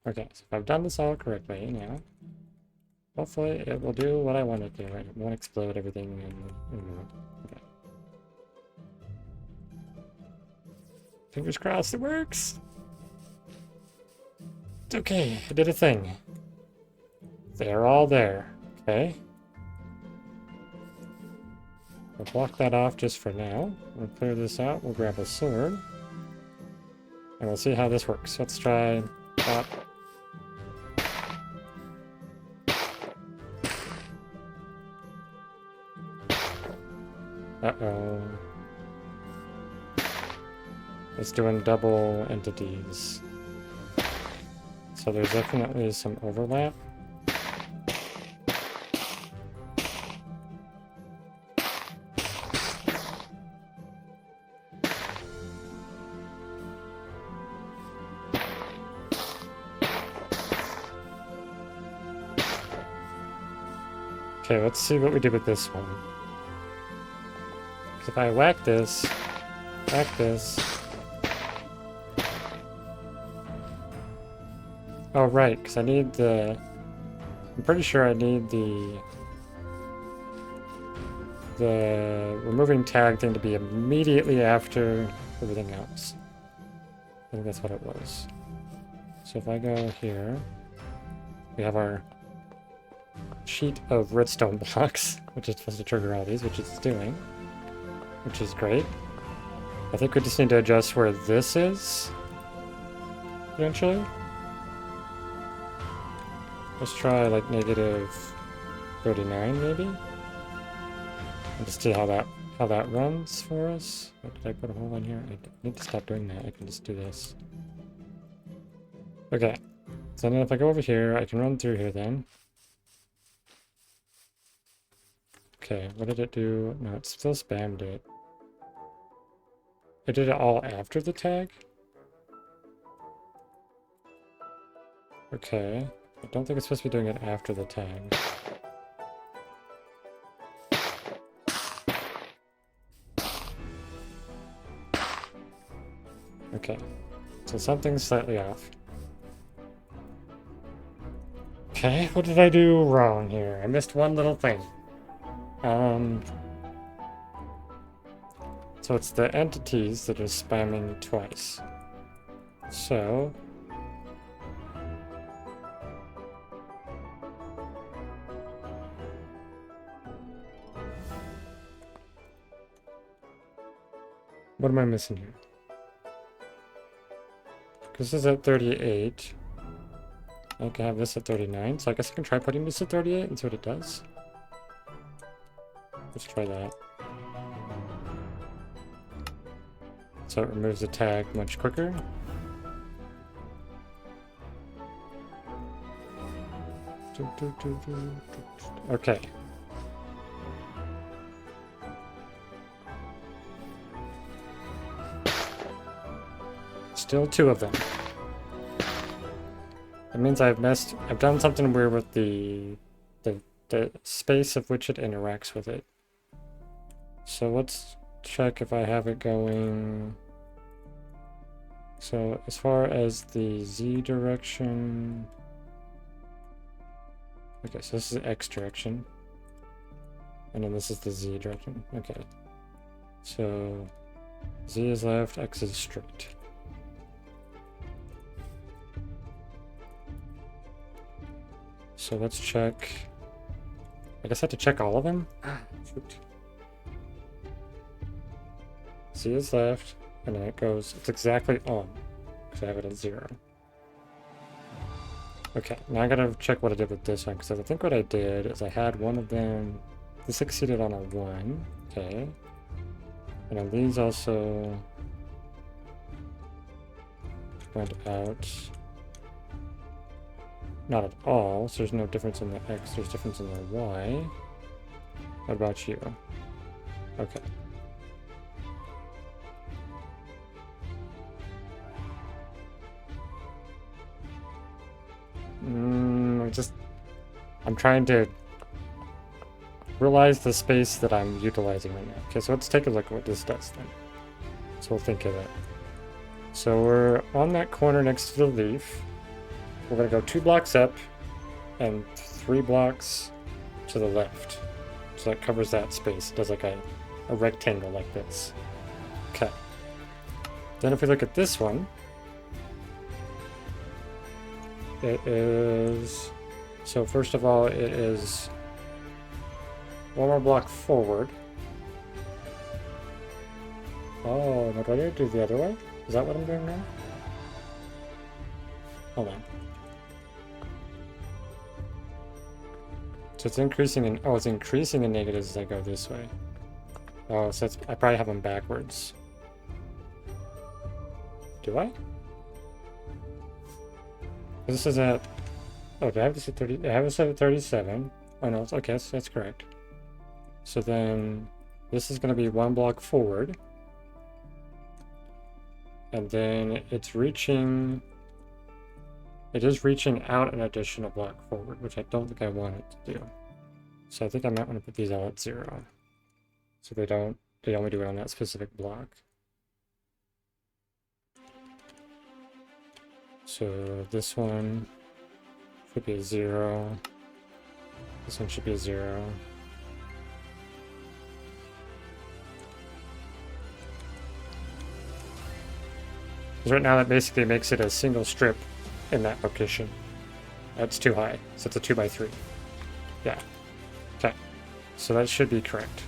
Okay, so if I've done this all correctly now, hopefully it will do what I want it to do. It won't explode everything okay. Fingers crossed it works. It's okay, I did a thing. They're all there. Okay. We'll block that off just for now. We'll clear this out. We'll grab a sword. And we'll see how this works. Let's try that. Uh-oh. It's doing double entities. So there's definitely some overlap. Okay, let's see what we did with this one. If I whack this, oh right, because I need the, I'm pretty sure I need the removing tag thing to be immediately after everything else. I think that's what it was. So if I go here, we have our sheet of redstone blocks, which is supposed to trigger all these, which it's doing, which is great. I think we just need to adjust where this is, eventually. Let's try like negative 39 maybe, and just see how that runs for us. What, did I put a hole in here? I need to stop doing that. I can just do this. Okay, so then if I go over here, I can run through here then. Okay, what did it do? No, it still spammed it. It did it all after the tag? Okay. I don't think it's supposed to be doing it after the tag. Okay. So something's slightly off. Okay, what did I do wrong here? I missed one little thing. So it's the entities that are spamming twice. So what am I missing here? This is at 38. I can have this at 39, so I guess I can try putting this at 38 and see what it does. Let's try that. So it removes the tag much quicker. Okay. Still two of them. That means I've done something weird with the space of which it interacts with it. So let's check if I have it going. So as far as the Z direction, okay, so this is the X direction, and then this is the Z direction. Okay, so Z is left, X is straight. So let's check. I guess I have to check all of them. Shoot. Z is left, and then it goes, it's exactly on, because I have it at 0. Okay, now I gotta check what I did with this one, because I think what I did is I had one of them. This succeeded on a 1. Okay. And then these also went out. Not at all, so there's no difference in the X, there's difference in the Y. What about you? Okay. I'm trying to realize the space that I'm utilizing right now. Okay, so let's take a look at what this does then. So we'll think of it. So we're on that corner next to the leaf. We're gonna go 2 blocks up and 3 blocks to the left. So that covers that space. It does like a rectangle like this. Okay. Then if we look at this one, it is... So first of all, it is 1 more block forward. Oh, no, do I do the other way? Is that what I'm doing now? Hold on. So it's increasing in... Oh, it's increasing in negatives as I go this way. Oh, so it's, I probably have them backwards. Do I? This is at... Oh, do I have this at 30? I have this at 37. Oh no, it's okay, that's correct. So then this is going to be 1 block forward. And then it's reaching... It is reaching out an additional block forward, which I don't think I want it to do. So I think I might want to put these all at 0. So they only do it on that specific block. So this one should be a 0. This one should be a 0. Because right now that basically makes it a single strip in that location. That's too high, so it's a 2x3. Yeah. Okay. So that should be correct.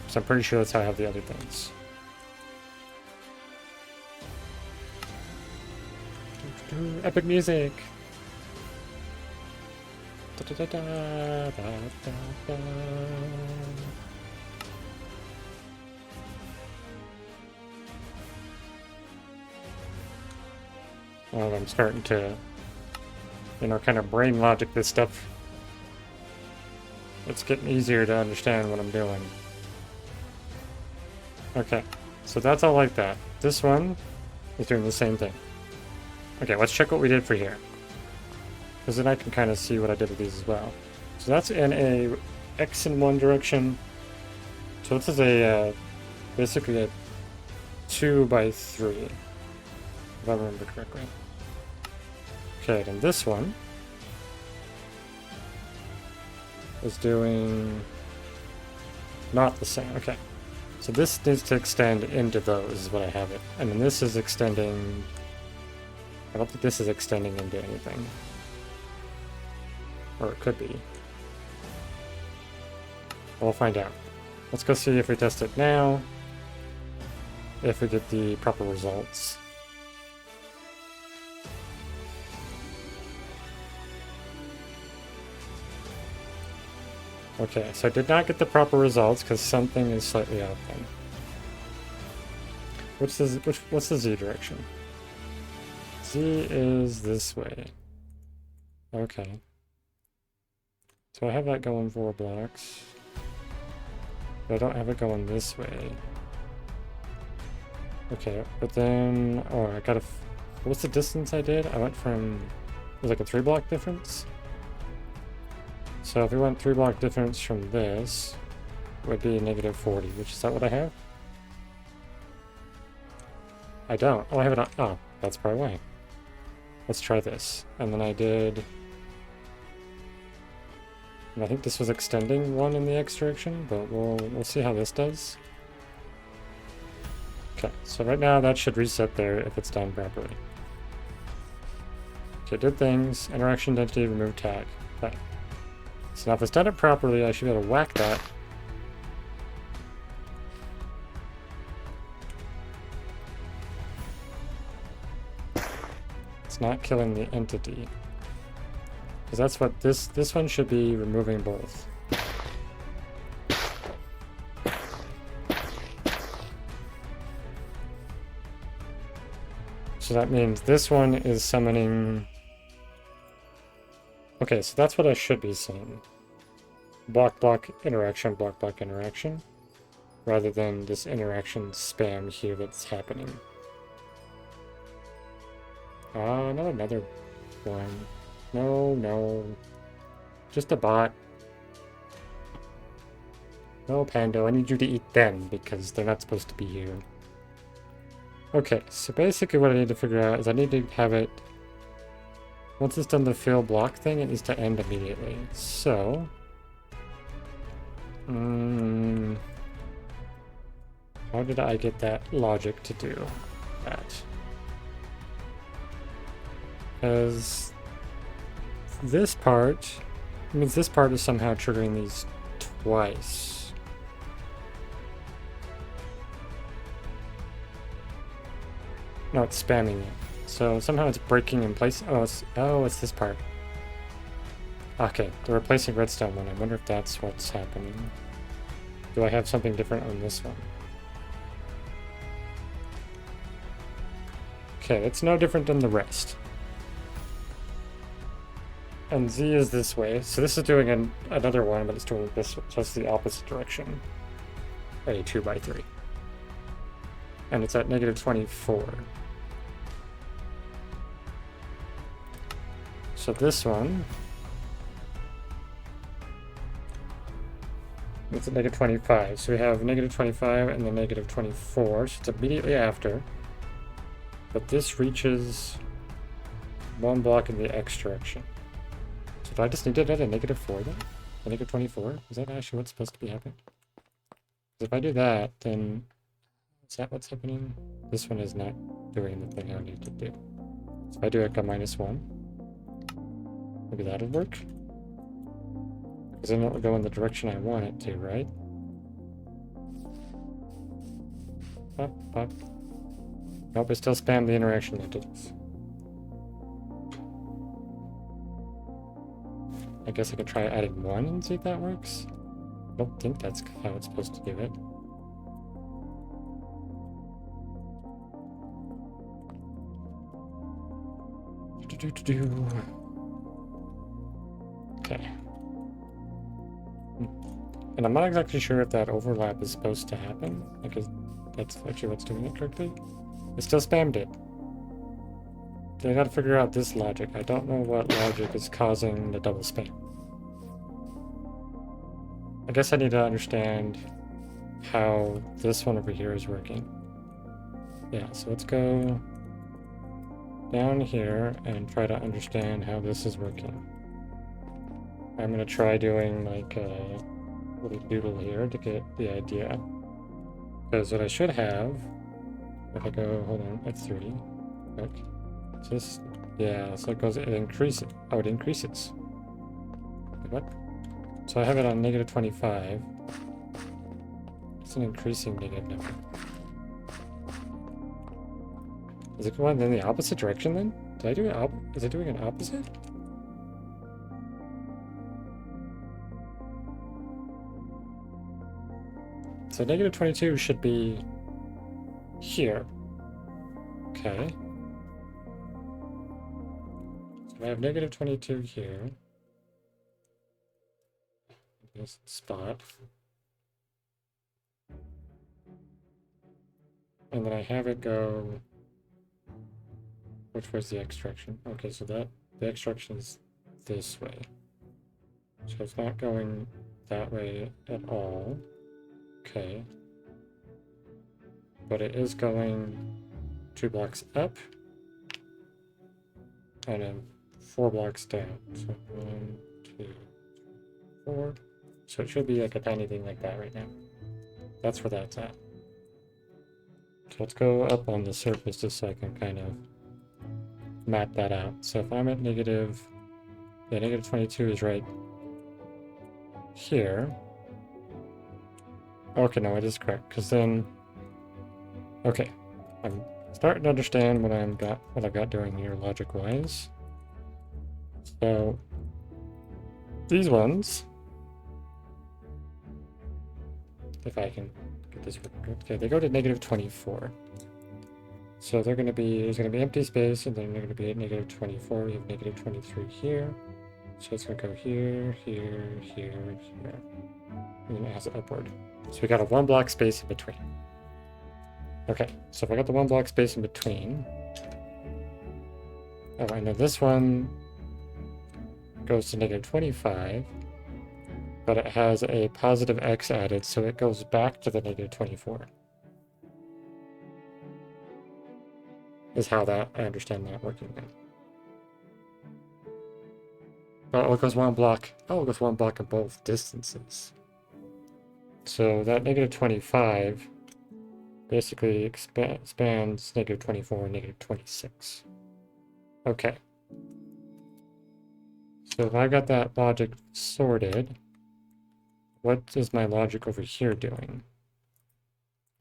So I'm pretty sure that's how I have the other things. Epic music! Da, da, da, da, da, da, da. Well, I'm starting to, kind of brain logic this stuff. It's getting easier to understand what I'm doing. Okay, so that's all like that. This one is doing the same thing. Okay, let's check what we did for here. Because then I can kind of see what I did with these as well. So that's in a X in one direction. So this is a, basically a 2x3. If I remember correctly. Okay, then this one is doing not the same. Okay, so this needs to extend into those, is what I have it. And then this is extending... I don't think this is extending into anything. Or it could be. We'll find out. Let's go see if we test it now. If we get the proper results. Okay, so I did not get the proper results because something is slightly out then. What's the Z direction? Z is this way. Okay. So I have that going 4 blocks. But I don't have it going this way. Okay, but then... Oh, I gotta... What's the distance I did? I went from... It was like a 3 block difference? So if we went 3 block difference from this, it would be negative 40, which is that what I have? I don't. Oh, I have it on... Oh, that's probably why. Let's try this. And then I did... And I think this was extending 1 in the X direction, but we'll see how this does. Okay, so right now that should reset there if it's done properly. Okay, did things. Interaction identity, remove tag. Okay. So now if it's done it properly, I should be able to whack that. It's not killing the entity. Because that's what this one should be, removing both. So that means this one is summoning... Okay, so that's what I should be seeing. Block, block, interaction, block, block, interaction. Rather than this interaction spam here that's happening. Not another one. No, no. Just a bot. No, Pando, I need you to eat them, because they're not supposed to be here. Okay, so basically what I need to figure out is I need to have it... Once it's done the fill block thing, it needs to end immediately. So... how did I get that logic to do that? Because this part means this part is somehow triggering these twice. No, it's spamming it. So somehow it's breaking in place. Oh, it's this part. Okay, they're replacing redstone one. I wonder if that's what's happening. Do I have something different on this one? Okay, it's no different than the rest. And Z is this way, so this is doing another one, but it's doing this, so it's the opposite direction. A 2x3. And it's at negative 24. So this one... it's at negative 25. So we have negative 25 and then negative 24, so it's immediately after. But this reaches one block in the X direction. So do I just need it at a negative 4 then? A negative 24? Is that actually what's supposed to be happening? Because if I do that, then... is that what's happening? This one is not doing the thing I need to do. So if I do like a -1, maybe that'll work? Because then it'll go in the direction I want it to, right? Pop, pop. Nope, it still spammed the interaction entities. I guess I could try adding 1 and see if that works. I don't think that's how it's supposed to do it. Okay. And I'm not exactly sure if that overlap is supposed to happen, because that's actually what's doing it correctly. It still spammed it. So I gotta figure out this logic. I don't know what logic is causing the double spam. I guess I need to understand how this one over here is working. Yeah, so let's go down here and try to understand how this is working. I'm gonna try doing like a little doodle here to get the idea. Because what I should have, if I go, hold on, F3, look, so this, yeah, so it goes, it increases, oh, it increases. What? So I have it on negative 25. It's an increasing negative number. Is it going in the opposite direction then? Did I do it is it doing an opposite? So negative 22 should be here. Okay. So I have negative 22 here. This spot. And then I have it go... which way's the X direction? Okay, so that the X direction is this way. So it's not going that way at all. Okay. But it is going 2 blocks up and then 4 blocks down. So 1, 2, 4. So it should be like a tiny thing like that right now. That's where that's at. So let's go up on the surface just so I can kind of map that out. So if I'm at negative, yeah, negative 22 is right here. Okay, no, it is correct, because then, okay, starting to understand what I've got doing here logic-wise. So these ones, if I can get this working, okay, they go to negative 24. So they're going to be, there's going to be empty space, and then they're going to be at negative 24. We have negative 23 here. So it's going to go here, here, here, here. And then it has it upward. So we got a 1 block space in between. Okay, so if I got the 1 block space in between. Oh, I know this one goes to negative 25. But it has a positive x added, so it goes back to the negative 24. Is how that I understand that working then. Oh, it goes 1 block. Oh, it goes 1 block in both distances. So that negative 25 basically expands negative 24 and negative 26. Okay. So if I got that logic sorted, what is my logic over here doing?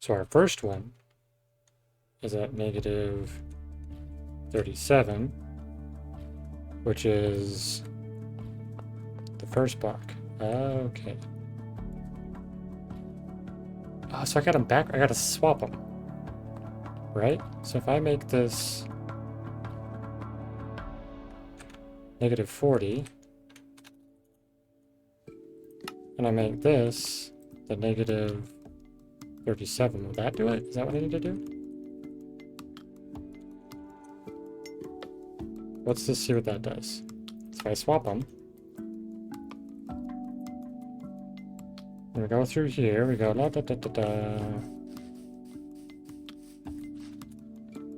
So our first one is at negative 37, which is the first block. Okay. Oh, so I got them back. I gotta swap them. Right? So if I make this negative 40, and I make this the negative 37, will that do it? Is that what I need to do? Let's just see what that does. So if I swap them, and we go through here, we go da da da da da.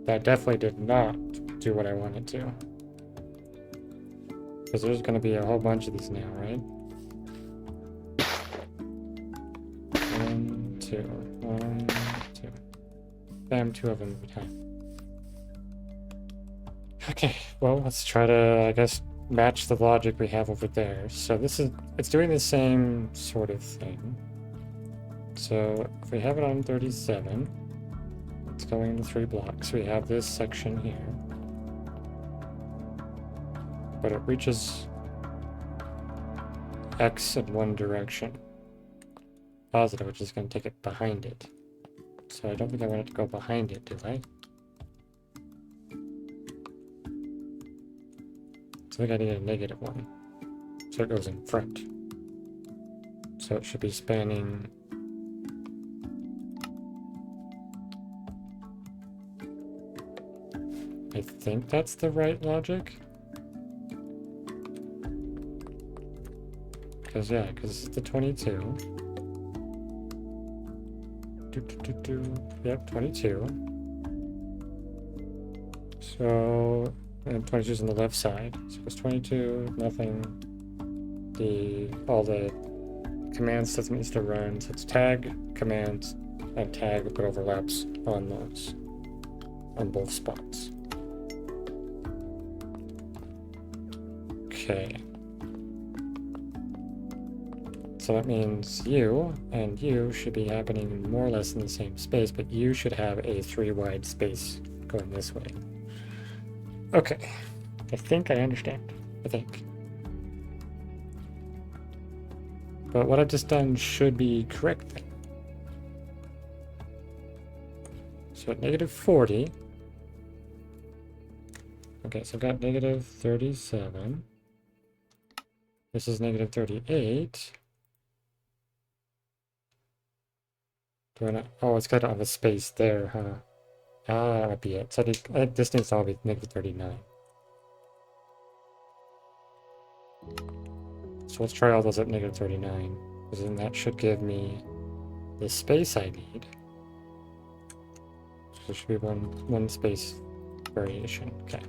That definitely did not do what I wanted to. Because there's going to be a whole bunch of these now, right? 1, 2, 1, 2. Bam, 2 of them every time. Okay, well, let's try to, I guess, match the logic we have over there. So this is, it's doing the same sort of thing. So if we have it on 37, it's going into 3 blocks. We have this section here. But it reaches X in one direction. Positive, which is going to take it behind it. So I don't think I want it to go behind it, do I? So I think I need a negative one. So it goes in front. So it should be spanning... I think that's the right logic. Because, yeah, because this is the 22. Yep, 22. So, and 22 is on the left side. So it's 22, nothing. All the command system needs to run. So it's tag, commands, and tag if it overlaps on those, on both spots. Okay. So that means you and you should be happening more or less in the same space, but you should have a 3 wide space going this way. Okay. I think I understand. I think. But what I've just done should be correct then. So at negative 40. Okay, so I've got negative 37. This is negative 38. Do I not? Oh, it's got to have a space there, huh? Ah, that might be it. So I think this needs to all be negative 39. So let's try all those at negative 39. Because then that should give me the space I need. So there should be one space variation. Okay.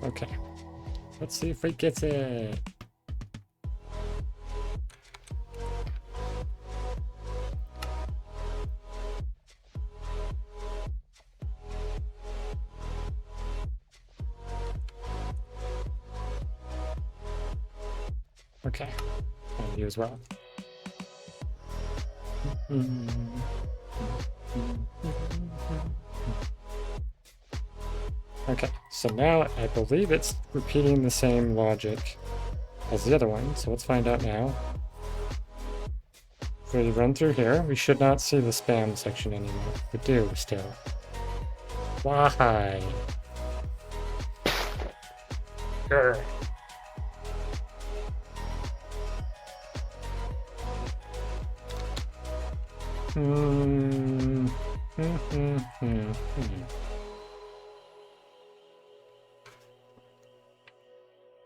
Okay, let's see if it gets it. Okay. And you as well. Okay, so now I believe it's repeating the same logic as the other one, so let's find out now. If we run through here, we should not see the spam section anymore. We do still. Why? Grr.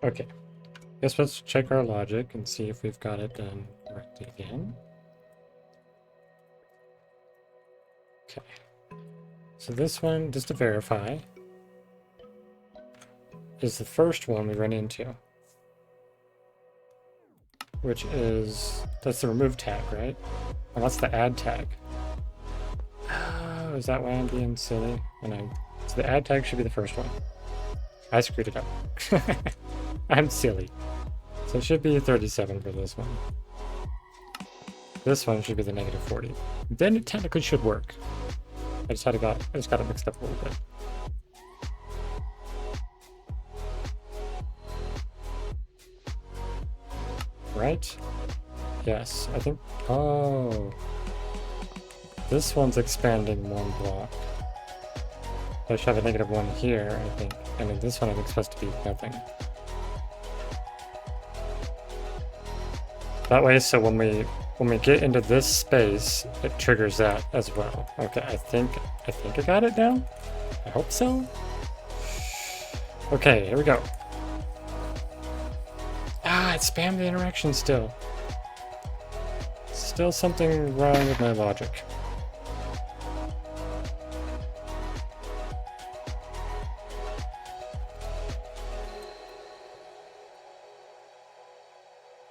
Okay. Guess let's check our logic and see if we've got it done correctly again. Okay. So this one, just to verify, is the first one we run into. Which is, that's the remove tag, right? And that's the add tag. Oh, is that why I'm being silly? So the add tag should be the first one. I screwed it up. I'm silly. So it should be 37 for this one. This one should be the -40. Then it technically should work. I just got it mixed up a little bit. Right? Yes, I think. Oh, this one's expanding one block. I should have a -1 here, I think, and then this one I think is supposed to be nothing. That way, so when we get into this space, it triggers that as well. Okay, I think I got it now. I hope so. Okay, here we go. Ah, it spammed the interaction still. Still something wrong with my logic.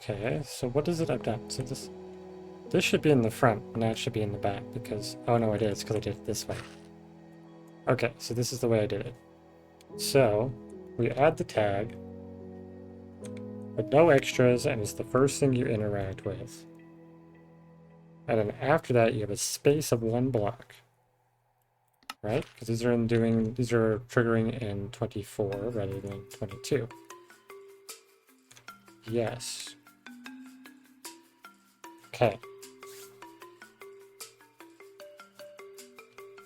Okay, so what is it I've done? So this should be in the front, and that should be in the back, because... Oh no, it is, because I did it this way. Okay, so this is the way I did it. So, we add the tag, with no extras, and it's the first thing you interact with. And then after that, you have a space of one block. Right? Because these are triggering in 24 rather than 22. Yes. Okay.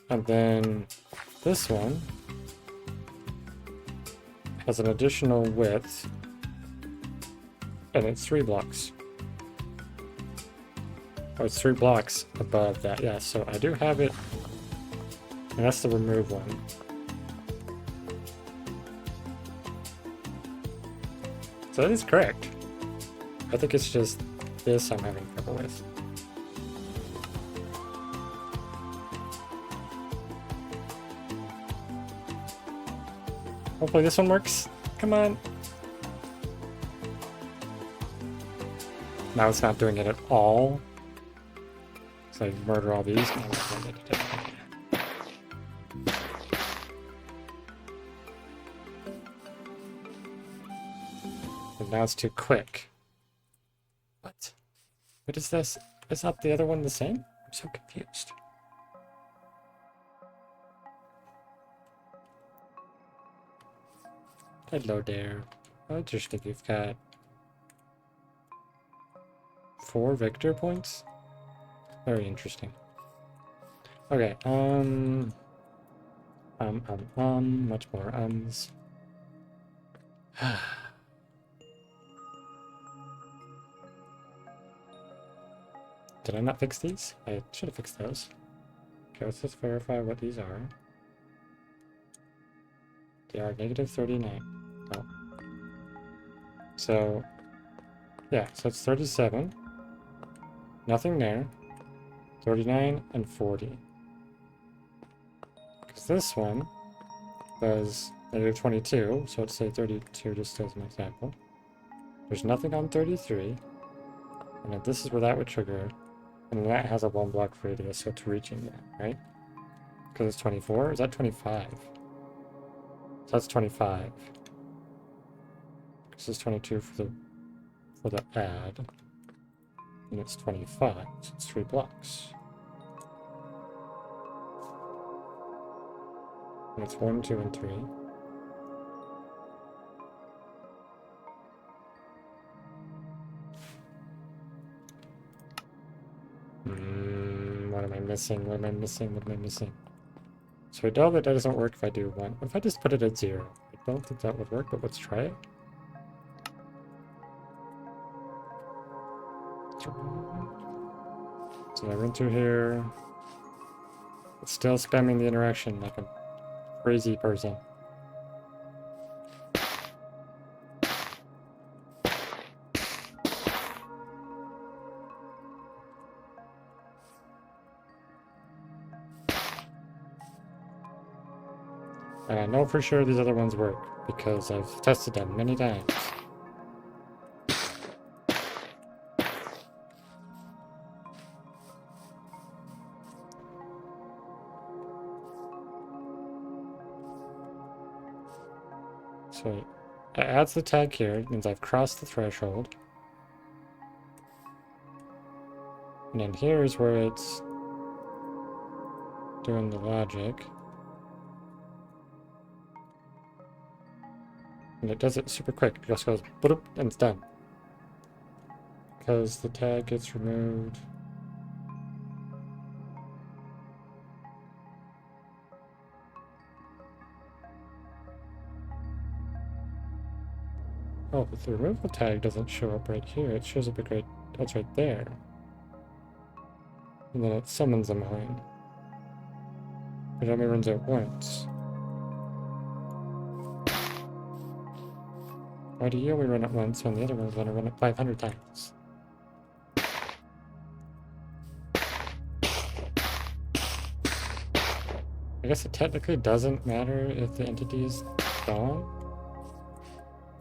And then this one has an additional width, and it's 3 blocks. Oh, it's 3 blocks above that. Yeah, so I do have it, and that's the remove one. So that is correct. I think it's just this I'm having trouble with. Hopefully this one works. Come on. Now it's not doing it at all. So I murder all these. And now it's too quick. What? What is this? Is not the other one the same? I'm so confused. Hello there. Oh, interesting. You've got 4 victor points? Very interesting. Okay, much more ums. Did I not fix these? I should have fixed those. Okay, let's just verify what these are. They are -39. Oh. So, yeah, so it's 37. Nothing there. 39 and 40. Because this one does -22, so let's say 32 just as an example. There's nothing on 33. And then this is where that would trigger. And that has a 1 block radius, so it's reaching that, right? Because it's 24? Is that 25? So that's 25. This is 22 for for the add. And it's 25, so it's 3 blocks. And it's 1, 2, and 3. What am I missing? What am I missing? What am I missing? So I know that doesn't work if I do 1. What if I just put it at 0? I don't think that would work, but let's try it. So I went through here. It's still spamming the interaction like a crazy person. And I know for sure these other ones work because I've tested them many times. So it adds the tag here. It means I've crossed the threshold. And then here's where it's doing the logic. And it does it super quick. It just goes boop, and it's done. Because the tag gets removed. Oh, but the removal tag doesn't show up right here. It shows up right, that's right there. And then it summons them on. It only runs out once. Why do you only run it once when the other one's gonna run it 500 times? I guess it technically doesn't matter if the entity is gone.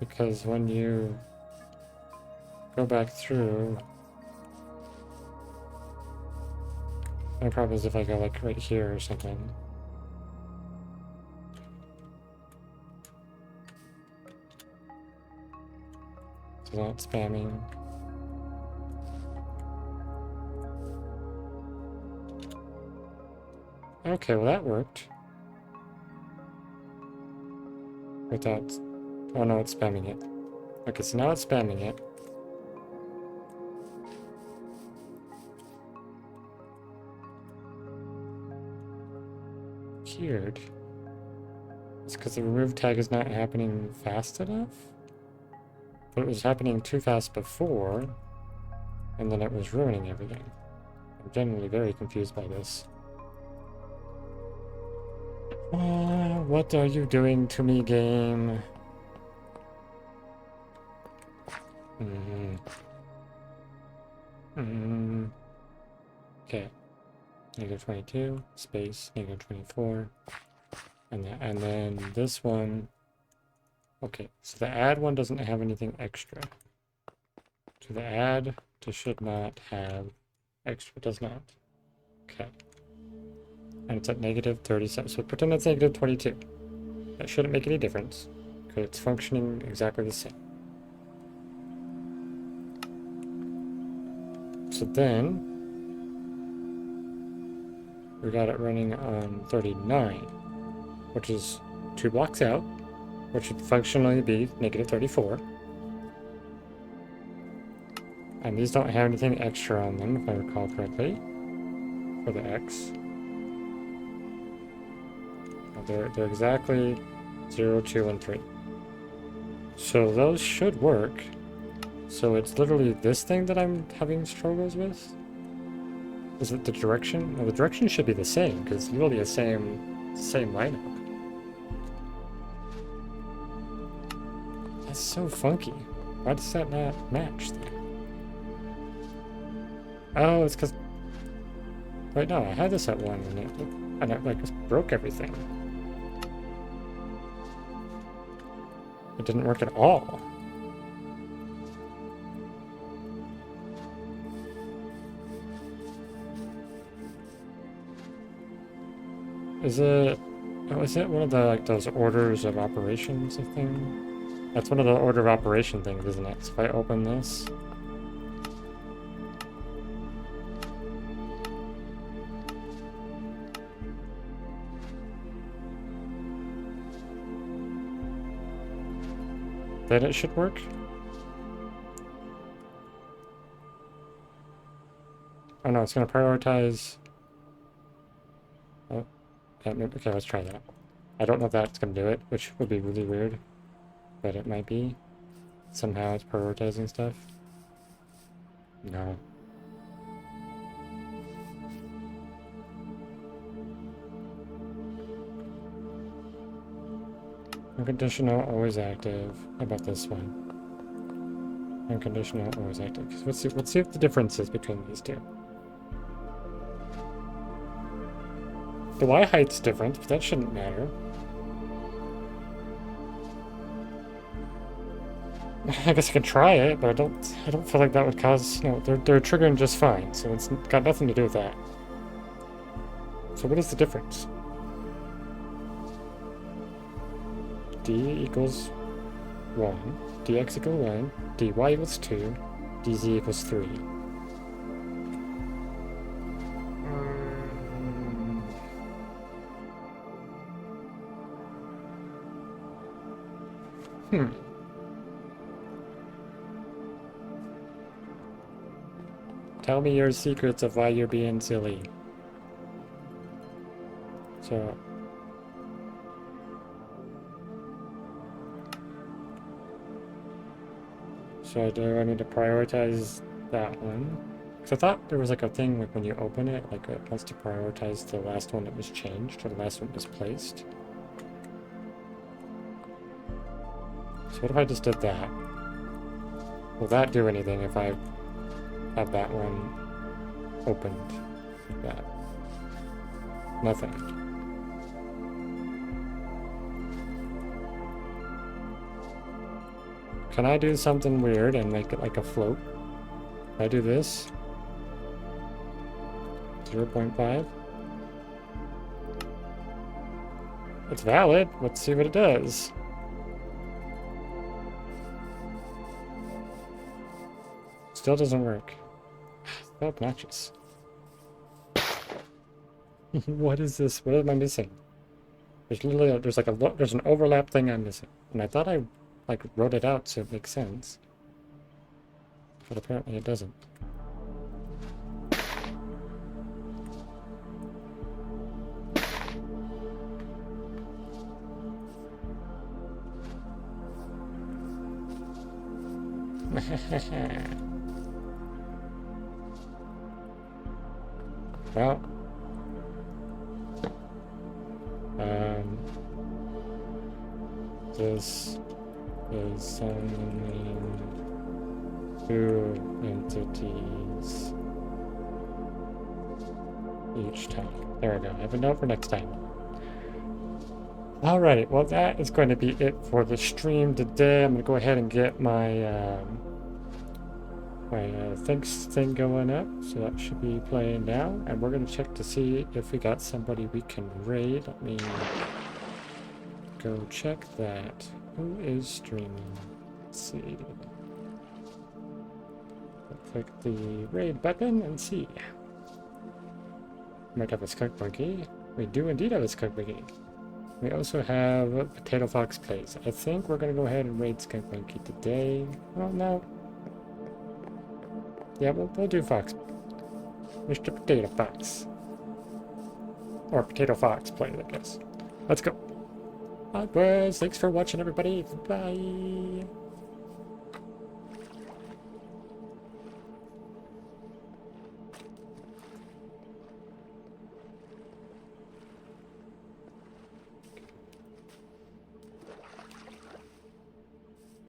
Because when you go back through, my problem is if I go like right here or something. So not spamming. Okay, well that worked. Without, oh no, it's spamming it. Okay, so now it's spamming it. Weird. It's because the remove tag is not happening fast enough? But it was happening too fast before, and then it was ruining everything. I'm genuinely very confused by this. What are you doing to me, game? Okay. Negative 22, space, negative 24. And then this one. Okay, so the add one doesn't have anything extra. So the add should not have extra, does not. Okay. And it's at negative 37. So pretend that's negative 22. That shouldn't make any difference because it's functioning exactly the same. So then we got it running on 39, which is 2 blocks out, which should functionally be negative 34. And these don't have anything extra on them, if I recall correctly, for the X. They're exactly 0, 2, and 3. So those should work. So it's literally this thing that I'm having struggles with? Is it the direction? Well, the direction should be the same, because it's literally the same lineup. That's so funky. Why does that not match then? Oh, it's because... Wait, no, I had this at 1, and it like just broke everything. It didn't work at all. Is it... Oh, is it one of the, like, those orders of operations of thing? That's one of the order of operation things, isn't it? So if I open this... then it should work? Oh no, it's gonna prioritize... Oh, yeah, okay, let's try that. I don't know if that's gonna do it, which would be really weird. But it might be. Somehow it's prioritizing stuff. No. Unconditional, always active. How about this one? Unconditional, always active. Let's see what the difference is between these two. The Y height's different, but that shouldn't matter. I guess I can try it, but I don't feel like that would cause... No, they're triggering just fine, so it's got nothing to do with that. So what is the difference? D equals 1, dx equals 1, dy equals 2, dz equals 3. Tell me your secrets of why you're being silly. So do I need to prioritize that one? Because I thought there was like a thing like when you open it, like it wants to prioritize the last one that was changed or the last one that was placed. So what if I just did that? Will that do anything if I have that one opened like that? Nothing. Can I do something weird and make it like a float? Can I do this? 0.5? It's valid. Let's see what it does. Still doesn't work. So obnoxious. What is this? What am I missing? There's literally there's an overlap thing I'm missing, and I thought I like wrote it out so it makes sense, but apparently it doesn't. Well, this is summoning 2 entities each time. There we go. I have a note for next time. Alrighty, well that is going to be it for the stream today. I'm going to go ahead and get my thanks thing going up, so that should be playing now, and we're going to check to see if we got somebody we can raid. Let me go check that. Who is streaming? Let's see. Click the raid button and see. Might have a skunk monkey. We do indeed have a skunk monkey. We also have Potato Fox Plays. I think we're going to go ahead and raid skunk monkey today. Well, no. Yeah, we'll do Fox. Mr. Potato Fox. Or Potato Fox Plays, I guess. Let's go. Likewise, thanks for watching, everybody. Bye.